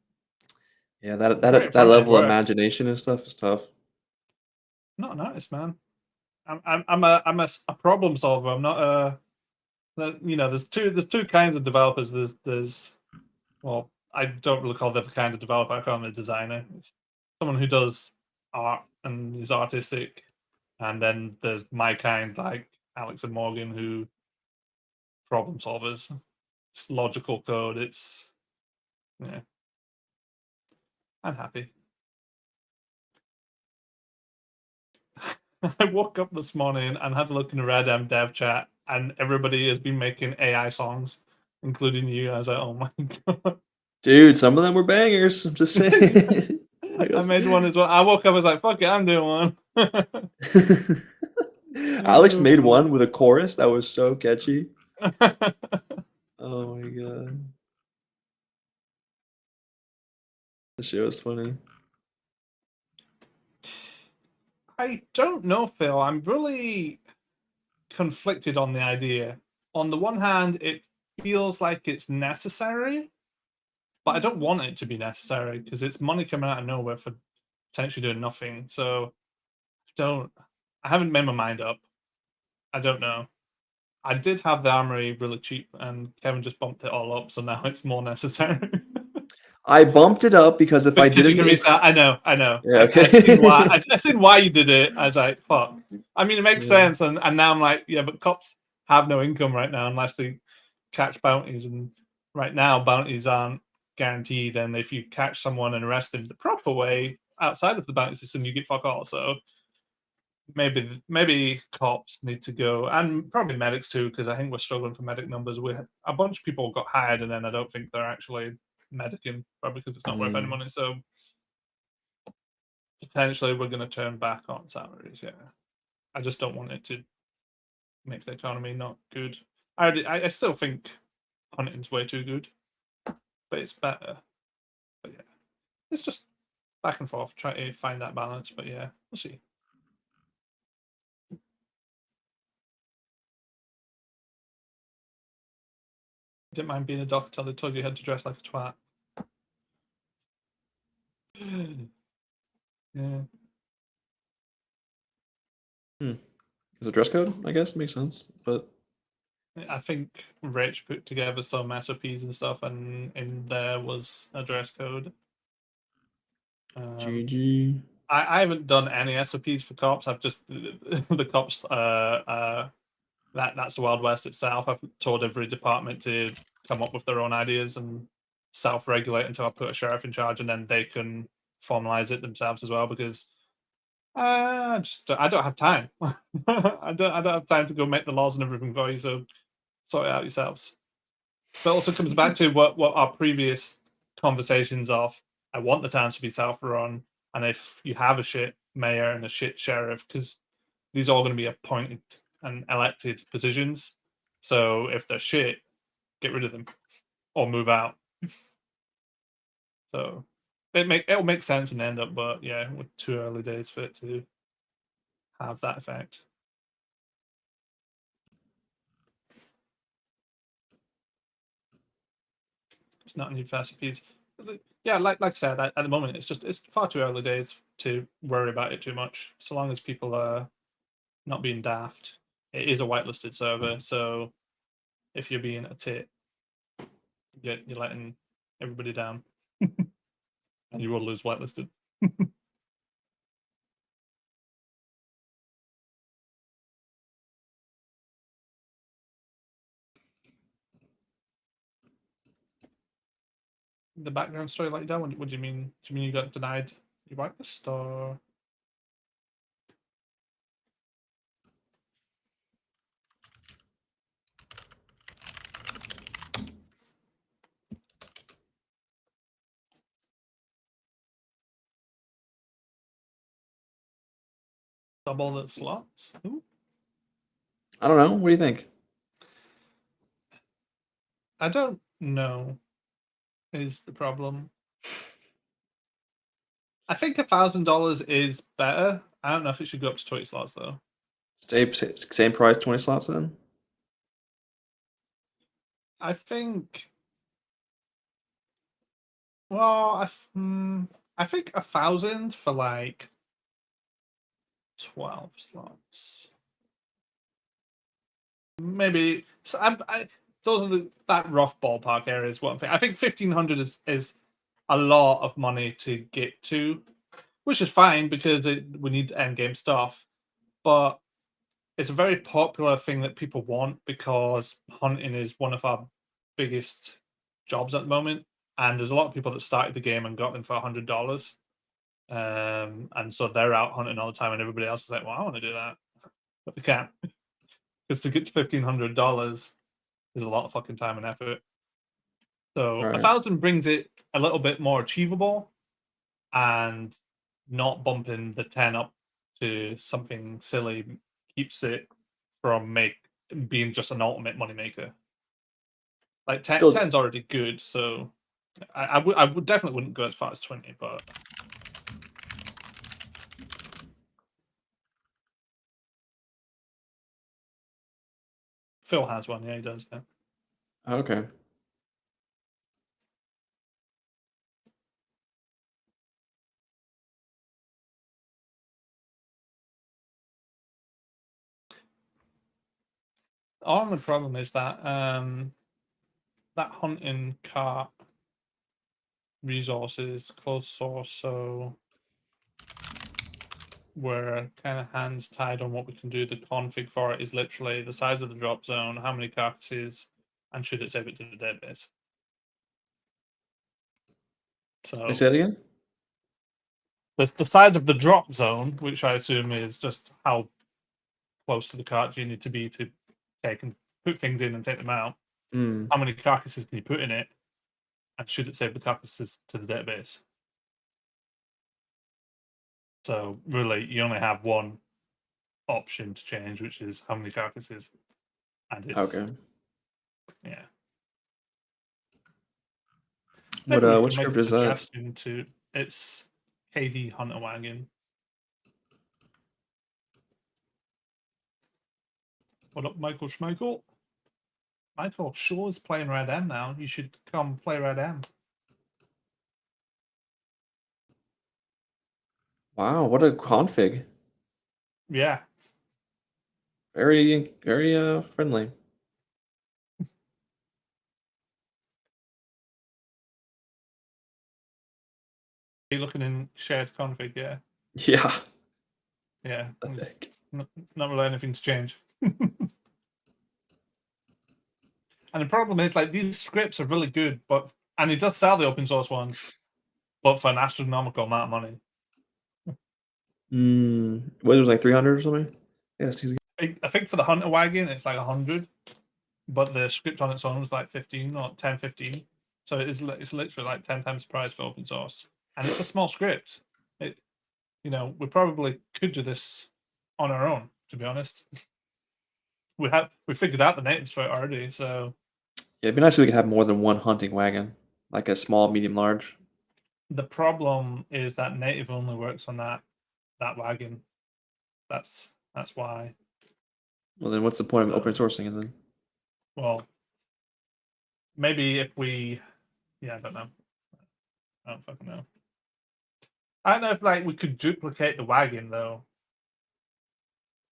Speaker 1: Yeah,
Speaker 2: Great
Speaker 1: that
Speaker 2: front end
Speaker 1: level of
Speaker 2: work.
Speaker 1: imagination and stuff is tough.
Speaker 2: Not an artist, man. I'm a problem solver. I'm not a there's two kinds of developers. There's well, I don't really call that the kind of developer. I call them a designer. It's someone who does art and is artistic, and then there's my kind, like Alex and Morgan, who problem solvers. It's logical code. It's yeah. I'm happy. I woke up this morning and had a look in the Red dev chat, and everybody has been making AI songs, including you. I was like, oh my god.
Speaker 1: Dude, some of them were bangers. I'm just saying. Like,
Speaker 2: I made one as well. I woke up, I was like, fuck it, I'm doing one.
Speaker 1: Alex made one with a chorus that was so catchy. Oh my god. The shit was funny.
Speaker 2: I don't know, Phil. I'm really conflicted on the idea. On the one hand, it feels like it's necessary, but I don't want it to be necessary because it's money coming out of nowhere for potentially doing nothing. So I haven't made my mind up. I don't know. I did have the armory really cheap, and Kevin just bumped it all up, so now it's more necessary.
Speaker 1: I bumped it up because if I
Speaker 2: Because you
Speaker 1: didn't
Speaker 2: can reset. I know.
Speaker 1: Yeah,
Speaker 2: I seen why.
Speaker 1: okay.
Speaker 2: I seen why you did it. I was like, fuck. I mean, it makes
Speaker 1: Yeah.
Speaker 2: sense, and now I'm like, yeah, but cops have no income right now unless they catch bounties, and right now bounties aren't guaranteed. And if you catch someone and arrest them the proper way outside of the bounty system, you get fuck all. So maybe cops need to go, and probably medics too, because I think we're struggling for medic numbers. We had a bunch of people got hired, and then I don't think they're actually medicing, probably because it's not worth any
Speaker 1: Mm.
Speaker 2: money. So potentially we're going to turn back on salaries. Yeah, I just don't want it to make the economy not good. I still think hunting's way too good, but it's better. But yeah, it's just back and forth, try to find that balance. But yeah, we'll see. Didn't mind being a doctor till they told you had to dress like a twat. Yeah.
Speaker 1: Is it dress code? I guess makes sense. But
Speaker 2: I think Rich put together some SOPs and stuff, and in there was a dress code.
Speaker 1: GG.
Speaker 2: I haven't done any SOPs for cops. I've just the cops. That's the Wild West itself. I've told every department to come up with their own ideas and self-regulate until I put a sheriff in charge, and then they can formalize it themselves as well. Because I don't have time. I don't have time to go make the laws and everything for you. So sort it out yourselves. But also comes back to what our previous conversations of. I want the towns to be self-run, and if you have a shit mayor and a shit sheriff, because these are all going to be appointed and elected positions. So if they're shit, get rid of them or move out. So it'll make sense in the end up, but yeah, we're too early days for it to have that effect. It's not new recipes. Yeah, like I said, at the moment it's far too early days to worry about it too much. So long as people are not being daft, it is a whitelisted server. So if you're being a tit, you're letting everybody down, and you will lose whitelisted. The background story like that? What do you mean? Do you mean you got denied your whitelist, or? Double the slots? Ooh.
Speaker 1: I don't know. What do you think?
Speaker 2: I don't know. Is the problem? I think $1,000 is better. I don't know if it should go up to 20 slots though.
Speaker 1: Same price, 20 slots then?
Speaker 2: I think Well, I think 1,000 for like 12 slots. Maybe so those are that rough ballpark area is what I'm thinking. I think 1,500 is a lot of money to get to, which is fine because we need end game stuff. But it's a very popular thing that people want because hunting is one of our biggest jobs at the moment, and there's a lot of people that started the game and got them for $100. And so they're out hunting all the time, and everybody else is like, "Well, I want to do that," but they can't because to get to $1,500 is a lot of fucking time and effort. So a
Speaker 1: Right.
Speaker 2: 1,000 brings it a little bit more achievable, and not bumping the 10 up to something silly keeps it from being just an ultimate moneymaker. Like 10,
Speaker 1: Still,
Speaker 2: 10's already good, so I would definitely wouldn't go as far as 20, but Phil has one. Yeah, he does. Yeah.
Speaker 1: okay.
Speaker 2: The only problem is that that hunting cart resources closed source, so we're kind of hands tied on what we can do. The config for it is literally the size of the drop zone, how many carcasses, and should it save it to the database.
Speaker 1: Can I
Speaker 2: So
Speaker 1: say that again?
Speaker 2: the size of the drop zone, which I assume is just how close to the cart you need to be to take and put things in and take them out.
Speaker 1: Mm.
Speaker 2: How many carcasses can you put in it, and should it save the carcasses to the database? So really, you only have one option to change, which is how many carcasses, and it's
Speaker 1: Okay.
Speaker 2: yeah.
Speaker 1: What
Speaker 2: Maybe we
Speaker 1: what
Speaker 2: can make a
Speaker 1: script is that?
Speaker 2: suggestion to it's KD Hunter Wagon. What up, Michael Schmichael? Michael Shaw's playing Red M now. You should come play Red M.
Speaker 1: Wow, what a config.
Speaker 2: Yeah.
Speaker 1: Very, very friendly.
Speaker 2: Are you looking in shared config? Yeah.
Speaker 1: Yeah.
Speaker 2: Yeah.
Speaker 1: The
Speaker 2: There's
Speaker 1: heck?
Speaker 2: not really anything to change. And the problem is, like, these scripts are really good, and it does sell the open source ones, but for an astronomical amount of money.
Speaker 1: What was it, like 300 or something? Yeah,
Speaker 2: I think for the Hunter Wagon, it's like 100, but the script on its own was like 15 or 10, 15. So it's literally like 10 times the price for open source, and it's a small script. It, we probably could do this on our own. To be honest, we figured out the natives for it already. So
Speaker 1: yeah, it'd be nice if we could have more than one hunting wagon, like a small, medium, large.
Speaker 2: the problem is that native only works on that wagon. That's why.
Speaker 1: Well, then what's the point of open
Speaker 2: So,
Speaker 1: sourcing it then?
Speaker 2: well, maybe if we, yeah, I don't know. I don't fucking know. I don't know if like we could duplicate the wagon though.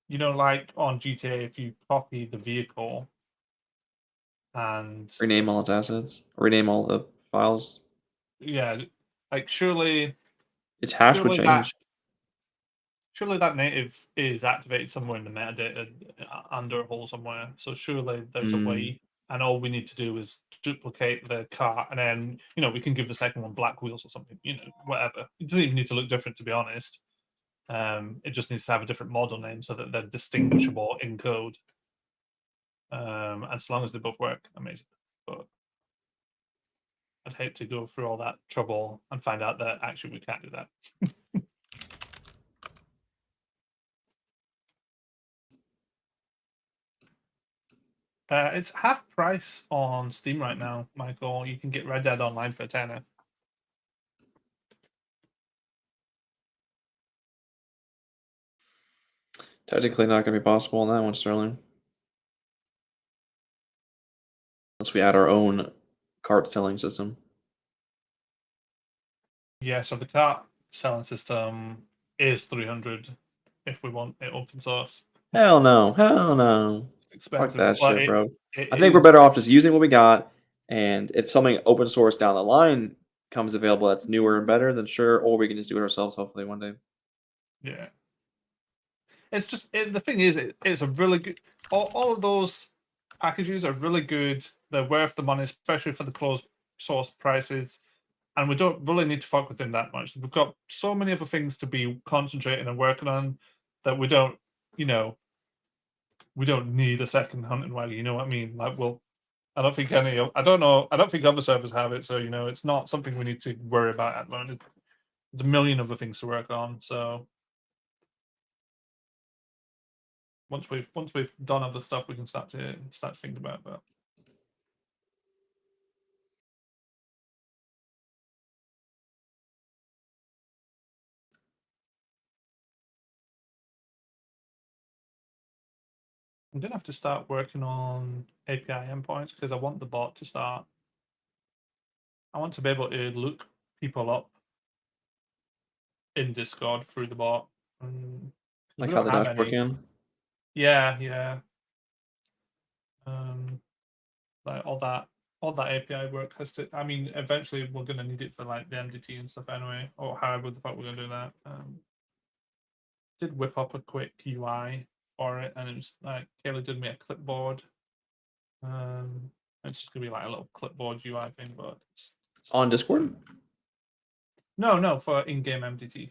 Speaker 2: Like on GTA, if you copy the vehicle and
Speaker 1: Rename all its assets. Rename all the files.
Speaker 2: yeah, like surely
Speaker 1: Its hash would
Speaker 2: surely that
Speaker 1: change.
Speaker 2: surely that native is activated somewhere in the metadata under a hole somewhere. So surely there's a
Speaker 1: Mm.
Speaker 2: way, and all we need to do is duplicate the car, and then we can give the second one black wheels or something. Whatever. It doesn't even need to look different, to be honest. It just needs to have a different model name so that they're distinguishable in code. As long as they both work, amazing. But I'd hate to go through all that trouble and find out that actually we can't do that. It's half price on Steam right now, Michael. You can get Red Dead Online for a tenner.
Speaker 1: Technically not going to be possible on that one, Sterling. Unless we add our own cart selling system.
Speaker 2: Yeah, so the cart selling system is 300 if we want it open source.
Speaker 1: Hell no. Hell no.
Speaker 2: It's
Speaker 1: Fuck
Speaker 2: expensive,
Speaker 1: that
Speaker 2: but
Speaker 1: shit, bro.
Speaker 2: it
Speaker 1: I think we're
Speaker 2: is.
Speaker 1: better off just using what we got, and if something open source down the line comes available that's newer and better, then sure, or we can just do it ourselves hopefully one day.
Speaker 2: Yeah. It's just the thing is, it's a really good. All of those packages are really good. They're worth the money, especially for the closed source prices. And we don't really need to fuck with them that much. We've got so many other things to be concentrating and working on that we don't, you know, we don't need a second hunting wagon. You know what I mean? Like, well, I don't think any. I don't know. I don't think other servers have it. So it's not something we need to worry about at the moment. There's a million other things to work on. So once we've done other stuff, we can start to think about that. I'm gonna have to start working on API endpoints because I want the bot to start. I want to be able to look people up in Discord through the bot.
Speaker 1: Like
Speaker 2: We
Speaker 1: how
Speaker 2: don't
Speaker 1: the
Speaker 2: have
Speaker 1: dashboard
Speaker 2: any.
Speaker 1: can.
Speaker 2: Yeah, yeah. Like all that API work has to. I mean, eventually we're gonna need it for like the MDT and stuff anyway, or however the fuck we're gonna do that. Did whip up a quick UI for it, and it was like Kayla did me a clipboard. It's just gonna be like a little clipboard UI thing, but
Speaker 1: On Discord?
Speaker 2: no, for in-game MDT.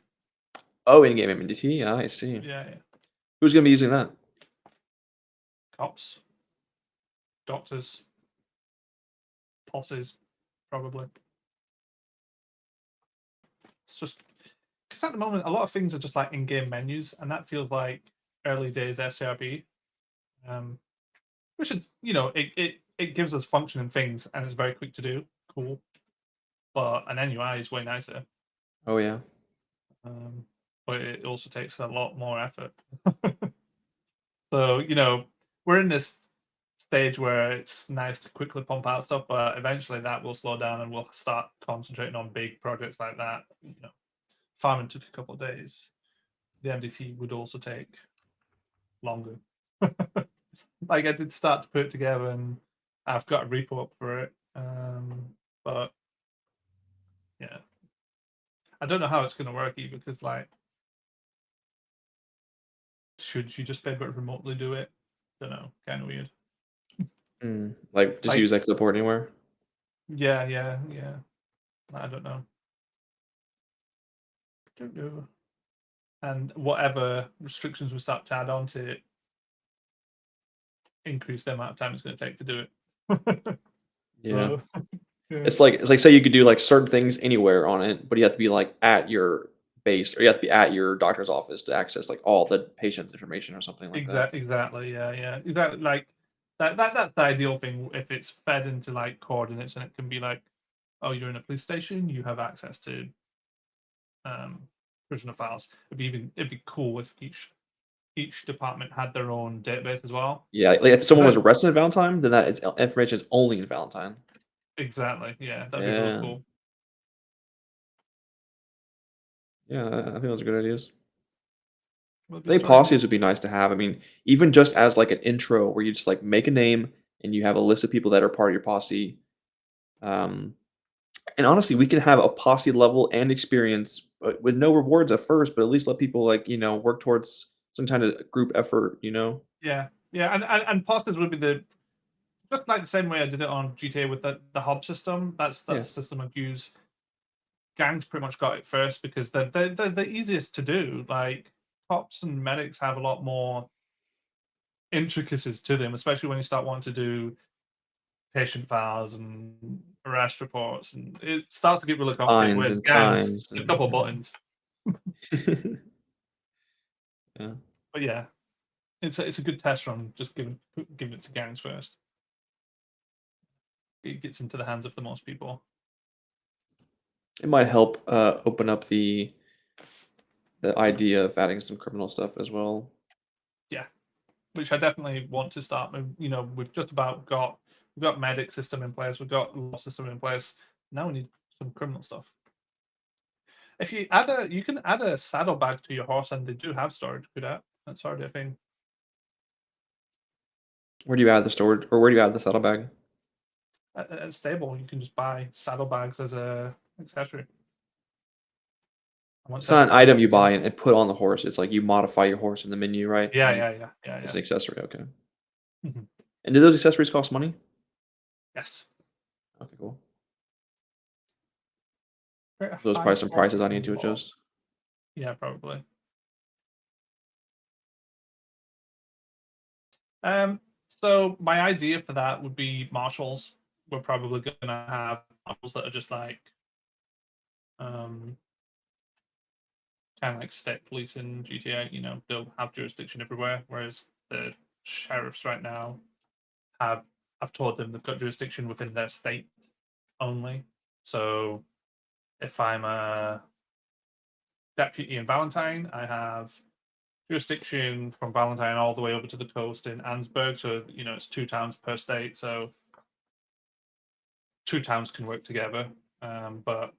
Speaker 1: Oh, in-game MDT? Yeah, I see.
Speaker 2: Yeah.
Speaker 1: Who's gonna be using that?
Speaker 2: Cops, doctors, bosses, probably. It's just because at the moment a lot of things are just like in-game menus, and that feels like early days STRP. Which is it gives us functioning things and it's very quick to do. Cool, but an NUI is way nicer.
Speaker 1: Oh yeah.
Speaker 2: But it also takes a lot more effort. So we're in this stage where it's nice to quickly pump out stuff, but eventually that will slow down and we'll start concentrating on big projects like that. Farming took a couple of days. The MDT would also take longer. Like I did start to put it together, and I've got a repo up for it. But yeah, I don't know how it's going to work either because like, should you just be able to remotely do it? Don't know, kind of weird.
Speaker 1: Like just
Speaker 2: Like,
Speaker 1: use that clipboard anywhere.
Speaker 2: yeah. I don't know. Don't know. And whatever restrictions we start to add on to it, increase the amount of time it's going to take to do it.
Speaker 1: Yeah.
Speaker 2: So, yeah.
Speaker 1: It's like say you could do like certain things anywhere on it, but you have to be like at your base or you have to be at your doctor's office to access like all the patient's information or something like that.
Speaker 2: Exactly. Yeah. Exactly. Like that's the ideal thing if it's fed into like coordinates and it can be like, oh, you're in a police station, you have access to prisoner files. It'd be cool if each department had their own database as well.
Speaker 1: Yeah, like if someone was
Speaker 2: Then
Speaker 1: arrested in Valentine, then that is information is only in Valentine.
Speaker 2: exactly, yeah, that'd be really
Speaker 1: Yeah.
Speaker 2: cool.
Speaker 1: Yeah, I think those are good ideas.
Speaker 2: Would
Speaker 1: I
Speaker 2: be
Speaker 1: think
Speaker 2: sweet.
Speaker 1: policies would be nice to have. I mean, even just as like an intro where you just like make a name and you have a list of people that are part of your posse. Um, and honestly, we can have a posse level and experience, but with no rewards at first, but at least let people like work towards some kind of group effort.
Speaker 2: Yeah, and posters would be the just like the same way I did it on GTA with the hub system. That's
Speaker 1: Yeah.
Speaker 2: a system I'd use. Gangs pretty much got it first because they're the easiest to do. Like cops and medics have a lot more intricacies to them, especially when you start wanting to do patient files and arrest reports, and it starts to get really complicated.
Speaker 1: Fines
Speaker 2: Whereas
Speaker 1: and
Speaker 2: gangs,
Speaker 1: times
Speaker 2: it's a couple of
Speaker 1: and
Speaker 2: buttons.
Speaker 1: yeah.
Speaker 2: But yeah, it's a good test run. Just giving it to gangs first. It gets into the hands of the most people.
Speaker 1: It might help open up the idea of adding some criminal stuff as well.
Speaker 2: Yeah, which I definitely want to start. We've just about we've got medic system in place. We've got law system in place. Now we need some criminal stuff. If you can add a saddlebag to your horse, and they do have storage. That's already a thing.
Speaker 1: Where do you add the storage, or where do you add the saddlebag?
Speaker 2: At stable, you can just buy saddlebags as a accessory.
Speaker 1: It's not an item you buy and put on the horse. It's like you modify your horse in the menu, right?
Speaker 2: Yeah,
Speaker 1: And
Speaker 2: yeah.
Speaker 1: it's an accessory. Okay.
Speaker 2: Mhm.
Speaker 1: And do those accessories cost money?
Speaker 2: Yes.
Speaker 1: Okay, cool.
Speaker 2: Very
Speaker 1: Those
Speaker 2: high
Speaker 1: probably some prices I
Speaker 2: quality
Speaker 1: need to
Speaker 2: model.
Speaker 1: adjust.
Speaker 2: Yeah, probably. So my idea for that would be marshals. We're probably gonna have marshals that are just like, kind of like state police in GTA. You know, they'll have jurisdiction everywhere, whereas the sheriffs right now I've told them they've got jurisdiction within their state only. So if I'm a deputy in Valentine, I have jurisdiction from Valentine all the way over to the coast in Ansburg. So it's 2 towns per state. So 2 towns can work together. But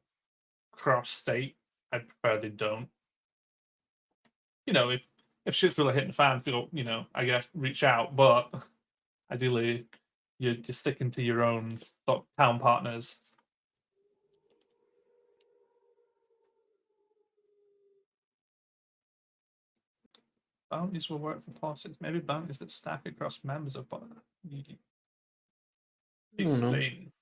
Speaker 2: cross state, I prefer they don't. If shit's really hitting the fan, feel I guess reach out. But ideally, you're sticking to your own sort of town partners. Bounties will work for politics. Maybe bounties that stack across members of politics.
Speaker 1: I don't know.
Speaker 2: Explain.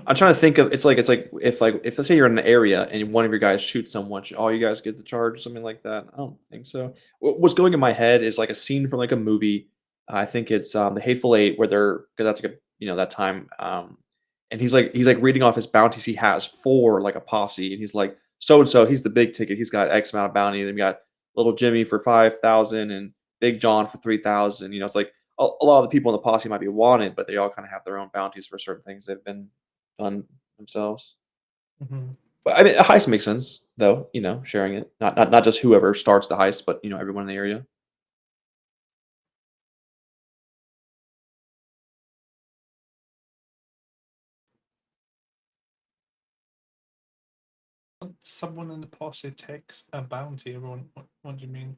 Speaker 1: I'm trying to think of it's like if let's say you're in an area and one of your guys shoots someone, should all you guys get the charge or something like that? I don't think so. What's going in my head is like a scene from like a movie. I think it's The Hateful Eight, where they're because that's like a that time. And he's like reading off his bounties he has for like a posse, and he's like so and so. He's the big ticket. He's got X amount of bounty. Then we got little Jimmy for 5,000 and Big John for 3,000. It's like a lot of the people in the posse might be wanted, but they all kind of have their own bounties for certain things they've been done themselves.
Speaker 2: Mhm.
Speaker 1: But I mean, a heist makes sense, though. Sharing it, not just whoever starts the heist, but everyone in the area.
Speaker 2: Someone in the posse takes a bounty. Everyone, what do you mean?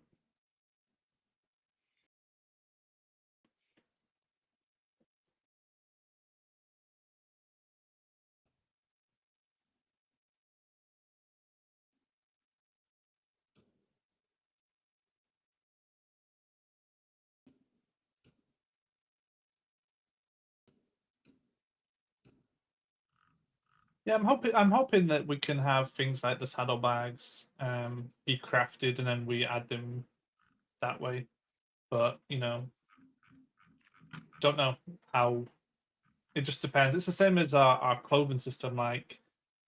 Speaker 2: Yeah, I'm hoping that we can have things like the saddlebags be crafted and then we add them that way. But don't know how. It just depends. It's the same as our clothing system. Like,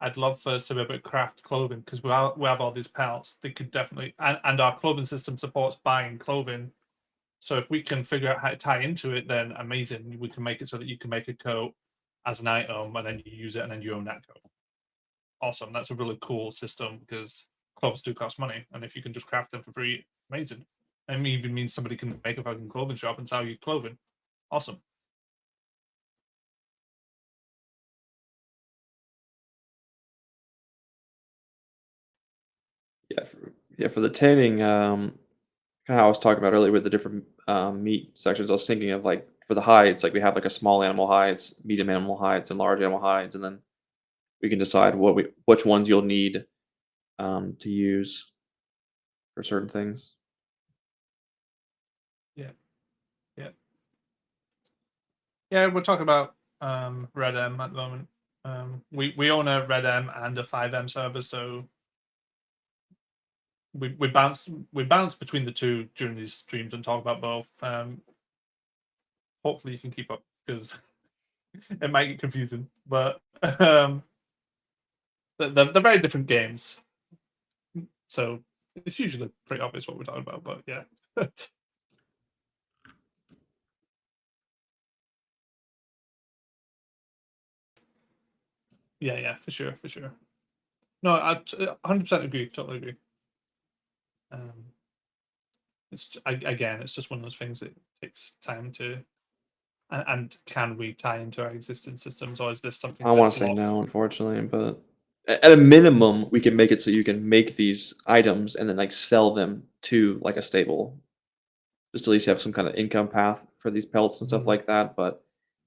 Speaker 2: I'd love for us to be able to craft clothing because we have all these pelts. They could definitely, and our clothing system supports buying clothing. So if we can figure out how to tie into it, then amazing. We can make it so that you can make a coat as an item, and then you use it, and then you own that coat. Awesome. That's a really cool system because clothes do cost money, and if you can just craft them for free, amazing. And even means somebody can make a fucking clothing shop and sell you clothing. Awesome.
Speaker 1: Yeah, for the tanning, kind of how I was talking about earlier with the different meat sections. I was thinking of like for the hides, like we have like a small animal hides, medium animal hides, and large animal hides, and then we can decide which ones you'll need to use for certain things.
Speaker 2: Yeah. Yeah. Yeah, we're talking about Red M at the moment. We own a Red M and a 5M server, so we bounce between the two during these streams and talk about both. Hopefully you can keep up because it might get confusing, but they're very different games, so it's usually pretty obvious what we're talking about. But yeah. Yeah, for sure, for sure. No, I 100% agree. Totally agree. Again, it's just one of those things that takes time to. And can we tie into our existing systems, or is this something
Speaker 1: I want
Speaker 2: that's
Speaker 1: to say
Speaker 2: lost?
Speaker 1: no, unfortunately, but at a minimum, we can make it so you can make these items and then like sell them to like a stable. Just at least you have some kind of income path for these pelts and stuff
Speaker 2: Mhm.
Speaker 1: like that. But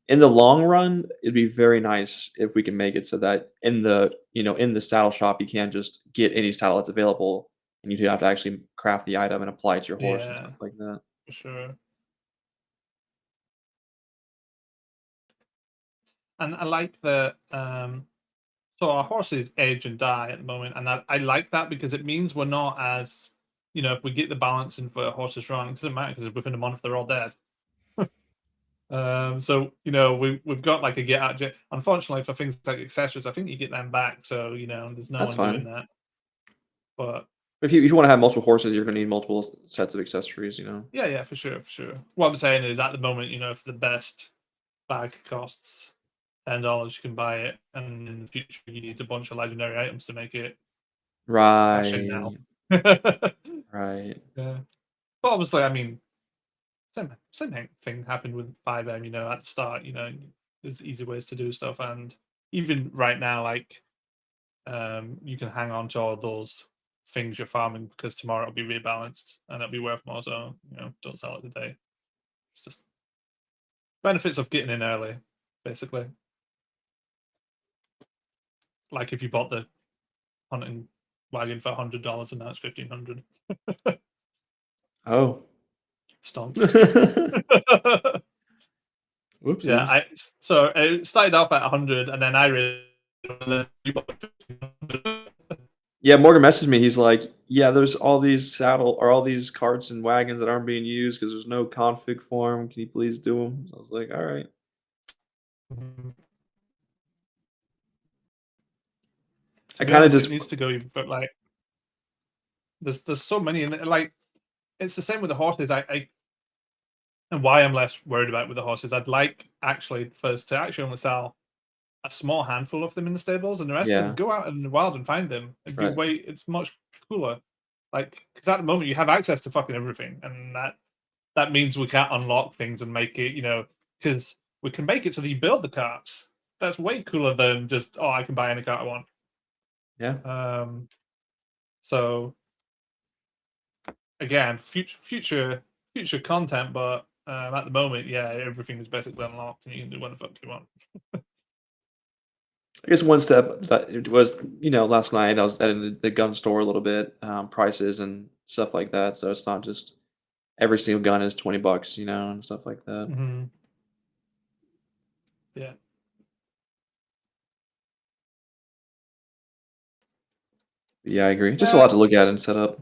Speaker 1: in the long run, it'd be very nice if we can make it so that in the saddle shop you can't just get any saddle that's available, and you do have to actually craft the item and apply it to your horse and
Speaker 2: Yeah,
Speaker 1: stuff like that.
Speaker 2: for sure. And I like that. So our horses age and die at the moment, and I like that because it means we're not as if we get the balance in for horses wrong, it doesn't matter because within a month they're all dead. So we've got like a get out. Unfortunately, for things like accessories, I think you get them back. So there's no
Speaker 1: That's
Speaker 2: one doing
Speaker 1: fine.
Speaker 2: that. But
Speaker 1: If you want to have multiple horses, you're gonna need multiple sets of accessories.
Speaker 2: yeah, yeah, for sure, for sure. What I'm saying is, at the moment, if the best bag costs $10, you can buy it, and in the future, you need a bunch of legendary items to make it cash in now.
Speaker 1: Right. Right.
Speaker 2: Yeah, but obviously, I mean, same thing happened with 5M. At the start, there's easy ways to do stuff, and even right now, like you can hang on to all those things you're farming because tomorrow it'll be rebalanced and it'll be worth more. So don't sell it today. It's just benefits of getting in early, basically. Like if you bought the hunting wagon for $100 and now it's 1,500.
Speaker 1: Oh.
Speaker 2: Stonks. Yeah,
Speaker 1: Whoopsies.
Speaker 2: so it started off at 100 and then I really and then you bought it for 1,500.
Speaker 1: Yeah, Morgan messaged me. He's like, "Yeah, there's all these carts and wagons that aren't being used because there's no config for them. Can you please do them?" I was like, "All right."
Speaker 2: Mhm. To
Speaker 1: I
Speaker 2: be
Speaker 1: kind of
Speaker 2: honest, it
Speaker 1: just
Speaker 2: needs to go, but like there's so many, and like it's the same with the horses. I and why I'm less worried about with the horses. I'd like actually first to actually only sell a small handful of them in the stables, and the rest of them
Speaker 1: yeah,
Speaker 2: go out in the wild and find them.
Speaker 1: right.
Speaker 2: It's much cooler. Like because at the moment you have access to fucking everything, and that means we can't unlock things and make it. Because we can make it so that you build the carts. That's way cooler than just I can buy any cart I want.
Speaker 1: Yeah.
Speaker 2: So again, future content, but at the moment, yeah, everything is basically unlocked, and you can do what the fuck you want.
Speaker 1: I guess one step that it was, last night I was at the gun store a little bit, prices and stuff like that. So it's not just every single gun is $20, and stuff like that.
Speaker 2: Hmm. Yeah.
Speaker 1: Yeah, I agree. Just a lot to look at and set up.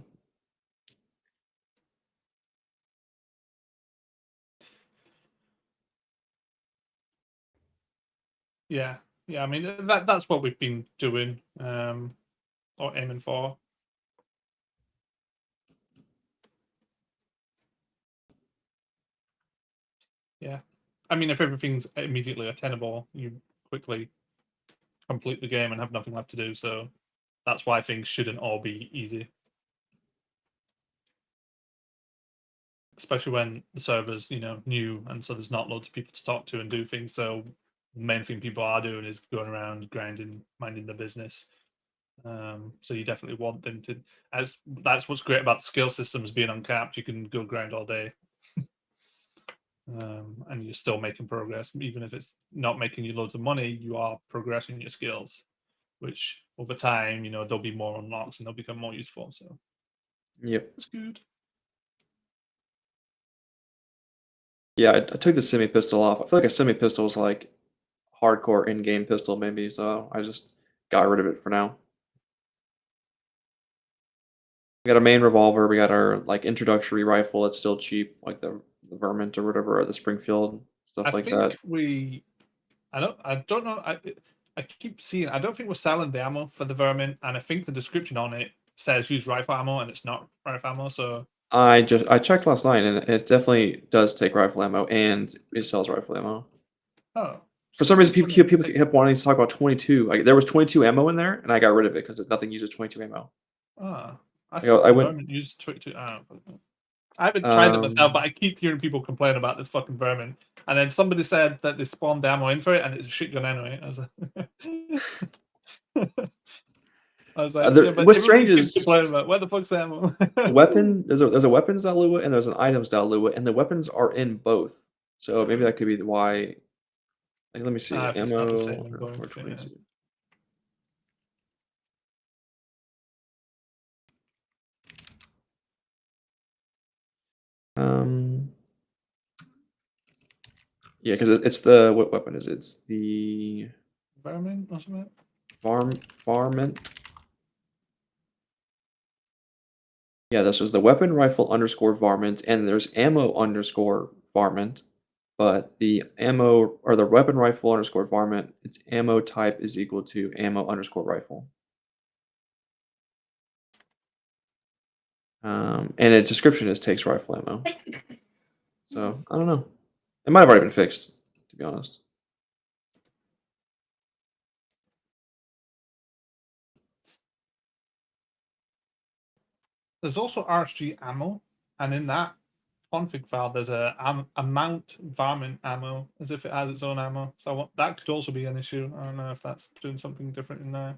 Speaker 2: Yeah, yeah. I mean, that's what we've been doing, or aiming for. Yeah, I mean, if everything's immediately attainable, you quickly complete the game and have nothing left to do. So that's why things shouldn't all be easy, especially when the server's new, and so there's not loads of people to talk to and do things. So the main thing people are doing is going around grinding, minding the business. So you definitely want them to. As that's what's great about the skill systems being uncapped. You can go grind all day. And you're still making progress, even if it's not making you loads of money. You are progressing your skills, which over time, there'll be more unlocks and they'll become more useful. So
Speaker 1: Yep.
Speaker 2: it's good.
Speaker 1: Yeah, I took the semi pistol off. I feel like a semi pistol was like hardcore in game pistol, maybe. So I just got rid of it for now. We got a main revolver. We got our like introductory rifle. It's still cheap, like the Vermint or whatever, or the Springfield
Speaker 2: I
Speaker 1: stuff like
Speaker 2: think
Speaker 1: that.
Speaker 2: I don't know. I keep seeing. I don't think we're selling the ammo for the vermin, and I think the description on it says use rifle ammo, and it's not rifle ammo. So
Speaker 1: I checked last night, and it definitely does take rifle ammo, and it sells rifle ammo.
Speaker 2: oh,
Speaker 1: For some reason,
Speaker 2: it's only
Speaker 1: people
Speaker 2: take.
Speaker 1: kept wanting to talk about 22. There was 22 ammo in there, and I got rid of it because nothing uses 22 ammo.
Speaker 2: Ah, I
Speaker 1: Like,
Speaker 2: thought
Speaker 1: I
Speaker 2: the
Speaker 1: went,
Speaker 2: vermin used 22. I haven't tried it myself, but
Speaker 1: um,
Speaker 2: I keep hearing people complain about this fucking vermin. And then somebody said that they spawned the ammo in for it, and it's a shit gun anyway. I was like, I was like,
Speaker 1: There,
Speaker 2: yeah, but
Speaker 1: what's strange
Speaker 2: everybody keeps
Speaker 1: is
Speaker 2: complaining about where the fuck's the ammo?
Speaker 1: the weapon. There's a weapons Lua and there's an items Lua, and the weapons are in both. So maybe that could be why. Like, let me see.
Speaker 2: If it's not the same
Speaker 1: Ammo
Speaker 2: in both,
Speaker 1: or
Speaker 2: yeah.
Speaker 1: 22. Yeah, because it's the what weapon is it? It's the
Speaker 2: Environment or something?
Speaker 1: varmint. Yeah, this is the weapon rifle underscore varmint, and there's ammo underscore varmint, but the ammo or the weapon rifle underscore varmint, its ammo type is equal to ammo underscore rifle. And its description is takes rifle ammo. So I don't know. It might have already been fixed, to be honest.
Speaker 2: There's also RSG ammo, and in that config file, there's a mount varmint ammo as if it has its own ammo. So that could also be an issue. I don't know if that's doing something different in there.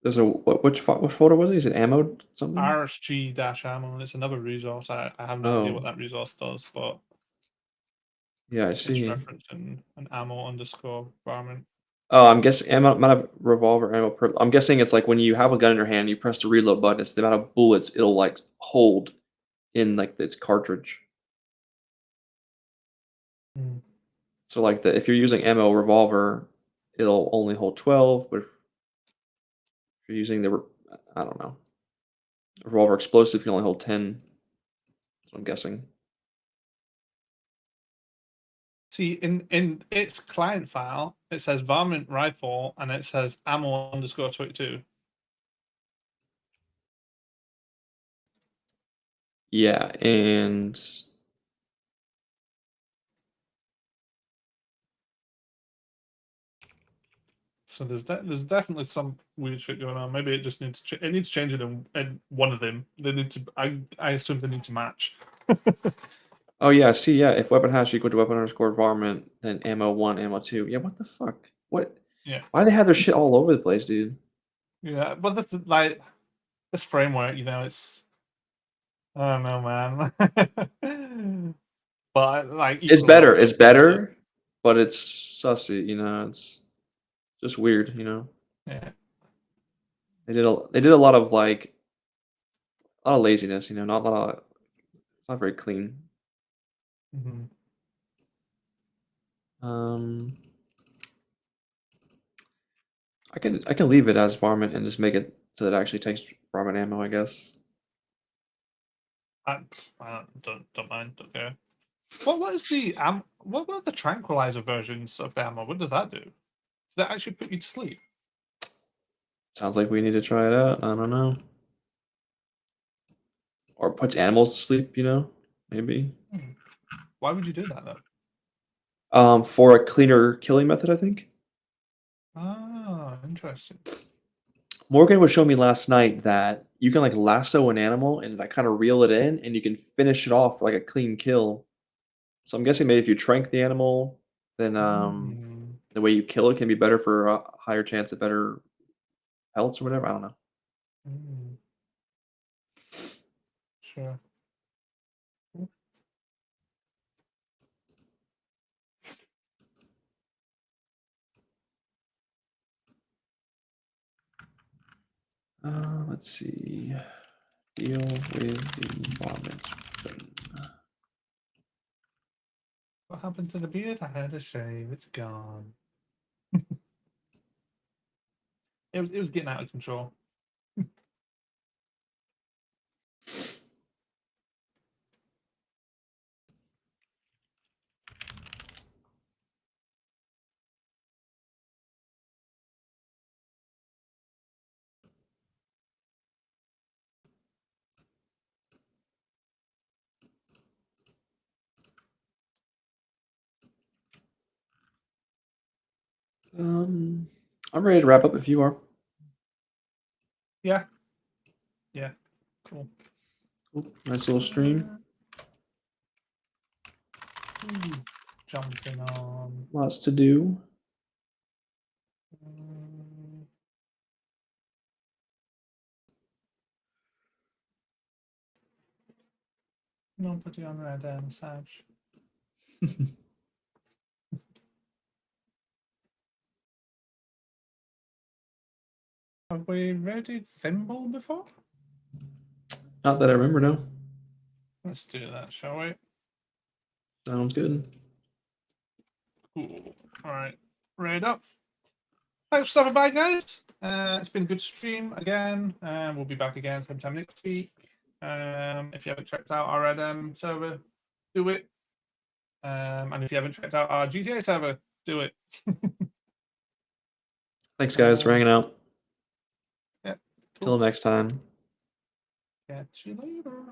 Speaker 1: There's a which folder was it? Is it ammo something?
Speaker 2: RSG-ammo, and it's another resource. I have no idea what
Speaker 1: Oh,
Speaker 2: that resource does, but
Speaker 1: yeah, I
Speaker 2: it's
Speaker 1: see.
Speaker 2: referencing an ammo underscore varmint.
Speaker 1: Oh, I'm guessing ammo might have revolver ammo. I'm guessing it's like when you have a gun in your hand, you press the reload button. It's the amount of bullets it'll like hold in like its cartridge.
Speaker 2: Mm.
Speaker 1: So like if you're using ammo revolver, it'll only hold 12. But if you're using I don't know, revolver explosive, you can only hold 10. That's what I'm guessing.
Speaker 2: See, in its client file, it says varmint rifle, and it says ammo underscore 22.
Speaker 1: Yeah, and
Speaker 2: So there's definitely some weird shit going on. Maybe it just needs it needs changing in one of them. They need to. I assume they need to match.
Speaker 1: oh yeah, I see. Yeah, if weapon hash equal to weapon underscore varmint, then ammo 1, ammo 2. Yeah, what the fuck? What?
Speaker 2: Yeah,
Speaker 1: Why do they have their shit all over the place, dude?
Speaker 2: yeah, but that's like this framework. It's I don't know, man. But like
Speaker 1: It's
Speaker 2: equally,
Speaker 1: better.
Speaker 2: I
Speaker 1: It's
Speaker 2: agree with it.
Speaker 1: better, but it's sussy. It's just weird.
Speaker 2: Yeah.
Speaker 1: They did a lot of like a lot of laziness. Not a lot of. It's not very clean.
Speaker 2: Mm-hmm.
Speaker 1: Um, I can leave it as varmint and just make it so it actually takes varmint ammo. I guess.
Speaker 2: I don't mind. Don't care. What is the What were the tranquilizer versions of the ammo? What does that do? Does that actually put you to sleep?
Speaker 1: Sounds like we need to try it out. I don't know. Or puts animals to sleep. Maybe.
Speaker 2: Hmm. Why would you do that though?
Speaker 1: For a cleaner killing method, I think.
Speaker 2: Ah, interesting.
Speaker 1: Morgan was showing me last night that you can like lasso an animal and like kind of reel it in, and you can finish it off like a clean kill. So I'm guessing maybe if you trank the animal, then
Speaker 2: Mm,
Speaker 1: the way you kill it can be better for a higher chance of better pelts or whatever. I don't know.
Speaker 2: mm, sure.
Speaker 1: Let's see. Deal with the varmint button.
Speaker 2: What happened to the beard? I had a shave. It's gone. It was getting out of control.
Speaker 1: Um, I'm ready to wrap up if you are.
Speaker 2: Yeah. Yeah. Cool.
Speaker 1: Cool. Nice little stream.
Speaker 2: Jumping on.
Speaker 1: Lots to do.
Speaker 2: Nobody on Red Sag. Have we raided Thimble before?
Speaker 1: Not that I remember, no.
Speaker 2: Let's do that, shall we?
Speaker 1: Sounds good.
Speaker 2: Cool. All right, raid up. Thanks for stopping by, guys. It's been a good stream again. We'll be back again sometime next week. If you haven't checked out our Red server, do it. And if you haven't checked out our GTA server, do it.
Speaker 1: Thanks, guys, for hanging out.
Speaker 2: Yeah.
Speaker 1: Till next time.
Speaker 2: Catch you later.